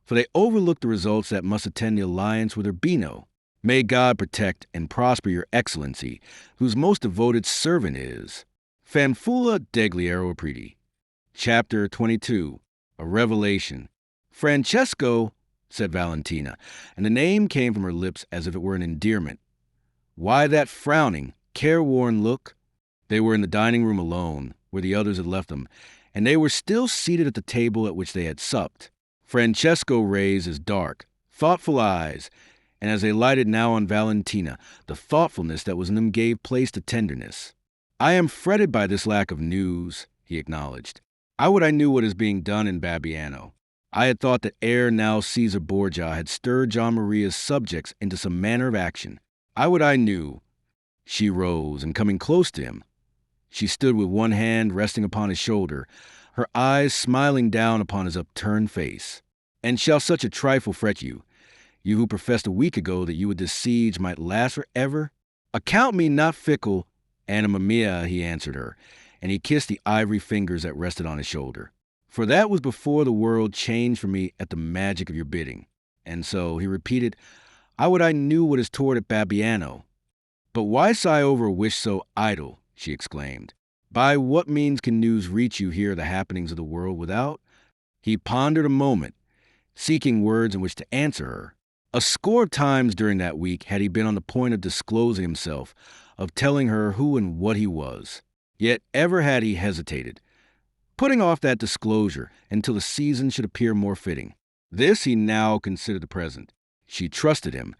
for they overlook the results that must attend the alliance with Urbino. May God protect and prosper your excellency, whose most devoted servant is Fanfula Degliero Apriti. Chapter 22. A Revelation. Francesco, said Valentina, and the name came from her lips as if it were an endearment. Why that frowning, careworn look? They were in the dining room alone, where the others had left them, and they were still seated at the table at which they had supped. Francesco raised his dark, thoughtful eyes, and as they lighted now on Valentina, the thoughtfulness that was in them gave place to tenderness. I am fretted by this lack of news, he acknowledged. I would I knew what is being done in Babiano. I had thought that ere now Caesar Borgia had stirred John Maria's subjects into some manner of action. I would I knew. She rose, and coming close to him, she stood with one hand resting upon his shoulder, her eyes smiling down upon his upturned face. And shall such a trifle fret you, you who professed a week ago that you would this siege might last forever? Account me not fickle, anima mia, he answered her, and he kissed the ivory fingers that rested on his shoulder. For that was before the world changed for me at the magic of your bidding. And so, he repeated, I would I knew what is toward at Babiano. But why sigh over a wish so idle? She exclaimed. By what means can news reach you here of the happenings of the world without? He pondered a moment, seeking words in which to answer her. A score of times during that week had he been on the point of disclosing himself, of telling her who and what he was. Yet ever had he hesitated, putting off that disclosure until the season should appear more fitting. This he now considered the present. She trusted him,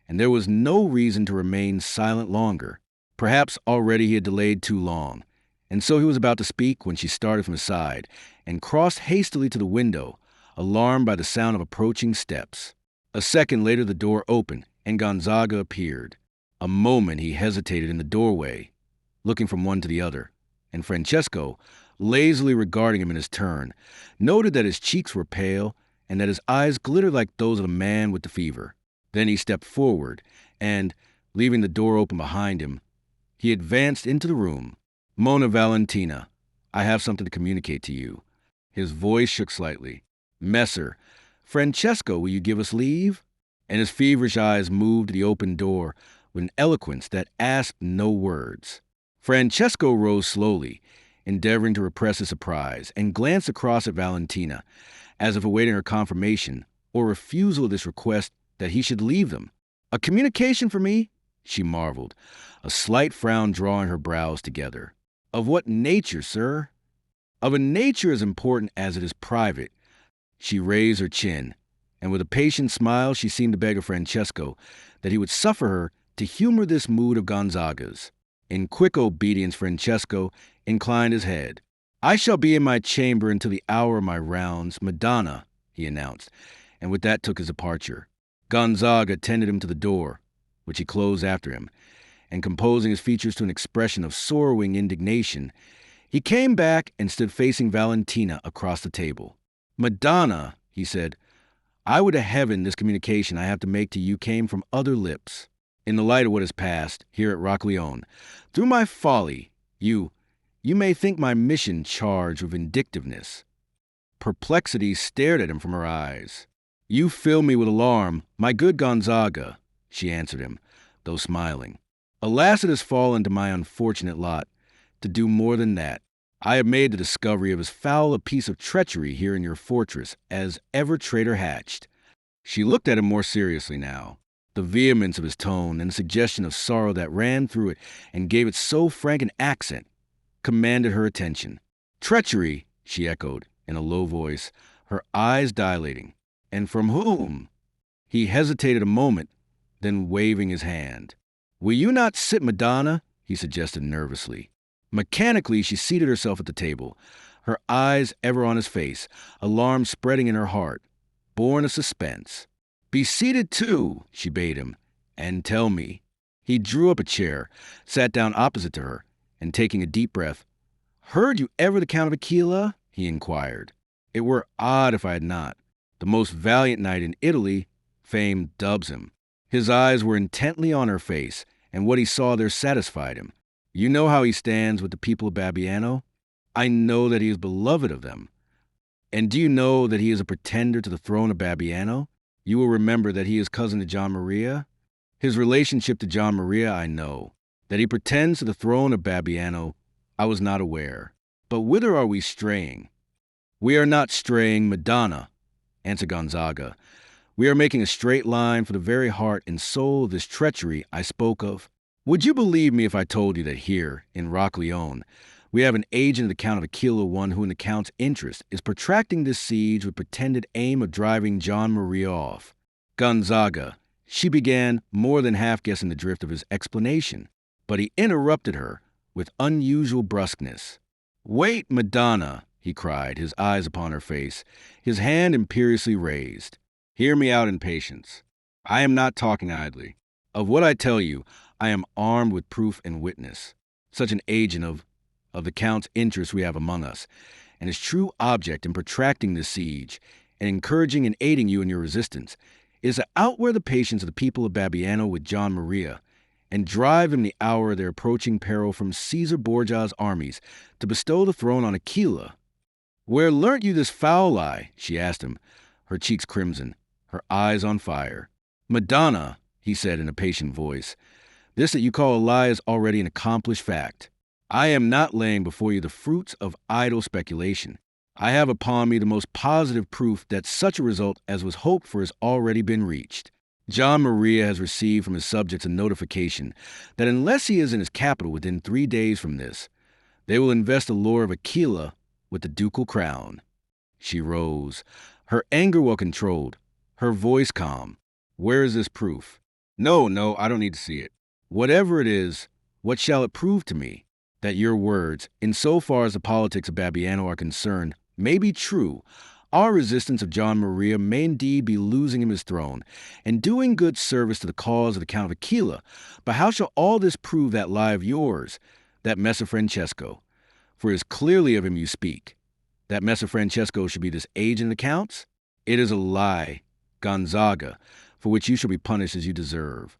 and there was no reason to remain silent longer. Perhaps already he had delayed too long, and so he was about to speak when she started from his side and crossed hastily to the window, alarmed by the sound of approaching steps. A second later the door opened, and Gonzaga appeared. A moment he hesitated in the doorway, looking from one to the other, and Francesco, lazily regarding him in his turn, noted that his cheeks were pale and that his eyes glittered like those of a man with the fever. Then he stepped forward, and, leaving the door open behind him, he advanced into the room. Monna Valentina, I have something to communicate to you. His voice shook slightly. Messer, Francesco, will you give us leave? And his feverish eyes moved to the open door with an eloquence that asked no words. Francesco rose slowly, endeavoring to repress his surprise, and glanced across at Valentina, as if awaiting her confirmation or refusal of this request that he should leave them. A communication for me? She marveled, a slight frown drawing her brows together. Of what nature, sir? Of a nature as important as it is private. She raised her chin, and with a patient smile she seemed to beg of Francesco that he would suffer her to humor this mood of Gonzaga's. In quick obedience, Francesco inclined his head. "I shall be in my chamber until the hour of my rounds, Madonna," he announced, and with that took his departure. Gonzaga tended him to the door, which he closed after him, and composing his features to an expression of sorrowing indignation, he came back and stood facing Valentina across the table. "Madonna," he said, "I would to heaven this communication I have to make to you came from other lips. In the light of what has passed here at Rockleone, through my folly, you may think my mission charged with vindictiveness." Perplexity stared at him from her eyes. "You fill me with alarm, my good Gonzaga," she answered him, though smiling. "Alas, it has fallen to my unfortunate lot to do more than that. I have made the discovery of as foul a piece of treachery here in your fortress as ever traitor hatched." She looked at him more seriously now. The vehemence of his tone and the suggestion of sorrow that ran through it and gave it so frank an accent commanded her attention. "Treachery," she echoed in a low voice, her eyes dilating. "And from whom?" He hesitated a moment, then waving his hand. "Will you not sit, Madonna?" he suggested nervously. Mechanically, she seated herself at the table, her eyes ever on his face, alarm spreading in her heart, born of suspense. "Be seated too," she bade him, "and tell me." He drew up a chair, sat down opposite to her, and taking a deep breath, "Heard you ever the Count of Aquila?" he inquired. "It were odd if I had not. The most valiant knight in Italy, fame dubs him." His eyes were intently on her face, and what he saw there satisfied him. "You know how he stands with the people of Babiano?" "I know that he is beloved of them." "And do you know that he is a pretender to the throne of Babiano? You will remember that he is cousin to John Maria. His relationship to John Maria I know. That he pretends to the throne of Babiano, I was not aware. But whither are we straying?" "We are not straying, Madonna," answered Gonzaga. "We are making a straight line for the very heart and soul of this treachery I spoke of. Would you believe me if I told you that here, in Rockleone, we have an agent of the Count of Aquila, one who in the Count's interest is protracting this siege with pretended aim of driving John Maria off?" Gonzaga, she began, more than half guessing the drift of his explanation, but he interrupted her with unusual brusqueness. "Wait, Madonna," he cried, his eyes upon her face, his hand imperiously raised. "Hear me out in patience. I am not talking idly. Of what I tell you, I am armed with proof and witness. Such an agent of the Count's interest we have among us, and his true object in protracting this siege, and encouraging and aiding you in your resistance, is to outwear the patience of the people of Babiano with John Maria, and drive in the hour of their approaching peril from Caesar Borgia's armies to bestow the throne on Aquila." "Where learnt you this foul lie?" she asked him, her cheeks crimson, her eyes on fire. "Madonna," he said in a patient voice, "this that you call a lie is already an accomplished fact. I am not laying before you the fruits of idle speculation. I have upon me the most positive proof that such a result as was hoped for has already been reached. John Maria has received from his subjects a notification that unless he is in his capital within 3 days from this, they will invest the lord of Aquila with the ducal crown." She rose, her anger well controlled, her voice calm. "Where is this proof?" No, I don't need to see it. "Whatever it is, what shall it prove to me?" "That your words, in so far as the politics of Babiano are concerned, may be true. Our resistance of John Maria may indeed be losing him his throne, and doing good service to the cause of the Count of Aquila. But how shall all this prove that lie of yours, that Messer Francesco? For it is clearly of him you speak. That Messer Francesco should be this agent of the Count's? It is a lie, Gonzaga, for which you shall be punished as you deserve."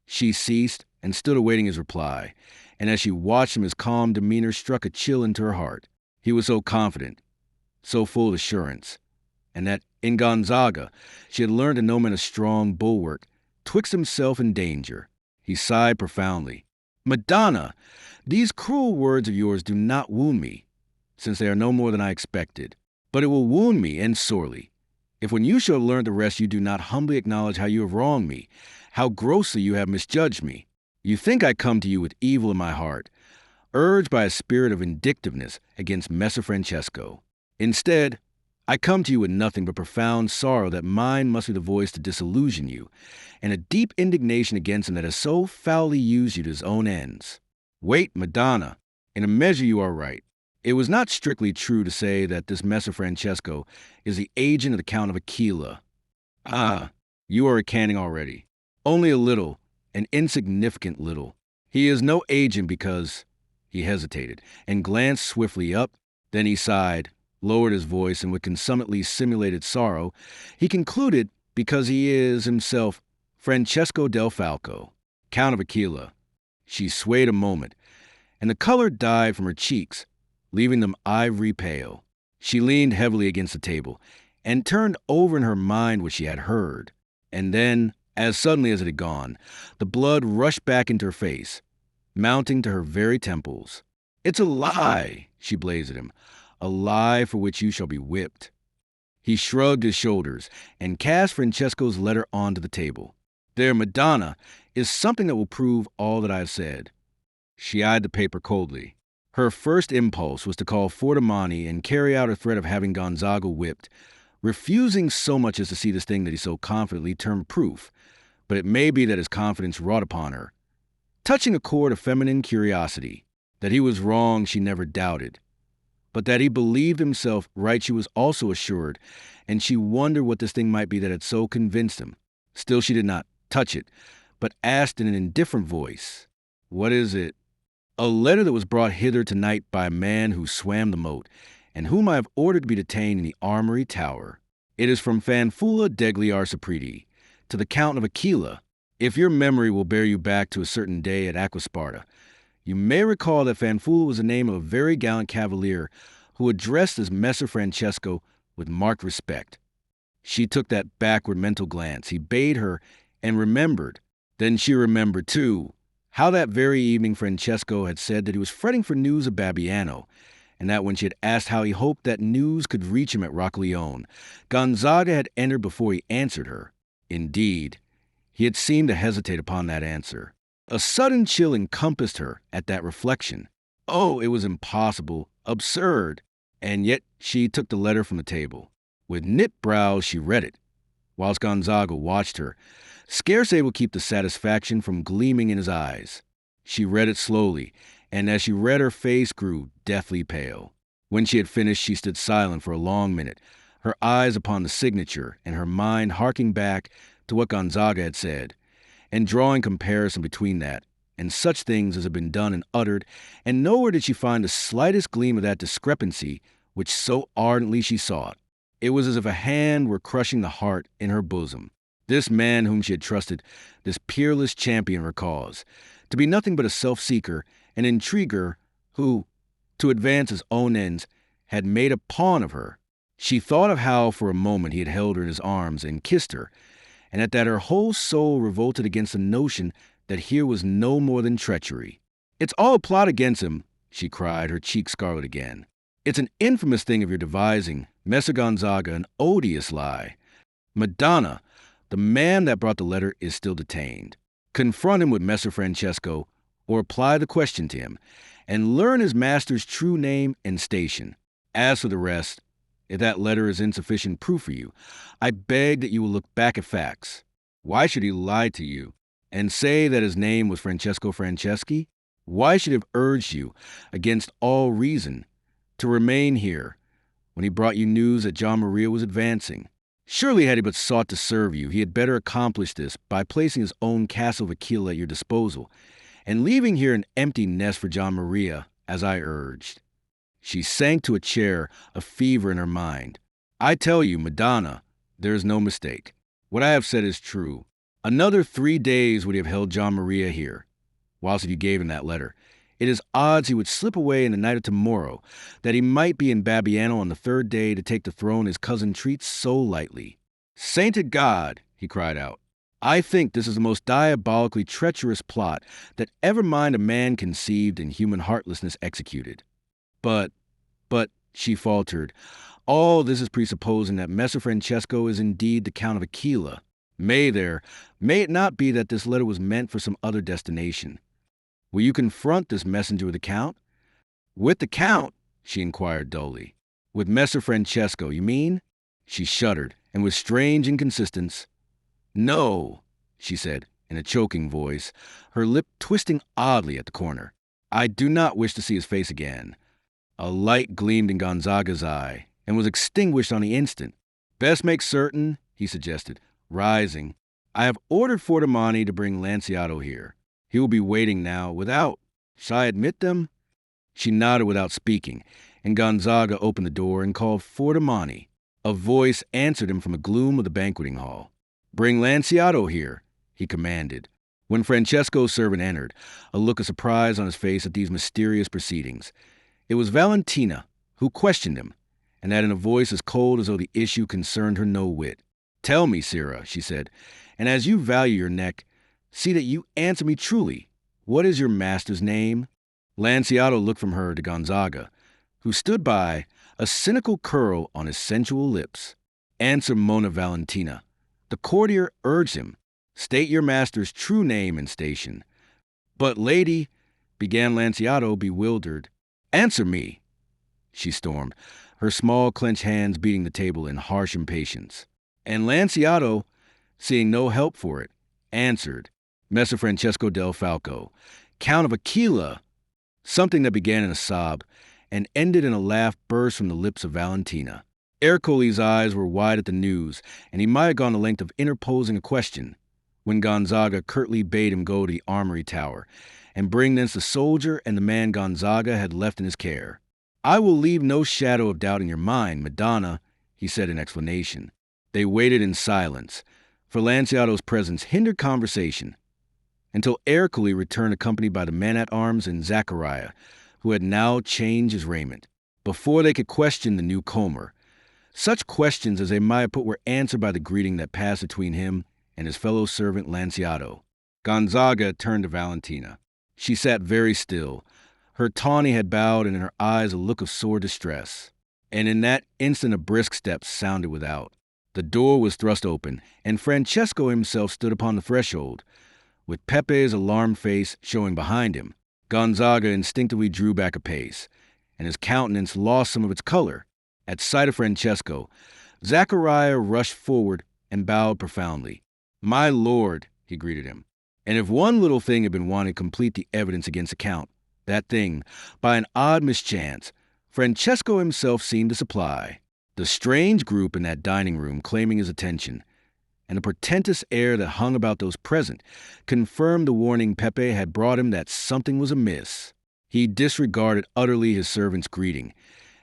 She ceased and stood awaiting his reply, and as she watched him, his calm demeanor struck a chill into her heart. He was so confident, so full of assurance, and that in Gonzaga she had learned to know him in a strong bulwark twixt himself and danger. He sighed profoundly. "Madonna, these cruel words of yours do not wound me, since they are no more than I expected. But it will wound me, and sorely, if when you shall have learned the rest you do not humbly acknowledge how you have wronged me, how grossly you have misjudged me. You think I come to you with evil in my heart, urged by a spirit of vindictiveness against Messer Francesco. Instead, I come to you with nothing but profound sorrow that mine must be the voice to disillusion you, and a deep indignation against him that has so foully used you to his own ends. Wait, Madonna, in a measure you are right. It was not strictly true to say that this Messer Francesco is the agent of the Count of Aquila. Ah, you are recanting already. Only a little, an insignificant little. He is no agent because... He hesitated and glanced swiftly up. Then he sighed, lowered his voice, and with consummately simulated sorrow, he concluded because he is himself Francesco del Falco, Count of Aquila. She swayed a moment, and the color died from her cheeks, leaving them ivory pale. She leaned heavily against the table and turned over in her mind what she had heard. And then, as suddenly as it had gone, the blood rushed back into her face, mounting to her very temples. "It's a lie," she blazed at him, "a lie for which you shall be whipped." He shrugged his shoulders and cast Francesco's letter onto the table. "There, Madonna, is something that will prove all that I have said." She eyed the paper coldly. Her first impulse was to call Fortimani and carry out her threat of having Gonzaga whipped, refusing so much as to see this thing that he so confidently termed proof. But it may be that his confidence wrought upon her, touching a chord of feminine curiosity. That he was wrong she never doubted, but that he believed himself right she was also assured, and she wondered what this thing might be that had so convinced him. Still she did not touch it, but asked in an indifferent voice, "What is it?" "A letter that was brought hither tonight by a man who swam the moat, and whom I have ordered to be detained in the Armory Tower. It is from Fanfula degli Arsapriti, to the Count of Aquila. If your memory will bear you back to a certain day at Aquasparta, you may recall that Fanfula was the name of a very gallant cavalier who addressed as Messer Francesco with marked respect." She took that backward mental glance. He bade her, and remembered. Then she remembered, too, how that very evening Francesco had said that he was fretting for news of Babiano, and that when she had asked how he hoped that news could reach him at Rocaglione, Gonzaga had entered before he answered her. Indeed, he had seemed to hesitate upon that answer. A sudden chill encompassed her at that reflection. Oh, it was impossible, absurd. And yet she took the letter from the table. With knit brows she read it, whilst Gonzaga watched her, scarce able to keep the satisfaction from gleaming in his eyes. She read it slowly, and as she read her face grew deathly pale. When she had finished, she stood silent for a long minute, her eyes upon the signature and her mind harking back to what Gonzaga had said, and drawing comparison between that and such things as had been done and uttered, and nowhere did she find the slightest gleam of that discrepancy which so ardently she sought. It was as if a hand were crushing the heart in her bosom. This man whom she had trusted, this peerless champion of her cause, to be nothing but a self-seeker, an intriguer who, to advance his own ends, had made a pawn of her. She thought of how for a moment he had held her in his arms and kissed her, and at that her whole soul revolted against the notion that here was no more than treachery. "It's all a plot against him," she cried, her cheek scarlet again. "It's an infamous thing of your devising, Messer Gonzaga, an odious lie. Madonna, the man that brought the letter is still detained. Confront him with Messer Francesco, or apply the question to him, and learn his master's true name and station. As for the rest, if that letter is insufficient proof for you, I beg that you will look back at facts. Why should he lie to you and say that his name was Francesco Franceschi? Why should he have urged you, against all reason, to remain here when he brought you news that John Maria was advancing? Surely had he but sought to serve you, he had better accomplish this by placing his own castle of Aquila at your disposal, and leaving here an empty nest for John Maria, as I urged." She sank to a chair, a fever in her mind. "I tell you, Madonna, there is no mistake. What I have said is true. Another 3 days would he have held John Maria here, whilst if you gave him that letter, it is odds he would slip away in the night of tomorrow, that he might be in Babiano on the 3rd day to take the throne his cousin treats so lightly. Sainted God," he cried out, "I think this is the most diabolically treacherous plot that ever mind of man conceived and human heartlessness executed. But, she faltered, all this is presupposing that Messer Francesco is indeed the Count of Aquila. May it not be that this letter was meant for some other destination? Will you confront this messenger with the Count?" "With the Count?" she inquired dully. With Messer Francesco, you mean? She shuddered, and with strange inconsistence, "No," she said, in a choking voice, her lip twisting oddly at the corner. "I do not wish to see his face again." A light gleamed in Gonzaga's eye, and was extinguished on the instant. "Best make certain," he suggested, rising. "I have ordered Fortimani to bring Lanciato here. He will be waiting now without. Shall I admit them?" She nodded without speaking, and Gonzaga opened the door and called Fortimani. A voice answered him from the gloom of the banqueting hall. "Bring Lanciato here," he commanded. When Francesco's servant entered, a look of surprise on his face at these mysterious proceedings, it was Valentina who questioned him, and that in a voice as cold as though the issue concerned her no whit. "Tell me, Sirrah," she said, "and as you value your neck, see that you answer me truly. What is your master's name?" Lanciato looked from her to Gonzaga, who stood by, a cynical curl on his sensual lips. "Answer Monna Valentina." The courtier urged him. "State your master's true name and station." "But, lady," began Lanciato, bewildered. "Answer me," she stormed, her small clenched hands beating the table in harsh impatience. And Lanciato, seeing no help for it, answered, "Messer Francesco del Falco, Count of Aquila." Something that began in a sob and ended in a laugh burst from the lips of Valentina. Ercole's eyes were wide at the news, and he might have gone the length of interposing a question, when Gonzaga curtly bade him go to the armory tower and bring thence the soldier and the man Gonzaga had left in his care. "I will leave no shadow of doubt in your mind, Madonna," he said in explanation. They waited in silence, for Lanciato's presence hindered conversation, until Ercole returned accompanied by the man-at-arms and Zachariah, who had now changed his raiment. Before they could question the newcomer, such questions as they might have put were answered by the greeting that passed between him and his fellow servant Lanciato. Gonzaga turned to Valentina. She sat very still. Her tawny had bowed, and in her eyes a look of sore distress. And in that instant a brisk step sounded without. The door was thrust open, and Francesco himself stood upon the threshold, with Pepe's alarmed face showing behind him. Gonzaga instinctively drew back a pace, and his countenance lost some of its color. At sight of Francesco, Zachariah rushed forward and bowed profoundly. "My lord," he greeted him. And if one little thing had been wanted to complete the evidence against the Count, that thing, by an odd mischance, Francesco himself seemed to supply. The strange group in that dining room claiming his attention, and the portentous air that hung about those present, confirmed the warning Pepe had brought him that something was amiss. He disregarded utterly his servant's greeting,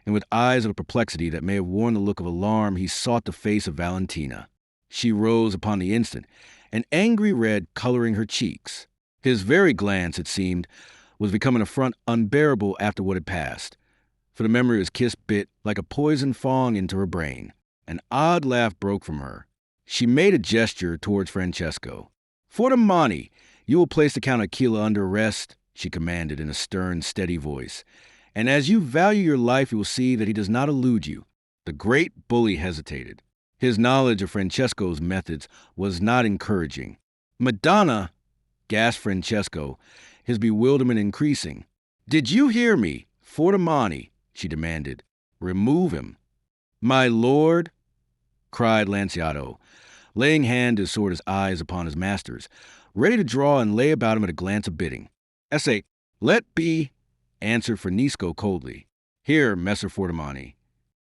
and with eyes of a perplexity that may have worn the look of alarm, he sought the face of Valentina. She rose upon the instant, an angry red coloring her cheeks. His very glance, it seemed, was becoming an affront unbearable after what had passed, for the memory of his kiss bit like a poison falling into her brain. An odd laugh broke from her. She made a gesture towards Francesco. "Fortimani, you will place the Count Aquila under arrest," she commanded in a stern, steady voice. "And as you value your life, you will see that he does not elude you." The great bully hesitated. His knowledge of Francesco's methods was not encouraging. "Madonna," gasped Francesco, his bewilderment increasing. "Did you hear me? Fortimani," she demanded. "Remove him." "My lord," cried Lanciato, laying hand to sword his eyes upon his master's, ready to draw and lay about him at a glance of bidding. "Esse, let be," answered Fernisco coldly. "Here, Messer Fortimani."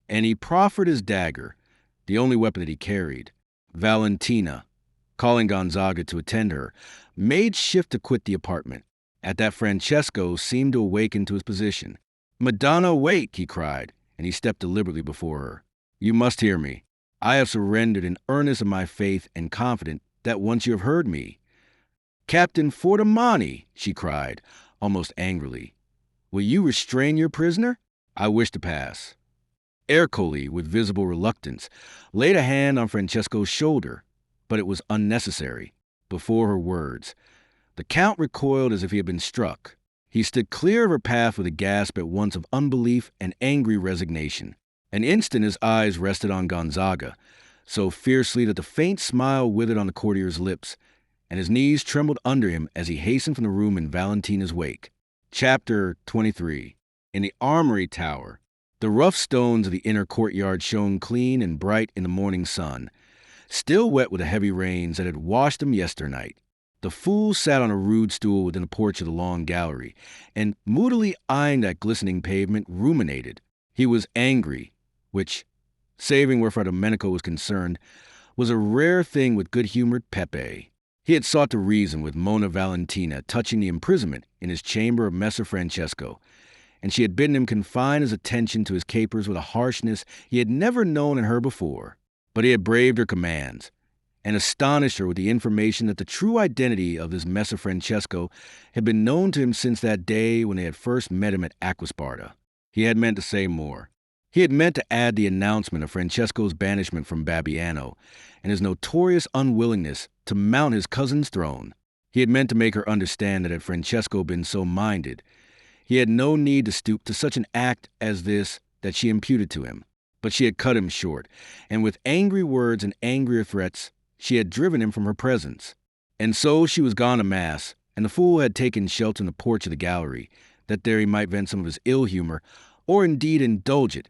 And he proffered his dagger, the only weapon that he carried. Valentina, calling Gonzaga to attend her, made shift to quit the apartment. At that Francesco seemed to awaken to his position. "Madonna, wait," he cried, and he stepped deliberately before her. "You must hear me. I have surrendered in earnest of my faith and confident that once you have heard me." "Captain Fortimani," she cried, almost angrily, "will you restrain your prisoner? I wish to pass." Ercole, with visible reluctance, laid a hand on Francesco's shoulder, but it was unnecessary. Before her words, the Count recoiled as if he had been struck. He stood clear of her path with a gasp at once of unbelief and angry resignation. An instant his eyes rested on Gonzaga, so fiercely that the faint smile withered on the courtier's lips, and his knees trembled under him as he hastened from the room in Valentina's wake. Chapter 23. In the armory tower, The rough stones of the inner courtyard shone clean and bright in the morning sun, still wet with the heavy rains that had washed them yesternight. The fool sat on a rude stool within the porch of the long gallery, and, moodily eyeing that glistening pavement, ruminated. He was angry, which, saving where Fra Domenico was concerned, was a rare thing with good-humored Pepe. He had sought to reason with Monna Valentina touching the imprisonment in his chamber of Messer Francesco, and she had bidden him confine his attention to his capers with a harshness he had never known in her before. But he had braved her commands, and astonished her with the information that the true identity of this Messer Francesco had been known to him since that day when they had first met him at Acquasparta. He had meant to say more. He had meant to add the announcement of Francesco's banishment from Babiano and his notorious unwillingness to mount his cousin's throne. He had meant to make her understand that had Francesco been so minded, he had no need to stoop to such an act as this that she imputed to him. But she had cut him short, and with angry words and angrier threats, she had driven him from her presence. And so she was gone to Mass, and the fool had taken shelter in the porch of the gallery, that there he might vent some of his ill humor, or indeed indulge it,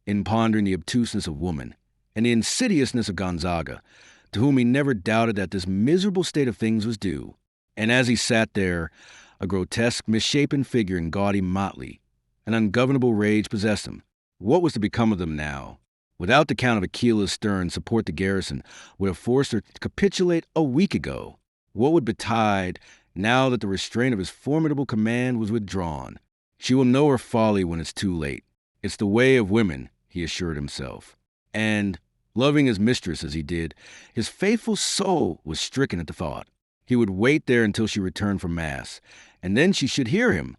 in pondering the obtuseness of woman, and the insidiousness of Gonzaga, to whom he never doubted that this miserable state of things was due. And as he sat there, a grotesque, misshapen figure in gaudy motley, an ungovernable rage possessed him. What was to become of them now? Without the Count of Aquila's stern support, the garrison would have forced her to capitulate a week ago. What would betide now that the restraint of his formidable command was withdrawn? She will know her folly when it's too late. It's the way of women, he assured himself. And, loving his mistress as he did, his faithful soul was stricken at the thought. He would wait there until she returned from Mass, and then she should hear him.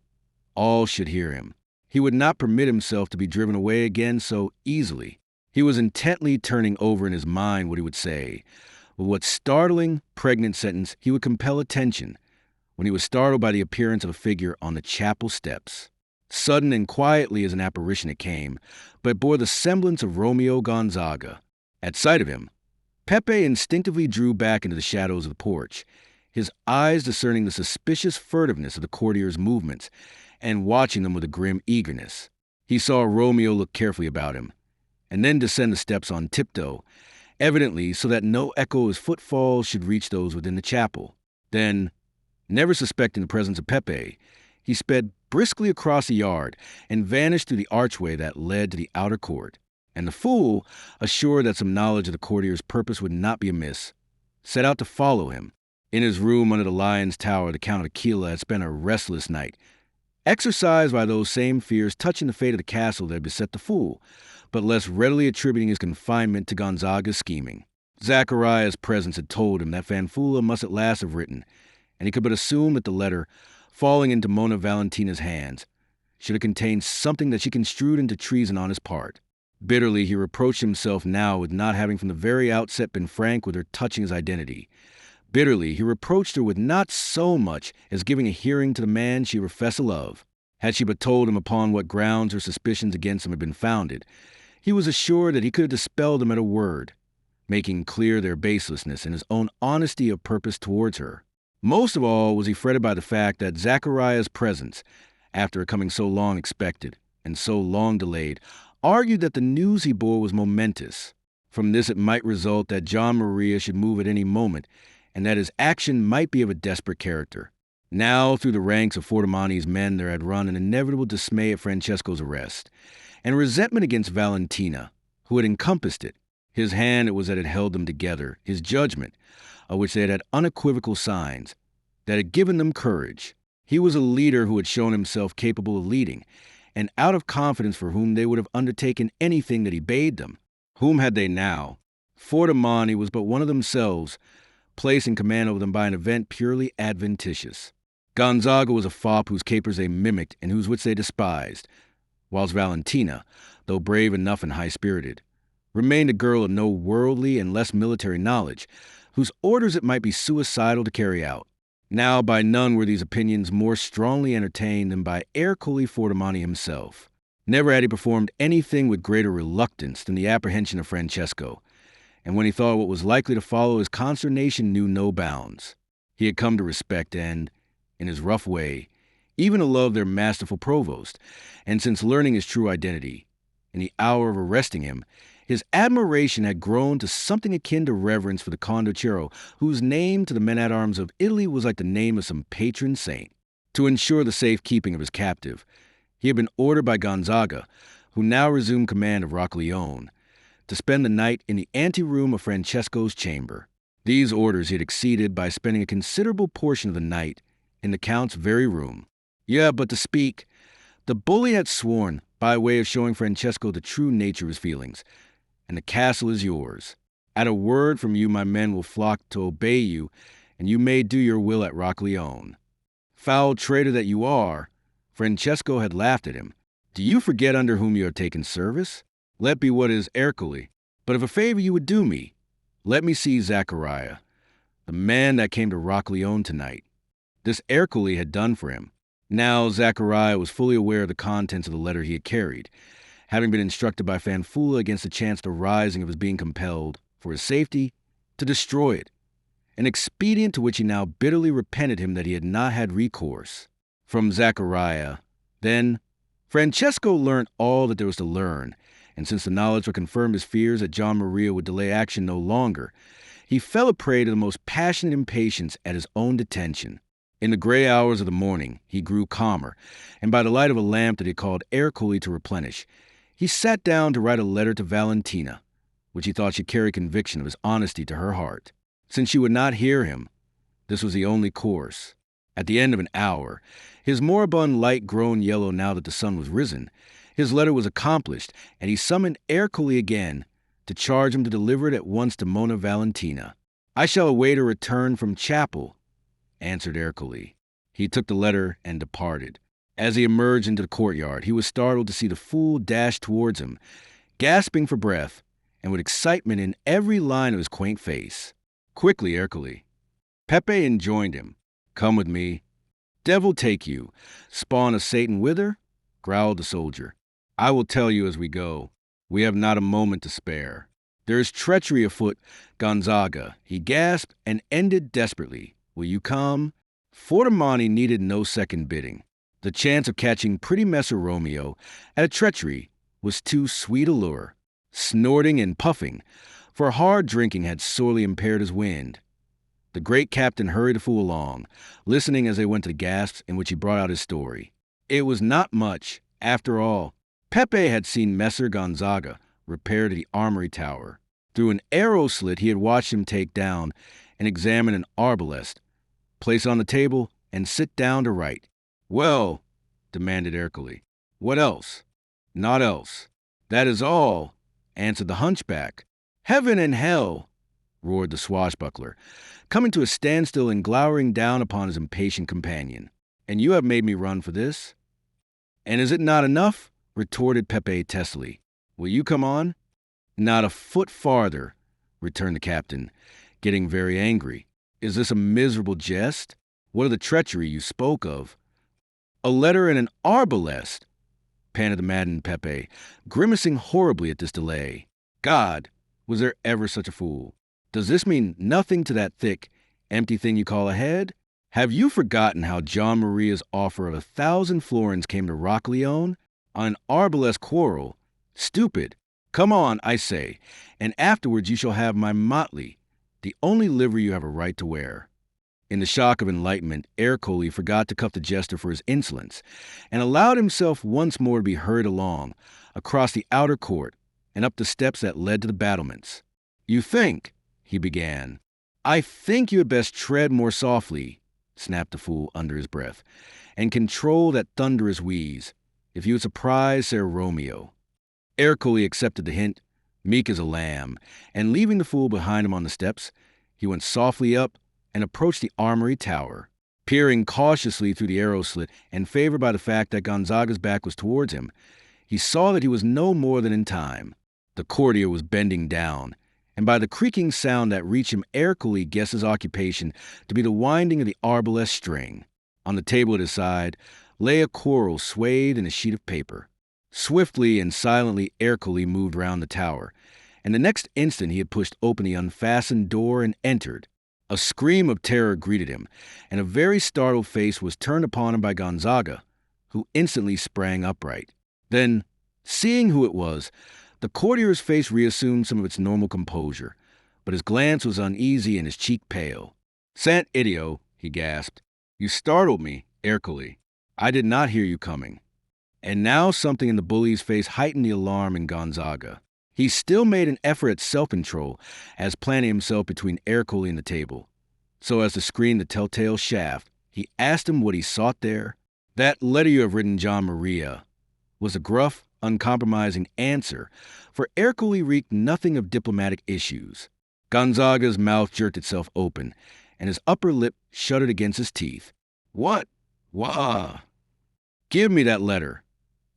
All should hear him. He would not permit himself to be driven away again so easily. He was intently turning over in his mind what he would say. With what startling, pregnant sentence he would compel attention, when he was startled by the appearance of a figure on the chapel steps. Sudden and quietly as an apparition it came, but it bore the semblance of Romeo Gonzaga. At sight of him, Pepe instinctively drew back into the shadows of the porch, his eyes discerning the suspicious furtiveness of the courtiers' movements, and watching them with a grim eagerness. He saw Romeo look carefully about him, and then descend the steps on tiptoe, evidently so that no echo of his footfalls should reach those within the chapel. Then, never suspecting the presence of Pepe, he sped briskly across the yard and vanished through the archway that led to the outer court. And the fool, assured that some knowledge of the courtier's purpose would not be amiss, set out to follow him. In his room under the Lion's Tower, the Count of Aquila had spent a restless night, exercised by those same fears touching the fate of the castle that had beset the fool, but less readily attributing his confinement to Gonzaga's scheming. Zachariah's presence had told him that Fanfula must at last have written, and he could but assume that the letter, falling into Monna Valentina's hands, should have contained something that she construed into treason on his part. Bitterly he reproached himself now with not having from the very outset been frank with her touching his identity. Bitterly he reproached her with not so much as giving a hearing to the man she professed to love. Had she but told him upon what grounds her suspicions against him had been founded, he was assured that he could have dispelled them at a word, making clear their baselessness and his own honesty of purpose towards her. Most of all was he fretted by the fact that Zachariah's presence, after a coming so long expected and so long delayed, argued that the news he bore was momentous. From this it might result that John Maria should move at any moment, and that his action might be of a desperate character. Now, through the ranks of Fordomani's men there had run an inevitable dismay at Francesco's arrest, and resentment against Valentina, who had encompassed it. His hand it was that had held them together, his judgment, of which they had had unequivocal signs, that had given them courage. He was a leader who had shown himself capable of leading, and out of confidence for whom they would have undertaken anything that he bade them. Whom had they now? Fordomani was but one of themselves, placed in command over them by an event purely adventitious. Gonzaga was a fop whose capers they mimicked and whose wits they despised, whilst Valentina, though brave enough and high-spirited, remained a girl of no worldly and less military knowledge, whose orders it might be suicidal to carry out. Now by none were these opinions more strongly entertained than by Ercole Fordomani himself. Never had he performed anything with greater reluctance than the apprehension of Francesco, and when he thought what was likely to follow, his consternation knew no bounds. He had come to respect and, in his rough way, even to love their masterful provost, and since learning his true identity, in the hour of arresting him, his admiration had grown to something akin to reverence for the condottiero, whose name to the men-at-arms of Italy was like the name of some patron saint. To ensure the safekeeping of his captive, he had been ordered by Gonzaga, who now resumed command of Rocaglione, to spend the night in the anteroom of Francesco's chamber. These orders he had exceeded by spending a considerable portion of the night in the Count's very room. Yeah, but to speak, the bully had sworn, by way of showing Francesco the true nature of his feelings, and the castle is yours. At a word from you, my men will flock to obey you, and you may do your will at Rocaglione. Foul traitor that you are, Francesco had laughed at him. Do you forget under whom you are taking service? Let be what is Ercole. But if a favor you would do me, let me see Zachariah, the man that came to Rocaglione tonight. This Ercole had done for him. Now Zachariah was fully aware of the contents of the letter he had carried, having been instructed by Fanfula against the chance arising of his being compelled, for his safety, to destroy it, an expedient to which he now bitterly repented him that he had not had recourse. From Zachariah, then, Francesco learnt all that there was to learn, and since the knowledge would confirm his fears that Gian Maria would delay action no longer, he fell a prey to the most passionate impatience at his own detention. In the gray hours of the morning, he grew calmer, and by the light of a lamp that he called Ercole to replenish, he sat down to write a letter to Valentina, which he thought should carry conviction of his honesty to her heart. Since she would not hear him, this was the only course. At the end of an hour, his moribund light grown yellow now that the sun was risen, his letter was accomplished, and he summoned Ercole again to charge him to deliver it at once to Monna Valentina. I shall await a return from chapel, answered Ercole. He took the letter and departed. As he emerged into the courtyard, he was startled to see the fool dash towards him, gasping for breath, and with excitement in every line of his quaint face. Quickly, Ercole. Pepe enjoined him. Come with me. Devil take you, spawn of Satan whither? Growled the soldier. I will tell you as we go. We have not a moment to spare. There is treachery afoot, Gonzaga. He gasped and ended desperately. Will you come? Fortimani needed no second bidding. The chance of catching pretty Messer Romeo at a treachery was too sweet a lure. Snorting and puffing, for hard drinking had sorely impaired his wind, the great captain hurried the fool along, listening as they went to the gasps in which he brought out his story. It was not much, after all. Pepe had seen Messer Gonzaga repair to the armory tower. Through an arrow slit he had watched him take down and examine an arbalest, place on the table, and sit down to write. Well, demanded Ercole. What else? Naught else. That is all, answered the hunchback. Heaven and hell, roared the swashbuckler, coming to a standstill and glowering down upon his impatient companion. And you have made me run for this? And is it not enough? Retorted Pepe testily. Will you come on? Not a foot farther, returned the captain, getting very angry. Is this a miserable jest? What of the treachery you spoke of? A letter and an arbalest, panted the maddened Pepe, grimacing horribly at this delay. God, was there ever such a fool? Does this mean nothing to that thick, empty thing you call a head? Have you forgotten how Gian Maria's offer of 1,000 florins came to Rocaglione? On an arbalest quarrel? Stupid. Come on, I say, and afterwards you shall have my motley, the only livery you have a right to wear. In the shock of enlightenment, Ercole forgot to cuff the jester for his insolence, and allowed himself once more to be hurried along, across the outer court, and up the steps that led to the battlements. You think, he began. I think you had best tread more softly, snapped the fool under his breath, and control that thunderous wheeze, if you would surprise Ser Romeo. Ercole accepted the hint, meek as a lamb, and leaving the fool behind him on the steps, he went softly up and approached the armory tower. Peering cautiously through the arrow slit and favored by the fact that Gonzaga's back was towards him, he saw that he was no more than in time. The courtier was bending down, and by the creaking sound that reached him, Ercole guessed his occupation to be the winding of the arbalest string. On the table at his side lay a quarrel swathed in a sheet of paper. Swiftly and silently Ercole moved round the tower, and the next instant he had pushed open the unfastened door and entered. A scream of terror greeted him, and a very startled face was turned upon him by Gonzaga, who instantly sprang upright. Then, Seeing who it was, the courtier's face reassumed some of its normal composure, but his glance was uneasy and his cheek pale. "Sant idio," he gasped. "You startled me, Ercole. I did not hear you coming." And now something in the bully's face heightened the alarm in Gonzaga. He still made an effort at self-control, as planting himself between Ercole and the table, so as to screen the telltale shaft. He asked him what he sought there. "That letter you have written John Maria," was a gruff, uncompromising answer, for Ercole reeked nothing of diplomatic issues. Gonzaga's mouth jerked itself open, and his upper lip shuddered against his teeth. "What? Wah!" "Give me that letter,"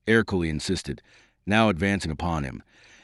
Ercole insisted, now advancing upon him,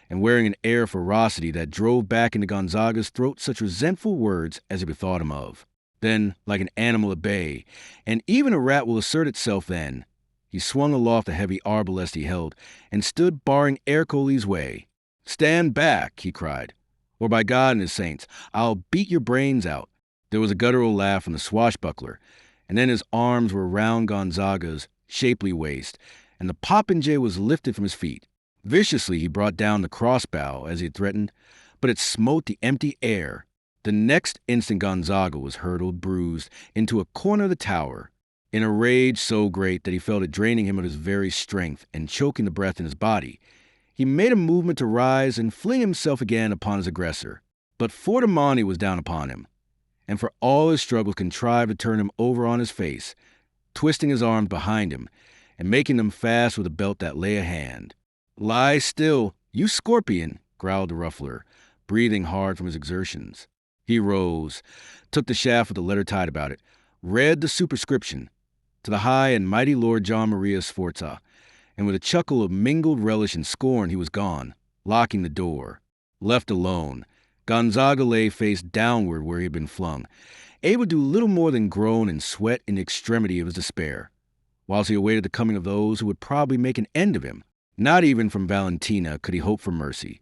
and wearing an air of ferocity that drove back into Gonzaga's throat such resentful words as he bethought him of. Then, like an animal at bay, and even a rat will assert itself then, he swung aloft the heavy arbalest he held and stood barring Ercole's way. "Stand back," he cried, "or by God and his saints, I'll beat your brains out." There was a guttural laugh from the swashbuckler, and then his arms were round Gonzaga's shapely waist, and the popinjay was lifted from his feet. Viciously he brought down the crossbow as he had threatened, but it smote the empty air. The next instant Gonzaga was hurtled, bruised, into a corner of the tower, in a rage so great that he felt it draining him of his very strength and choking the breath in his body. He made a movement to rise and fling himself again upon his aggressor, but Fortimani was down upon him, and for all his struggles contrived to turn him over on his face, twisting his arms behind him and making them fast with a belt that lay at hand. "Lie still, you scorpion," growled the ruffler, breathing hard from his exertions. He rose, took the shaft with the letter tied about it, read the superscription, "To the high and mighty Lord John Maria Sforza," and with a chuckle of mingled relish and scorn he was gone, locking the door. Left alone, Gonzaga lay face downward where he had been flung, able to do little more than groan and sweat in the extremity of his despair, whilst he awaited the coming of those who would probably make an end of him. Not even from Valentina could he hope for mercy.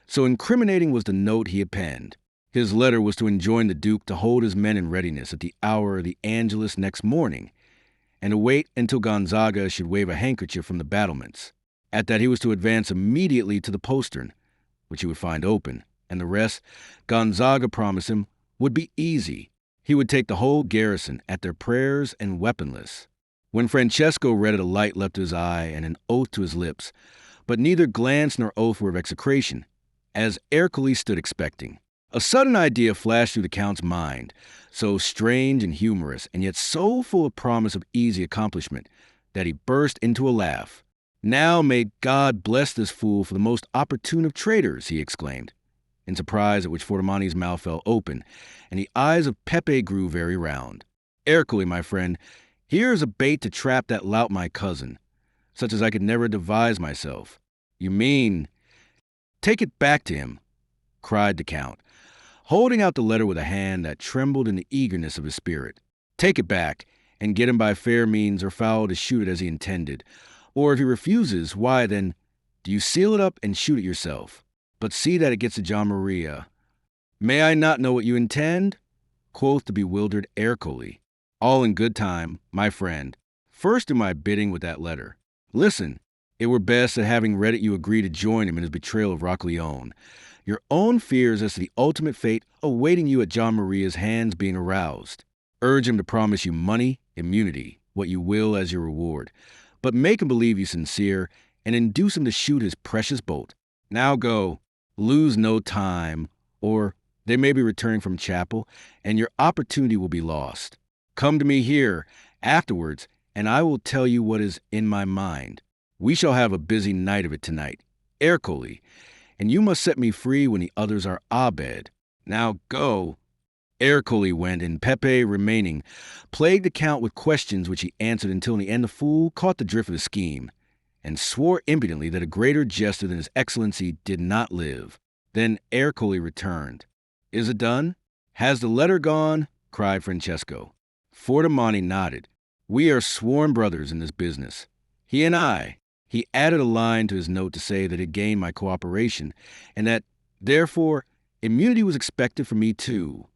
So incriminating was the note he had penned. His letter was to enjoin the Duke to hold his men in readiness at the hour of the Angelus next morning, and to wait until Gonzaga should wave a handkerchief from the battlements. At that he was to advance immediately to the postern, which he would find open, and the rest, Gonzaga promised him, would be easy. He would take the whole garrison at their prayers and weaponless. When Francesco read it, a light leapt to his eye and an oath to his lips, but neither glance nor oath were of execration, as Ercole stood expecting. A sudden idea flashed through the Count's mind, so strange and humorous, and yet so full of promise of easy accomplishment, that he burst into a laugh. "Now may God bless this fool for the most opportune of traitors," he exclaimed, in surprise at which Fortimani's mouth fell open, and the eyes of Pepe grew very round. "Ercole, my friend, here is a bait to trap that lout my cousin, such as I could never devise myself." "You mean—" "Take it back to him," cried the Count, holding out the letter with a hand that trembled in the eagerness of his spirit. "Take it back, and get him by fair means or foul to shoot it as he intended. Or if he refuses, why then, do you seal it up and shoot it yourself. But see that it gets to John Maria." "May I not know what you intend?" quoth the bewildered Ercole. "All in good time, my friend. First do my bidding with that letter. Listen, it were best that having read it you agree to join him in his betrayal of Roccaleone, your own fears as to the ultimate fate awaiting you at John Maria's hands being aroused. Urge him to promise you money, immunity, what you will as your reward, but make him believe you sincere, and induce him to shoot his precious bolt. Now go, lose no time, or they may be returning from chapel, and your opportunity will be lost. Come to me here, afterwards, and I will tell you what is in my mind. We shall have a busy night of it tonight, Ercole, and you must set me free when the others are abed. Now go." Ercole went, and Pepe, remaining, plagued the Count with questions which he answered until in the end the fool caught the drift of the scheme, and swore impudently that a greater jester than his excellency did not live. Then Ercole returned. "Is it done? Has the letter gone?" cried Francesco. Fortimani nodded. "We are sworn brothers in this business. He and I." He added a line to his note to say that it gained my cooperation, and that, therefore, immunity was expected from me too.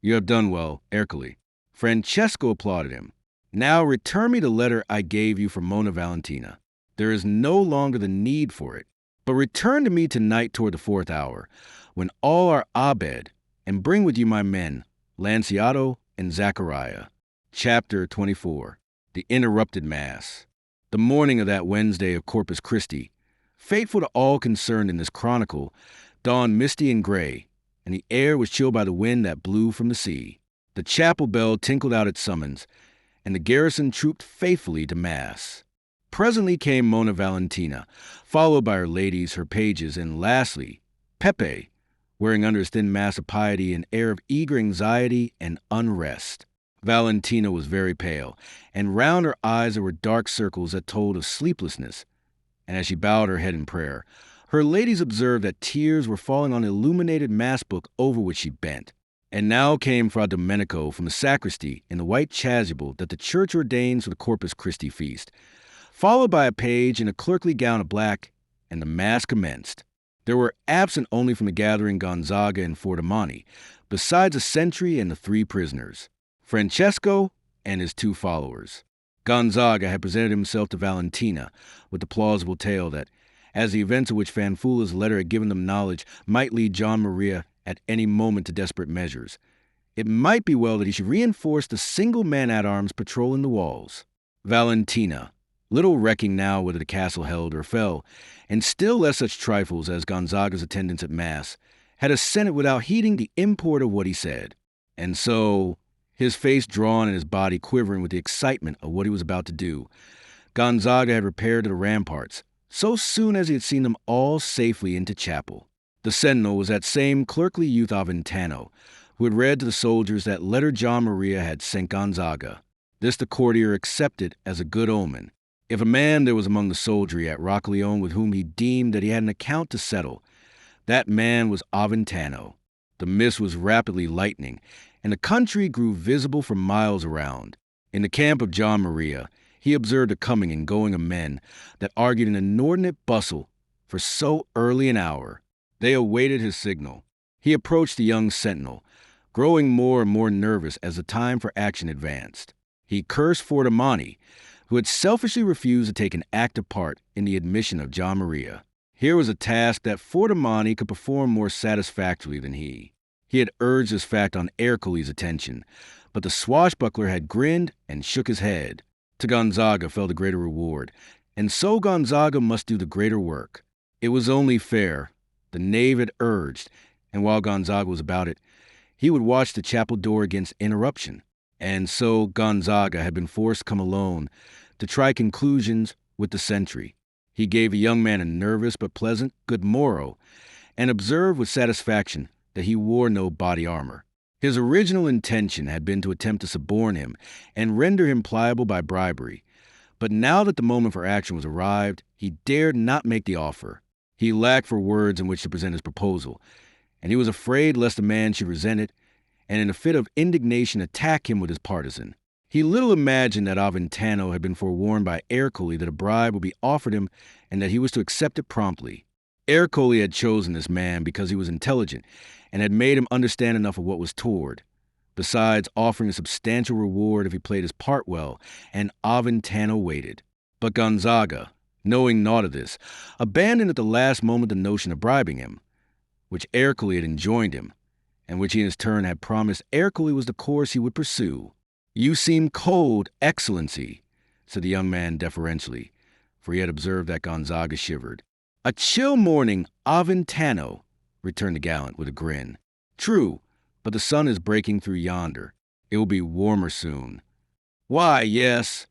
"You have done well, Ercole." Francesco applauded him. "Now return me the letter I gave you for Mona Valentina." There is no longer the need for it. But return to me tonight toward the fourth hour, when all are abed, and bring with you my men, Lanciato and Zachariah. Chapter 24. The Interrupted Mass. The morning of that Wednesday of Corpus Christi, fateful to all concerned in this chronicle, dawned misty and gray, and the air was chilled by the wind that blew from the sea. The chapel bell tinkled out its summons, and the garrison trooped faithfully to Mass. Presently came Mona Valentina, followed by her ladies, her pages, and lastly, Pepe, wearing under his thin mask of piety an air of eager anxiety and unrest. Valentina was very pale, and round her eyes there were dark circles that told of sleeplessness, and as she bowed her head in prayer, her ladies observed that tears were falling on the illuminated mass book over which she bent. And now came Fra Domenico from the sacristy in the white chasuble that the church ordains for the Corpus Christi feast, followed by a page in a clerkly gown of black, and the mass commenced. There were absent only from the gathering Gonzaga and Fordomani, besides a sentry and the 3 prisoners, Francesco and his 2 followers. Gonzaga had presented himself to Valentina with the plausible tale that, as the events of which Fanfula's letter had given them knowledge might lead John Maria at any moment to desperate measures, it might be well that he should reinforce the single man-at-arms patrolling the walls. Valentina, little recking now whether the castle held or fell, and still less such trifles as Gonzaga's attendance at Mass, had assented without heeding the import of what he said. And so, his face drawn and his body quivering with the excitement of what he was about to do, Gonzaga had repaired to the ramparts, so soon as he had seen them all safely into chapel. The sentinel was that same clerkly youth Aventano, who had read to the soldiers that letter John Maria had sent Gonzaga. This the courtier accepted as a good omen. If a man there was among the soldiery at Roccaleone with whom he deemed that he had an account to settle, that man was Aventano. The mist was rapidly lightening, and the country grew visible for miles around. In the camp of John Maria, he observed the coming and going of men that argued an inordinate bustle for so early an hour. They awaited his signal. He approached the young sentinel, growing more and more nervous as the time for action advanced. He cursed Fordomani, who had selfishly refused to take an active part in the admission of John Maria. Here was a task that Fordomani could perform more satisfactorily than he. He had urged this fact on Ercole's attention, but the swashbuckler had grinned and shook his head. To Gonzaga fell the greater reward, and so Gonzaga must do the greater work. It was only fair. The knave had urged, and while Gonzaga was about it, he would watch the chapel door against interruption. And so Gonzaga had been forced to come alone to try conclusions with the sentry. He gave the young man a nervous but pleasant good morrow, and observed with satisfaction that he wore no body armor. His original intention had been to attempt to suborn him and render him pliable by bribery, but now that the moment for action was arrived, he dared not make the offer. He lacked for words in which to present his proposal, and he was afraid lest the man should resent it, and in a fit of indignation attack him with his partisan. He little imagined that Aventano had been forewarned by Ercole that a bribe would be offered him and that he was to accept it promptly. Ercole had chosen this man because he was intelligent and had made him understand enough of what was toward, besides offering a substantial reward if he played his part well, and Aventano waited. But Gonzaga, knowing naught of this, abandoned at the last moment the notion of bribing him, which Ercole had enjoined him, and which he in his turn had promised Ercole was the course he would pursue. "You seem cold, Excellency," said the young man deferentially, for he had observed that Gonzaga shivered. "A chill morning, Aventano," returned the gallant with a grin. "True, but the sun is breaking through yonder. It will be warmer soon." "Why, yes,"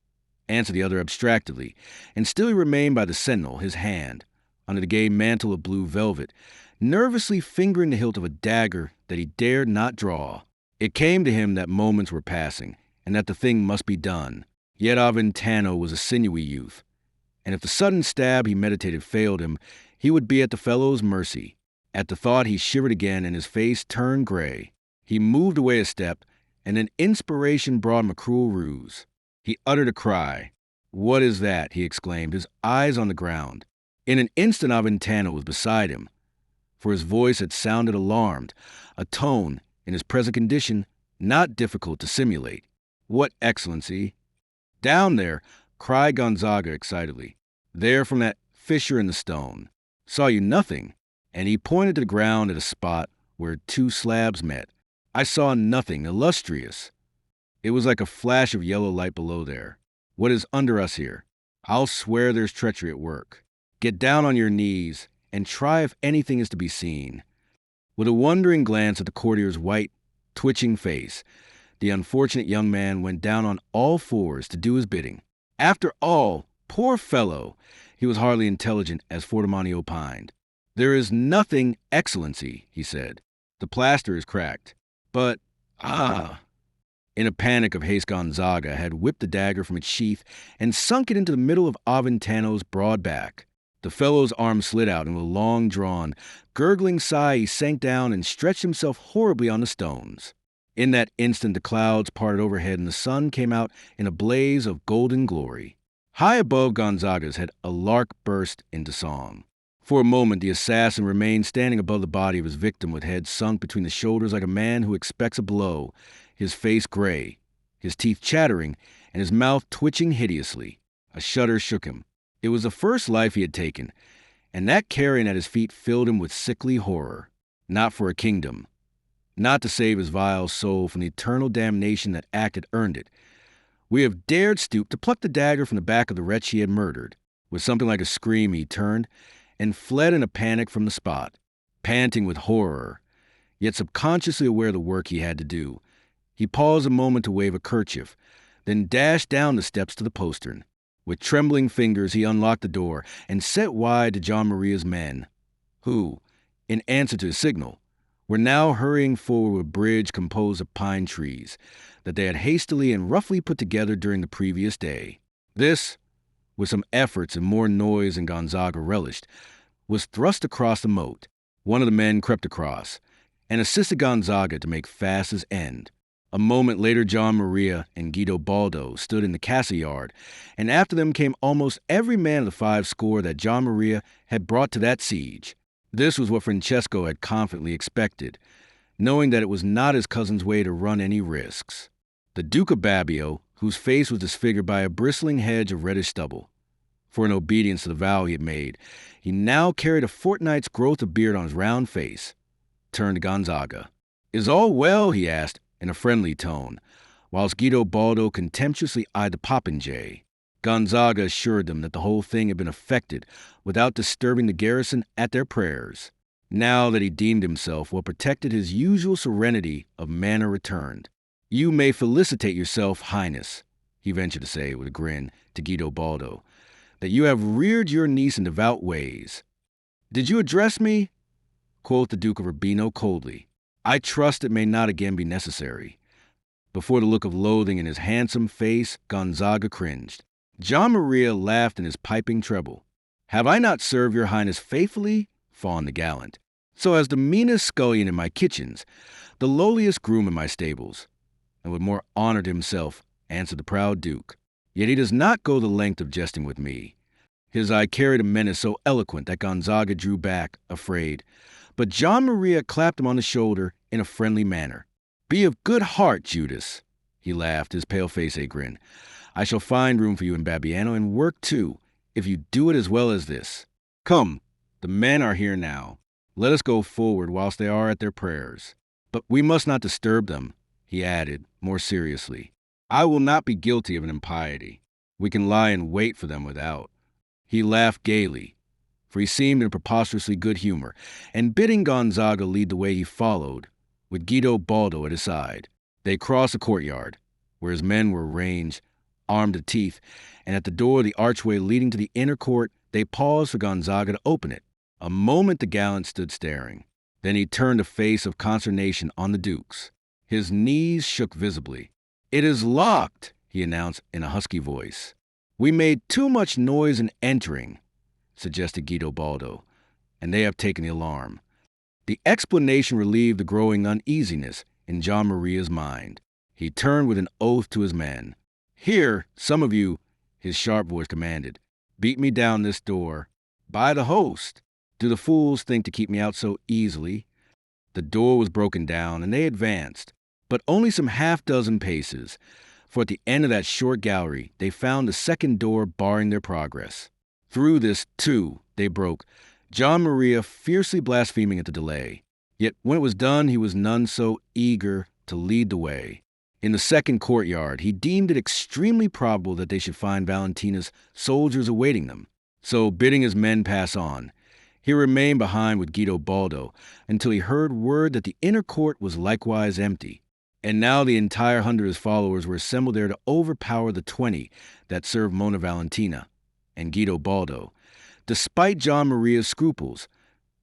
answered the other abstractedly, and still he remained by the sentinel, his hand, under the gay mantle of blue velvet, nervously fingering the hilt of a dagger that he dared not draw. It came to him that moments were passing, and that the thing must be done. Yet Aventano was a sinewy youth, and if the sudden stab he meditated failed him, he would be at the fellow's mercy. At the thought he shivered again, and his face turned gray. He moved away a step, and then inspiration brought him a cruel ruse. He uttered a cry. "What is that?" he exclaimed, his eyes on the ground. In an instant Aventano was beside him, for his voice had sounded alarmed, a tone, in his present condition, not difficult to simulate. "What, Excellency?" "Down there!" cried Gonzaga excitedly. There from that fissure in the stone. Saw you nothing. And he pointed to the ground at a spot where two slabs met. I saw nothing illustrious. It was like a flash of yellow light below there. What is under us here? I'll swear there's treachery at work. Get down on your knees and try if anything is to be seen. With a wondering glance at the courtier's white, twitching face, the unfortunate young man went down on all fours to do his bidding. After all, poor fellow, he was hardly intelligent, as Fortimani opined. There is nothing, Excellency, he said. The plaster is cracked. But, In a panic of haste, Gonzaga had whipped the dagger from its sheath and sunk it into the middle of Aventano's broad back. The fellow's arm slid out, and with a long-drawn, gurgling sigh, he sank down and stretched himself horribly on the stones. In that instant, the clouds parted overhead, and the sun came out in a blaze of golden glory. High above Gonzaga's head, a lark burst into song. For a moment, the assassin remained standing above the body of his victim with head sunk between the shoulders like a man who expects a blow, his face gray, his teeth chattering, and his mouth twitching hideously. A shudder shook him. It was the first life he had taken, and that carrion at his feet filled him with sickly horror. Not for a kingdom. Not to save his vile soul from the eternal damnation that act had earned it. We have dared stoop to pluck the dagger from the back of the wretch he had murdered. With something like a scream, he turned and fled in a panic from the spot, panting with horror, yet subconsciously aware of the work he had to do. He paused a moment to wave a kerchief, then dashed down the steps to the postern. With trembling fingers, he unlocked the door and set wide to John Maria's men, who, in answer to his signal, were now hurrying forward with a bridge composed of pine trees that they had hastily and roughly put together during the previous day. This, with some efforts and more noise than Gonzaga relished, was thrust across the moat. One of the men crept across and assisted Gonzaga to make fast his end. A moment later, John Maria and Guido Baldo stood in the castle yard, and after them came almost every man of the 50 that John Maria had brought to that siege. This was what Francesco had confidently expected, knowing that it was not his cousin's way to run any risks. The Duke of Babbio, whose face was disfigured by a bristling hedge of reddish stubble, for in obedience to the vow he had made, he now carried a fortnight's growth of beard on his round face, turned to Gonzaga. "Is all well?" he asked in a friendly tone, whilst Guido Baldo contemptuously eyed the popinjay. Gonzaga assured them that the whole thing had been effected without disturbing the garrison at their prayers. Now that he deemed himself well protected, his usual serenity of manner returned. "You may felicitate yourself, Highness," he ventured to say with a grin to Guido Baldo, "that you have reared your niece in devout ways." "Did you address me?" quoth the Duke of Urbino coldly. "I trust it may not again be necessary." Before the look of loathing in his handsome face, Gonzaga cringed. John Maria laughed in his piping treble. "Have I not served your Highness faithfully?" fawned the gallant. "So as the meanest scullion in my kitchens, the lowliest groom in my stables." And with more honor to himself, answered the proud Duke. Yet he does not go the length of jesting with me. His eye carried a menace so eloquent that Gonzaga drew back, afraid. But John Maria clapped him on the shoulder in a friendly manner. "Be of good heart, Judas," he laughed, his pale face a grin. "I shall find room for you in Babiano, and work too, if you do it as well as this. Come, the men are here now. Let us go forward whilst they are at their prayers. But we must not disturb them," he added, more seriously. "I will not be guilty of an impiety. We can lie in wait for them without." He laughed gaily, for he seemed in preposterously good humor, and bidding Gonzaga lead the way, he followed, with Guido Baldo at his side. They crossed the courtyard, where his men were ranged, armed to teeth, and at the door of the archway leading to the inner court, they paused for Gonzaga to open it. A moment the gallant stood staring. Then he turned a face of consternation on the Duke's. His knees shook visibly. "It is locked," he announced in a husky voice. "We made too much noise in entering," suggested Guido Baldo, "and they have taken the alarm." The explanation relieved the growing uneasiness in John Maria's mind. He turned with an oath to his men. "Here, some of you," his sharp voice commanded, "beat me down this door. By the host! Do the fools think to keep me out so easily?" The door was broken down, and they advanced, but only some half-dozen paces, for at the end of that short gallery they found a second door barring their progress. Through this, too, they broke, John Maria fiercely blaspheming at the delay. Yet when it was done, he was none so eager to lead the way. In the second courtyard, he deemed it extremely probable that they should find Valentina's soldiers awaiting them. So, bidding his men pass on, he remained behind with Guido Baldo until he heard word that the inner court was likewise empty. And now the entire 100 of his followers were assembled there to overpower the 20 that served Mona Valentina. And Guido Baldo, despite John Maria's scruples,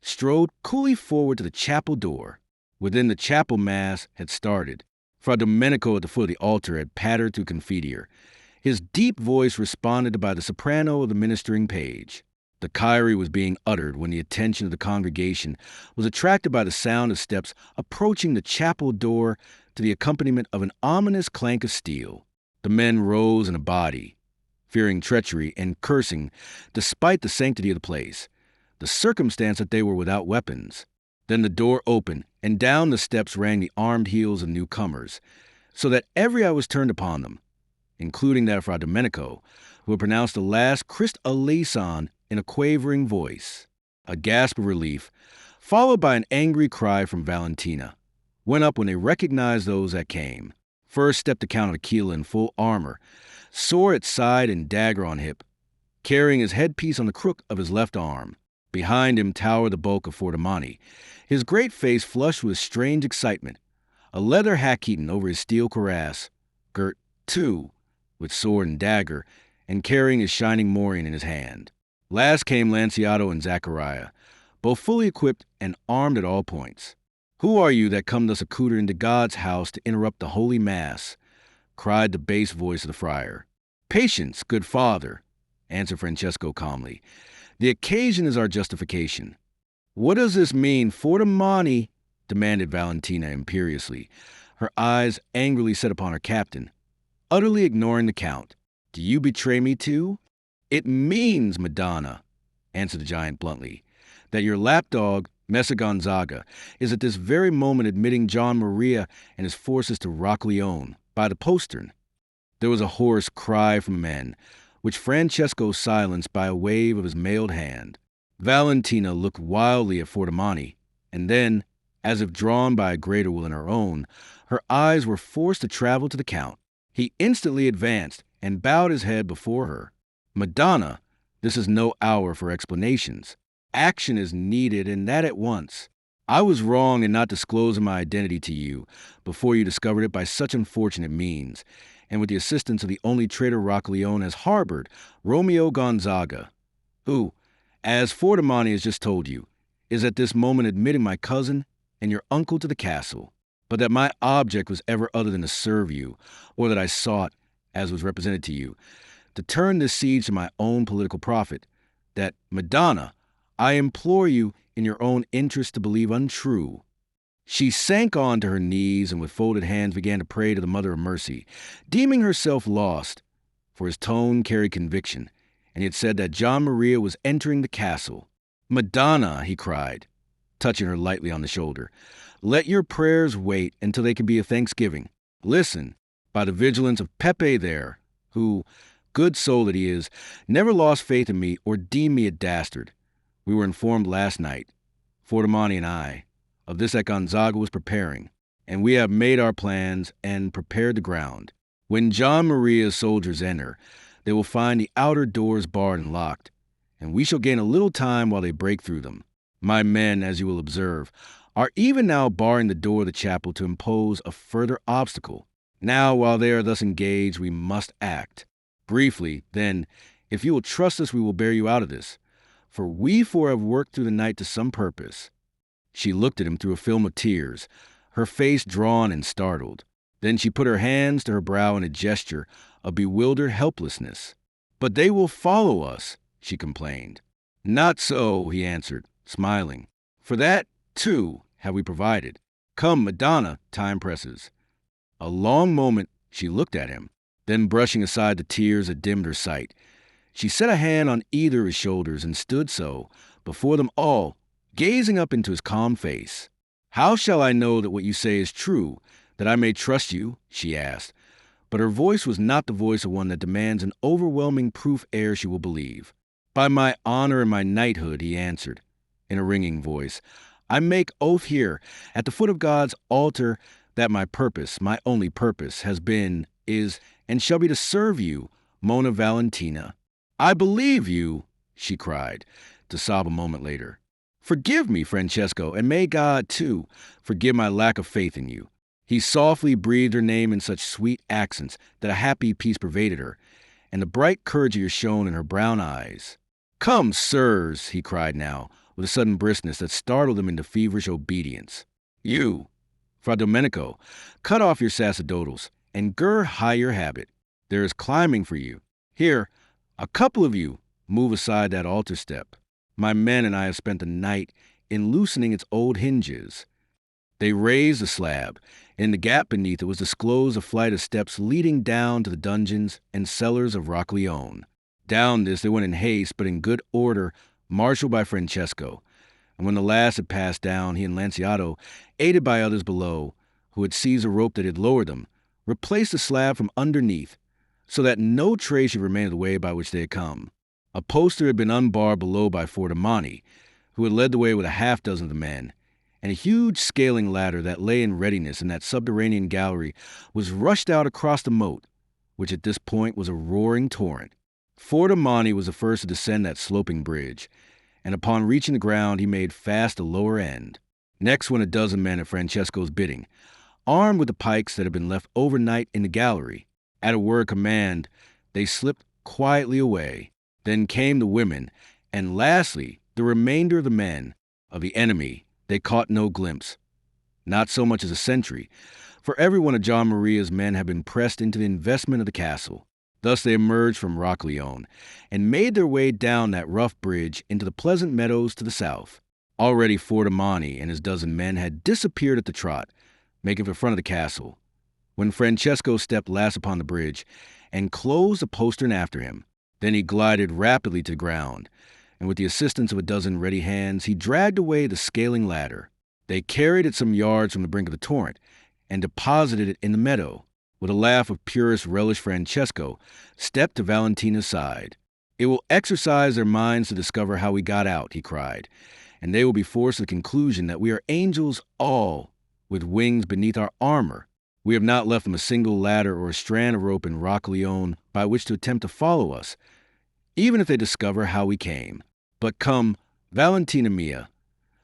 strode coolly forward to the chapel door. Within, the chapel mass had started. Fra Domenico at the foot of the altar had pattered through Confiteor. His deep voice responded by the soprano of the ministering page. The Kyrie was being uttered when the attention of the congregation was attracted by the sound of steps approaching the chapel door to the accompaniment of an ominous clank of steel. The men rose in a body, fearing treachery and cursing despite the sanctity of the place, the circumstance that they were without weapons. Then the door opened, and down the steps rang the armed heels of newcomers, so that every eye was turned upon them, including that of Fra Domenico, who had pronounced the last Christ eleison in a quavering voice. A gasp of relief, followed by an angry cry from Valentina, went up when they recognized those that came. First stepped the Count of Aquila in full armor, sword at side and dagger on hip, carrying his headpiece on the crook of his left arm. Behind him towered the bulk of Fordomani, his great face flushed with strange excitement, a leather hacketen over his steel cuirass, girt, too, with sword and dagger, and carrying his shining morion in his hand. Last came Lanciato and Zachariah, both fully equipped and armed at all points. "Who are you that come thus accoutred into God's house to interrupt the holy mass?" cried the bass voice of the friar. "Patience, good father," answered Francesco calmly. "The occasion is our justification." "What does this mean, Fordomani?" demanded Valentina imperiously, her eyes angrily set upon her captain, utterly ignoring the Count. "Do you betray me too?" "It means, Madonna," answered the giant bluntly, "that your lapdog, Messer Gonzaga, is at this very moment admitting John Maria and his forces to Roccaleone by the postern." There was a hoarse cry from men, which Francesco silenced by a wave of his mailed hand. Valentina looked wildly at Fordomani, and then, as if drawn by a greater will than her own, her eyes were forced to travel to the Count. He instantly advanced and bowed his head before her. "Madonna, this is no hour for explanations. Action is needed, and that at once. I was wrong in not disclosing my identity to you before you discovered it by such unfortunate means, and with the assistance of the only traitor Roccaleone has harbored, Romeo Gonzaga, who, as Fordomani has just told you, is at this moment admitting my cousin and your uncle to the castle, but that my object was ever other than to serve you, or that I sought, as was represented to you, to turn this siege to my own political profit, that, Madonna, I implore you in your own interest to believe untrue." She sank on to her knees and with folded hands began to pray to the Mother of Mercy, deeming herself lost, for his tone carried conviction, and he had said that John Maria was entering the castle. "Madonna," he cried, touching her lightly on the shoulder, "let your prayers wait until they can be a thanksgiving. Listen, by the vigilance of Pepe there, who, good soul that he is, never lost faith in me or deemed me a dastard. We were informed last night, Fordomani and I, of this that Gonzaga was preparing, and we have made our plans and prepared the ground. When John Maria's soldiers enter, they will find the outer doors barred and locked, and we shall gain a little time while they break through them. My men, as you will observe, are even now barring the door of the chapel to impose a further obstacle. Now, while they are thus engaged, we must act. Briefly, then, if you will trust us, we will bear you out of this, for we four have worked through the night to some purpose." She looked at him through a film of tears, her face drawn and startled. Then she put her hands to her brow in a gesture of bewildered helplessness. "But they will follow us," she complained. "Not so," he answered, smiling. "For that, too, have we provided. Come, Madonna, time presses." A long moment she looked at him, then brushing aside the tears that dimmed her sight, she set a hand on either of his shoulders and stood so, before them all, gazing up into his calm face. "How shall I know that what you say is true, that I may trust you?" she asked, but her voice was not the voice of one that demands an overwhelming proof ere she will believe. By my honor and my knighthood, he answered, in a ringing voice, I make oath here, at the foot of God's altar, that my purpose, my only purpose, has been, is, and shall be to serve you, Mona Valentina. I believe you, she cried, to sob a moment later. Forgive me, Francesco, and may God, too, forgive my lack of faith in you. He softly breathed her name in such sweet accents that a happy peace pervaded her, and the bright courage shone in her brown eyes. Come, sirs, he cried now, with a sudden briskness that startled them into feverish obedience. You, Fra Domenico, cut off your sacerdotals, and gird high your habit. There is climbing for you. Here, a couple of you, move aside that altar step. My men and I have spent the night in loosening its old hinges. They raised the slab. In the gap beneath it was disclosed a flight of steps leading down to the dungeons and cellars of Roccaleone. Down this they went in haste, but in good order, marshaled by Francesco. And when the last had passed down, he and Lanciato, aided by others below, who had seized a rope that had lowered them, replaced the slab from underneath, so that no trace should remain of the way by which they had come. A poster had been unbarred below by Fordomani, who had led the way with a half-dozen of the men, and a huge scaling ladder that lay in readiness in that subterranean gallery was rushed out across the moat, which at this point was a roaring torrent. Fordomani was the first to descend that sloping bridge, and upon reaching the ground he made fast the lower end. Next went a dozen men at Francesco's bidding, armed with the pikes that had been left overnight in the gallery. At a word command, they slipped quietly away. Then came the women, and lastly, the remainder of the men. Of the enemy, they caught no glimpse, not so much as a sentry, for every one of John Maria's men had been pressed into the investment of the castle. Thus they emerged from Roccaleone, and made their way down that rough bridge into the pleasant meadows to the south. Already Fordomani and his dozen men had disappeared at the trot, making for the front of the castle, when Francesco stepped last upon the bridge, and closed the postern after him. Then he glided rapidly to the ground, and with the assistance of a dozen ready hands, he dragged away the scaling ladder. They carried it some yards from the brink of the torrent, and deposited it in the meadow. With a laugh of purest relish, Francesco stepped to Valentina's side. It will exercise their minds to discover how we got out, he cried, and they will be forced to the conclusion that we are angels all, with wings beneath our armor. We have not left them a single ladder or a strand of rope in Roccaleone by which to attempt to follow us, even if they discover how we came. But come, Valentina mia,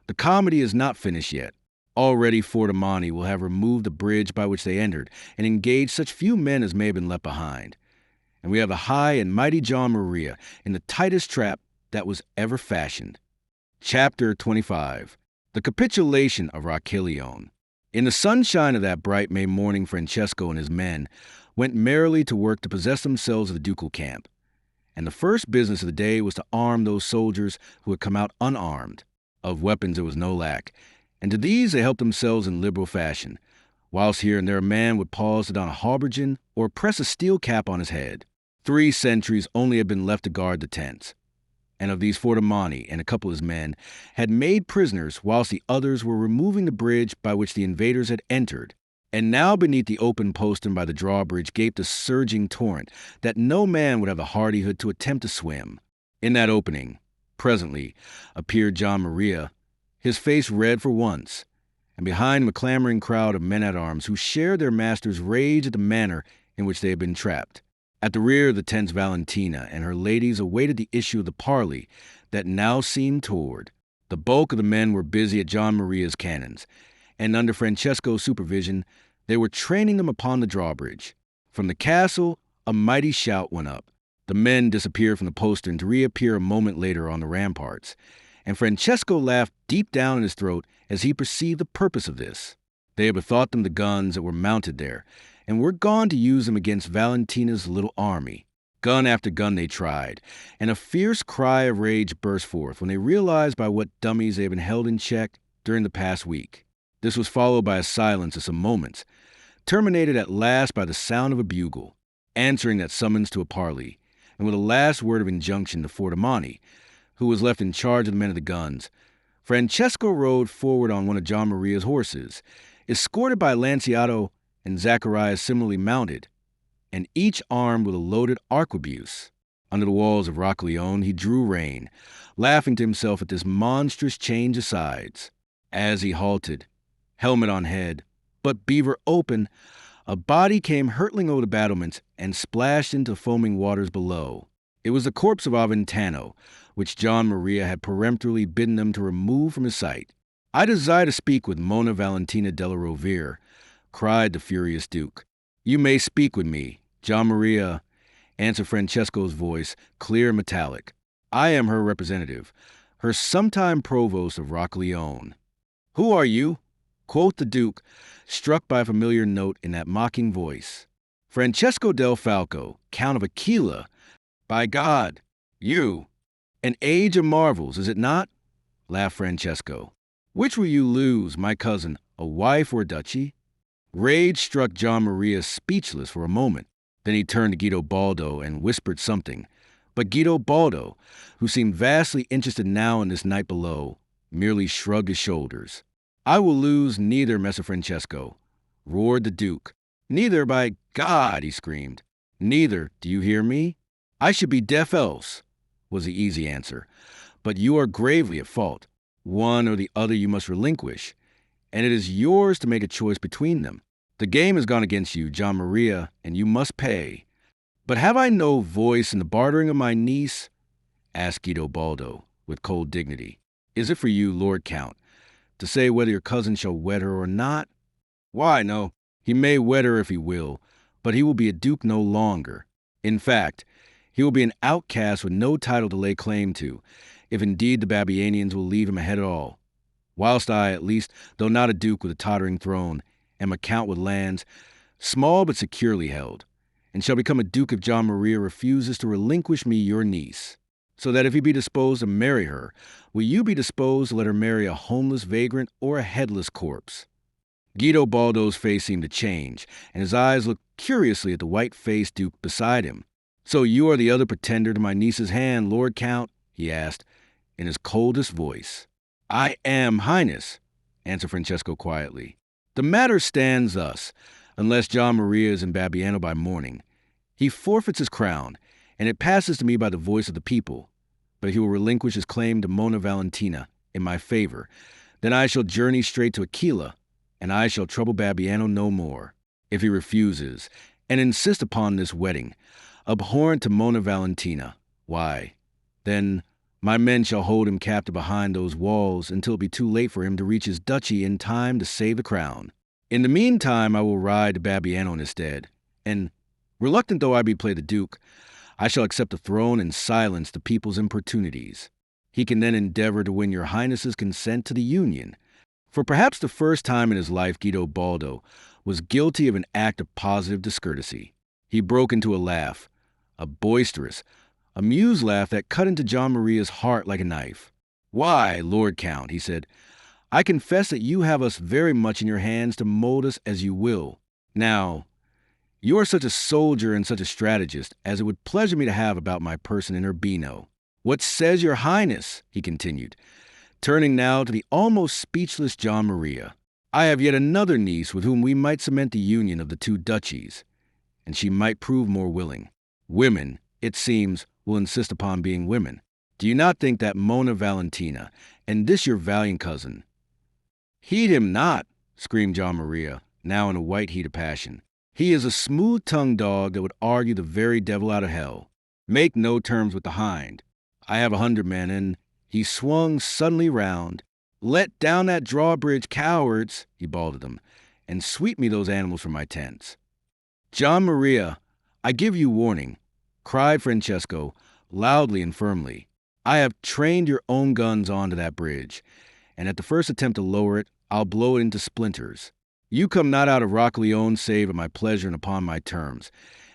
the comedy is not finished yet. Already Fordomani will have removed the bridge by which they entered, and engaged such few men as may have been left behind. And we have the high and mighty John Maria in the tightest trap that was ever fashioned. Chapter 25. The Capitulation of Roccaleone. In the sunshine of that bright May morning, Francesco and his men went merrily to work to possess themselves of the ducal camp. And the first business of the day was to arm those soldiers who had come out unarmed. Of weapons there was no lack, and to these they helped themselves in liberal fashion, whilst here and there a man would pause to don a haubergeon or press a steel cap on his head. 3 sentries only had been left to guard the tents, and of these Fordomani and a couple of his men had made prisoners, whilst the others were removing the bridge by which the invaders had entered. And now beneath the open postern by the drawbridge gaped a surging torrent that no man would have the hardihood to attempt to swim. In that opening, presently, appeared John Maria, his face red for once, and behind him a clamoring crowd of men-at-arms who shared their master's rage at the manner in which they had been trapped. At the rear of the tents Valentina and her ladies awaited the issue of the parley that now seemed toward. The bulk of the men were busy at John Maria's cannons, and under Francesco's supervision, they were training them upon the drawbridge. From the castle, a mighty shout went up. The men disappeared from the postern to reappear a moment later on the ramparts, and Francesco laughed deep down in his throat as he perceived the purpose of this. They had bethought them the guns that were mounted there, and were gone to use them against Valentina's little army. Gun after gun they tried, and a fierce cry of rage burst forth when they realized by what dummies they had been held in check during the past week. This was followed by a silence of some moments, terminated at last by the sound of a bugle, answering that summons to a parley, and with a last word of injunction to Fordomani, who was left in charge of the men of the guns, Francesco rode forward on one of John Maria's horses, escorted by Lanciato and Zacharias similarly mounted, and each armed with a loaded arquebuse. Under the walls of Rockleone, he drew rein, laughing to himself at this monstrous change of sides. As he halted, helmet on head, but beaver open, a body came hurtling over the battlements and splashed into foaming waters below. It was the corpse of Aventano, which John Maria had peremptorily bidden them to remove from his sight. "I desire to speak with Mona Valentina della Rovere," cried the furious Duke. "You may speak with me, John Maria," answered Francesco's voice, clear and metallic. "I am her representative, her sometime provost of Rockleone." "Who are you?" quoth the Duke, struck by a familiar note in that mocking voice. "Francesco del Falco, Count of Aquila. By God, you! An age of marvels, is it not?" laughed Francesco. "Which will you lose, my cousin, a wife or a duchy?" Rage struck John Maria speechless for a moment. Then he turned to Guido Baldo and whispered something. But Guido Baldo, who seemed vastly interested now in this night below, merely shrugged his shoulders. "I will lose neither, Messer Francesco," roared the Duke. "Neither, by God," he screamed. "Neither, do you hear me? I should be deaf else," was the easy answer. "But you are gravely at fault. One or the other you must relinquish, and it is yours to make a choice between them. The game has gone against you, John Maria, and you must pay." "But have I no voice in the bartering of my niece?" asked Guido Baldo, with cold dignity. "Is it for you, Lord Count, to say whether your cousin shall wed her or not?" "Why, no. He may wed her if he will, but he will be a duke no longer. In fact, he will be an outcast with no title to lay claim to, if indeed the Babianians will leave him a head at all. Whilst I, at least, though not a duke with a tottering throne, am a count with lands, small but securely held, and shall become a duke if John Maria refuses to relinquish me your niece. So that if he be disposed to marry her, will you be disposed to let her marry a homeless vagrant or a headless corpse?" Guido Baldo's face seemed to change, and his eyes looked curiously at the white-faced Duke beside him. "So you are the other pretender to my niece's hand, Lord Count?" he asked, in his coldest voice. "I am, Highness," answered Francesco quietly. "The matter stands thus. Unless John Maria is in Babiano by morning, he forfeits his crown, and it passes to me by the voice of the people. But he will relinquish his claim to Mona Valentina in my favor. Then I shall journey straight to Aquila, and I shall trouble Babiano no more. If he refuses, and insists upon this wedding, abhorrent to Mona Valentina, why, then my men shall hold him captive behind those walls until it be too late for him to reach his duchy in time to save the crown. In the meantime, I will ride to Babiano in his stead, and, reluctant though I be to play the Duke, I shall accept the throne and silence the people's importunities. He can then endeavor to win your Highness's consent to the union." For perhaps the first time in his life, Guido Baldo was guilty of an act of positive discourtesy. He broke into a laugh, a boisterous, amused laugh that cut into John Maria's heart like a knife. "Why, Lord Count," he said, "I confess that you have us very much in your hands to mold us as you will. Now, you are such a soldier and such a strategist as it would pleasure me to have about my person in Urbino. What says your Highness?" he continued, turning now to the almost speechless John Maria. "I have yet another niece with whom we might cement the union of the two duchies, and she might prove more willing. Women, it seems, will insist upon being women. Do you not think that Mona Valentina, and this your valiant cousin—" "Heed him not," screamed John Maria, now in a white heat of passion. "He is a smooth-tongued dog that would argue the very devil out of hell. Make no terms with the hind. I have 100 men, and—" He swung suddenly round. "Let down that drawbridge, cowards," he bawled at them, "and sweep me those animals from my tents." "John Maria, I give you warning," cried Francesco, loudly and firmly. "I have trained your own guns onto that bridge, and at the first attempt to lower it, I'll blow it into splinters. You come not out of Rockleone save at my pleasure and upon my terms,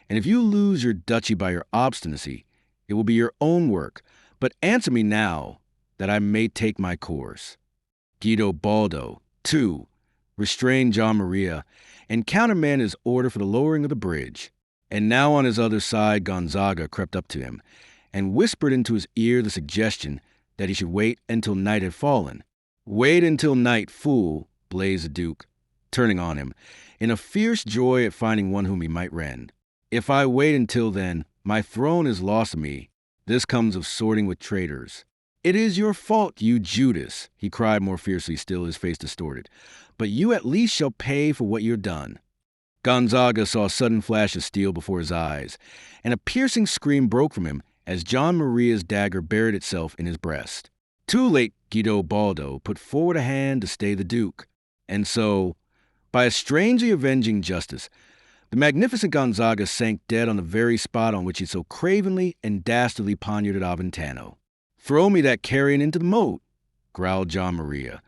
and if you lose your duchy by your obstinacy, it will be your own work. But answer me now, that I may take my course." Guido Baldo, too, restrained John Maria and countermanded his order for the lowering of the bridge. And now on his other side Gonzaga crept up to him and whispered into his ear the suggestion that he should wait until night had fallen. "Wait until night, fool," blazed the Duke, turning on him, in a fierce joy at finding one whom he might rend. "If I wait until then, My throne is lost to me. This comes of sorting with traitors. It is your fault, you Judas, he cried more fiercely still, his face distorted. But you at least shall pay for what you're done. Gonzaga saw a sudden flash of steel before his eyes, and a piercing scream broke from him as John Maria's dagger buried itself in his breast. Too late, Guido Baldo put forward a hand to stay the Duke. And so, by a strangely avenging justice, the magnificent Gonzaga sank dead on the very spot on which he so cravenly and dastardly poignarded Aventano. "Throw me that carrion into the moat," growled John Maria,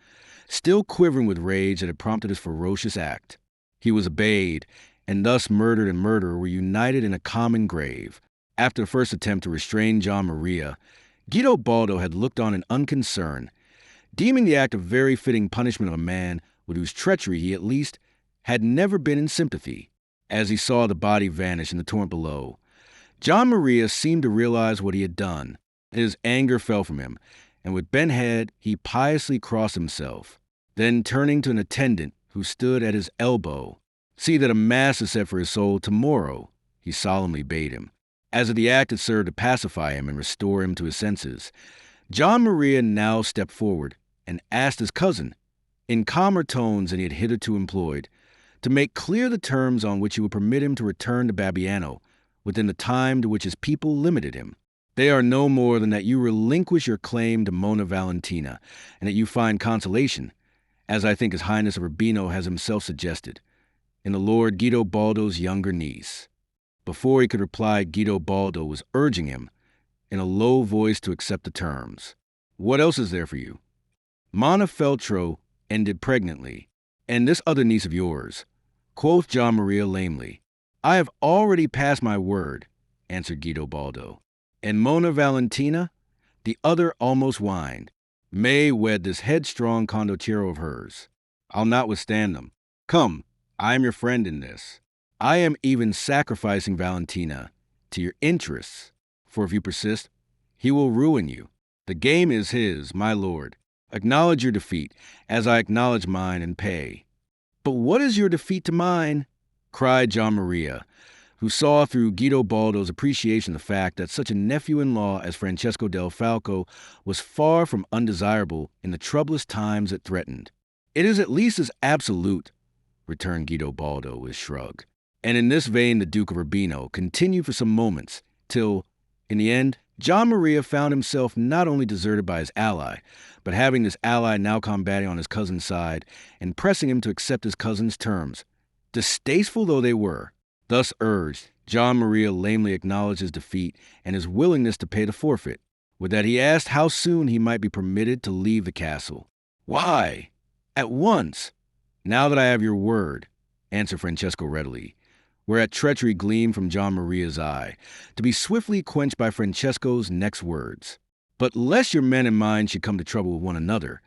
still quivering with rage that had prompted his ferocious act. He was obeyed, and thus murdered and murderer were united in a common grave. After the first attempt to restrain John Maria, Guido Baldo had looked on in unconcern, deeming the act a very fitting punishment of a man with whose treachery he at least had never been in sympathy. As he saw the body vanish in the torrent below, John Maria seemed to realize what he had done. His anger fell from him, and with bent head he piously crossed himself. Then, turning to an attendant who stood at his elbow, "See that a mass is set for his soul tomorrow," he solemnly bade him. As if the act had served to pacify him and restore him to his senses, John Maria now stepped forward and asked his cousin, in calmer tones than he had hitherto employed, to make clear the terms on which he would permit him to return to Babiano within the time to which his people limited him. "They are no more than that you relinquish your claim to Mona Valentina, and that you find consolation, as I think His Highness of Urbino has himself suggested, in the Lord Guido Baldo's younger niece." Before he could reply, Guido Baldo was urging him, in a low voice, to accept the terms. "What else is there for you?" "Mona Feltro ended pregnantly, and this other niece of yours," quoth John Maria lamely. "I have already passed my word," answered Guido Baldo. "And Mona Valentina," the other almost whined, "may wed this headstrong condottiero of hers. I'll not withstand them. Come, I am your friend in this. I am even sacrificing Valentina to your interests, for if you persist, he will ruin you. The game is his, my lord. Acknowledge your defeat, as I acknowledge mine, and pay." "But what is your defeat to mine?" cried John Maria, who saw through Guido Baldo's appreciation the fact that such a nephew-in-law as Francesco del Falco was far from undesirable in the troublous times that threatened. "It is at least as absolute," returned Guido Baldo with a shrug. And in this vein the Duke of Urbino continued for some moments, till, in the end, John Maria found himself not only deserted by his ally, but having this ally now combating on his cousin's side and pressing him to accept his cousin's terms, distasteful though they were. Thus urged, John Maria lamely acknowledged his defeat and his willingness to pay the forfeit, with that he asked how soon he might be permitted to leave the castle. "Why, at once, now that I have your word," answered Francesco readily, whereat treachery gleamed from John Maria's eye, to be swiftly quenched by Francesco's next words. "But lest your men and mine should come to trouble with one another,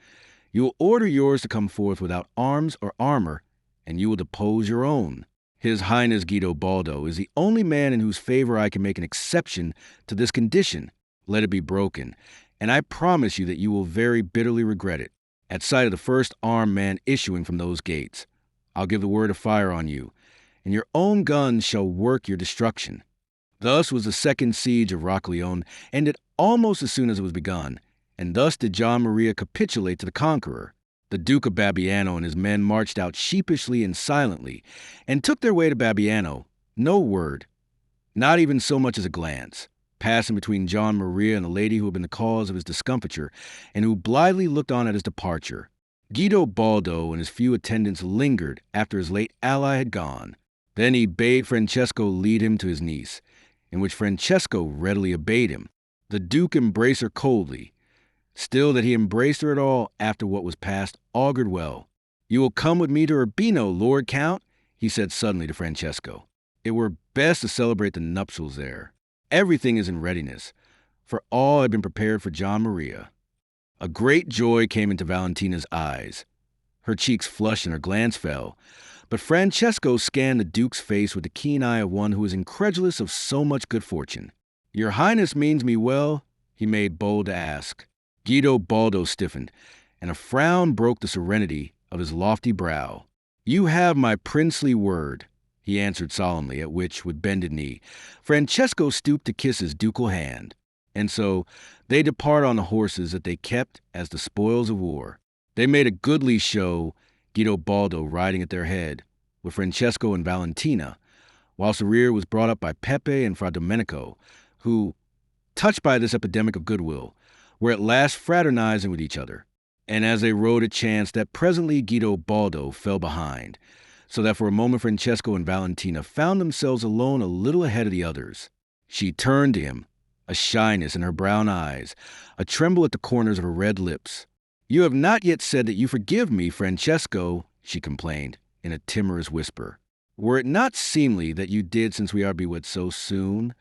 you will order yours to come forth without arms or armor, and you will depose your own. His Highness Guido Baldo is the only man in whose favor I can make an exception to this condition. Let it be broken, and I promise you that you will very bitterly regret it, at sight of the first armed man issuing from those gates. I'll give the word to fire on you, and your own guns shall work your destruction." Thus was the second siege of Roccaleone ended almost as soon as it was begun, and thus did John Maria capitulate to the conqueror. The Duke of Babiano and his men marched out sheepishly and silently, and took their way to Babiano, no word, not even so much as a glance, passing between John Maria and the lady who had been the cause of his discomfiture, and who blithely looked on at his departure. Guido Baldo and his few attendants lingered after his late ally had gone. Then he bade Francesco lead him to his niece, in which Francesco readily obeyed him. The Duke embraced her coldly. Still, that he embraced her at all after what was past augured well. "You will come with me to Urbino, Lord Count," he said suddenly to Francesco. "It were best to celebrate the nuptials there. Everything is in readiness, for all had been prepared for John Maria." A great joy came into Valentina's eyes. Her cheeks flushed and her glance fell, but Francesco scanned the Duke's face with the keen eye of one who is incredulous of so much good fortune. "Your Highness means me well?" he made bold to ask. Guido Baldo stiffened, and a frown broke the serenity of his lofty brow. "You have my princely word," he answered solemnly, at which, with bended knee, Francesco stooped to kiss his ducal hand. And so they depart on the horses that they kept as the spoils of war. They made a goodly show, Guidobaldo riding at their head, with Francesco and Valentina, whilst the rear was brought up by Pepe and Fra Domenico, who, touched by this epidemic of goodwill, were at last fraternizing with each other. And as they rode, it chanced that presently Guidobaldo fell behind, so that for a moment Francesco and Valentina found themselves alone a little ahead of the others. She turned to him, a shyness in her brown eyes, a tremble at the corners of her red lips. "You have not yet said that you forgive me, Francesco," she complained, in a timorous whisper. "Were it not seemly that you did since we are bewed so soon?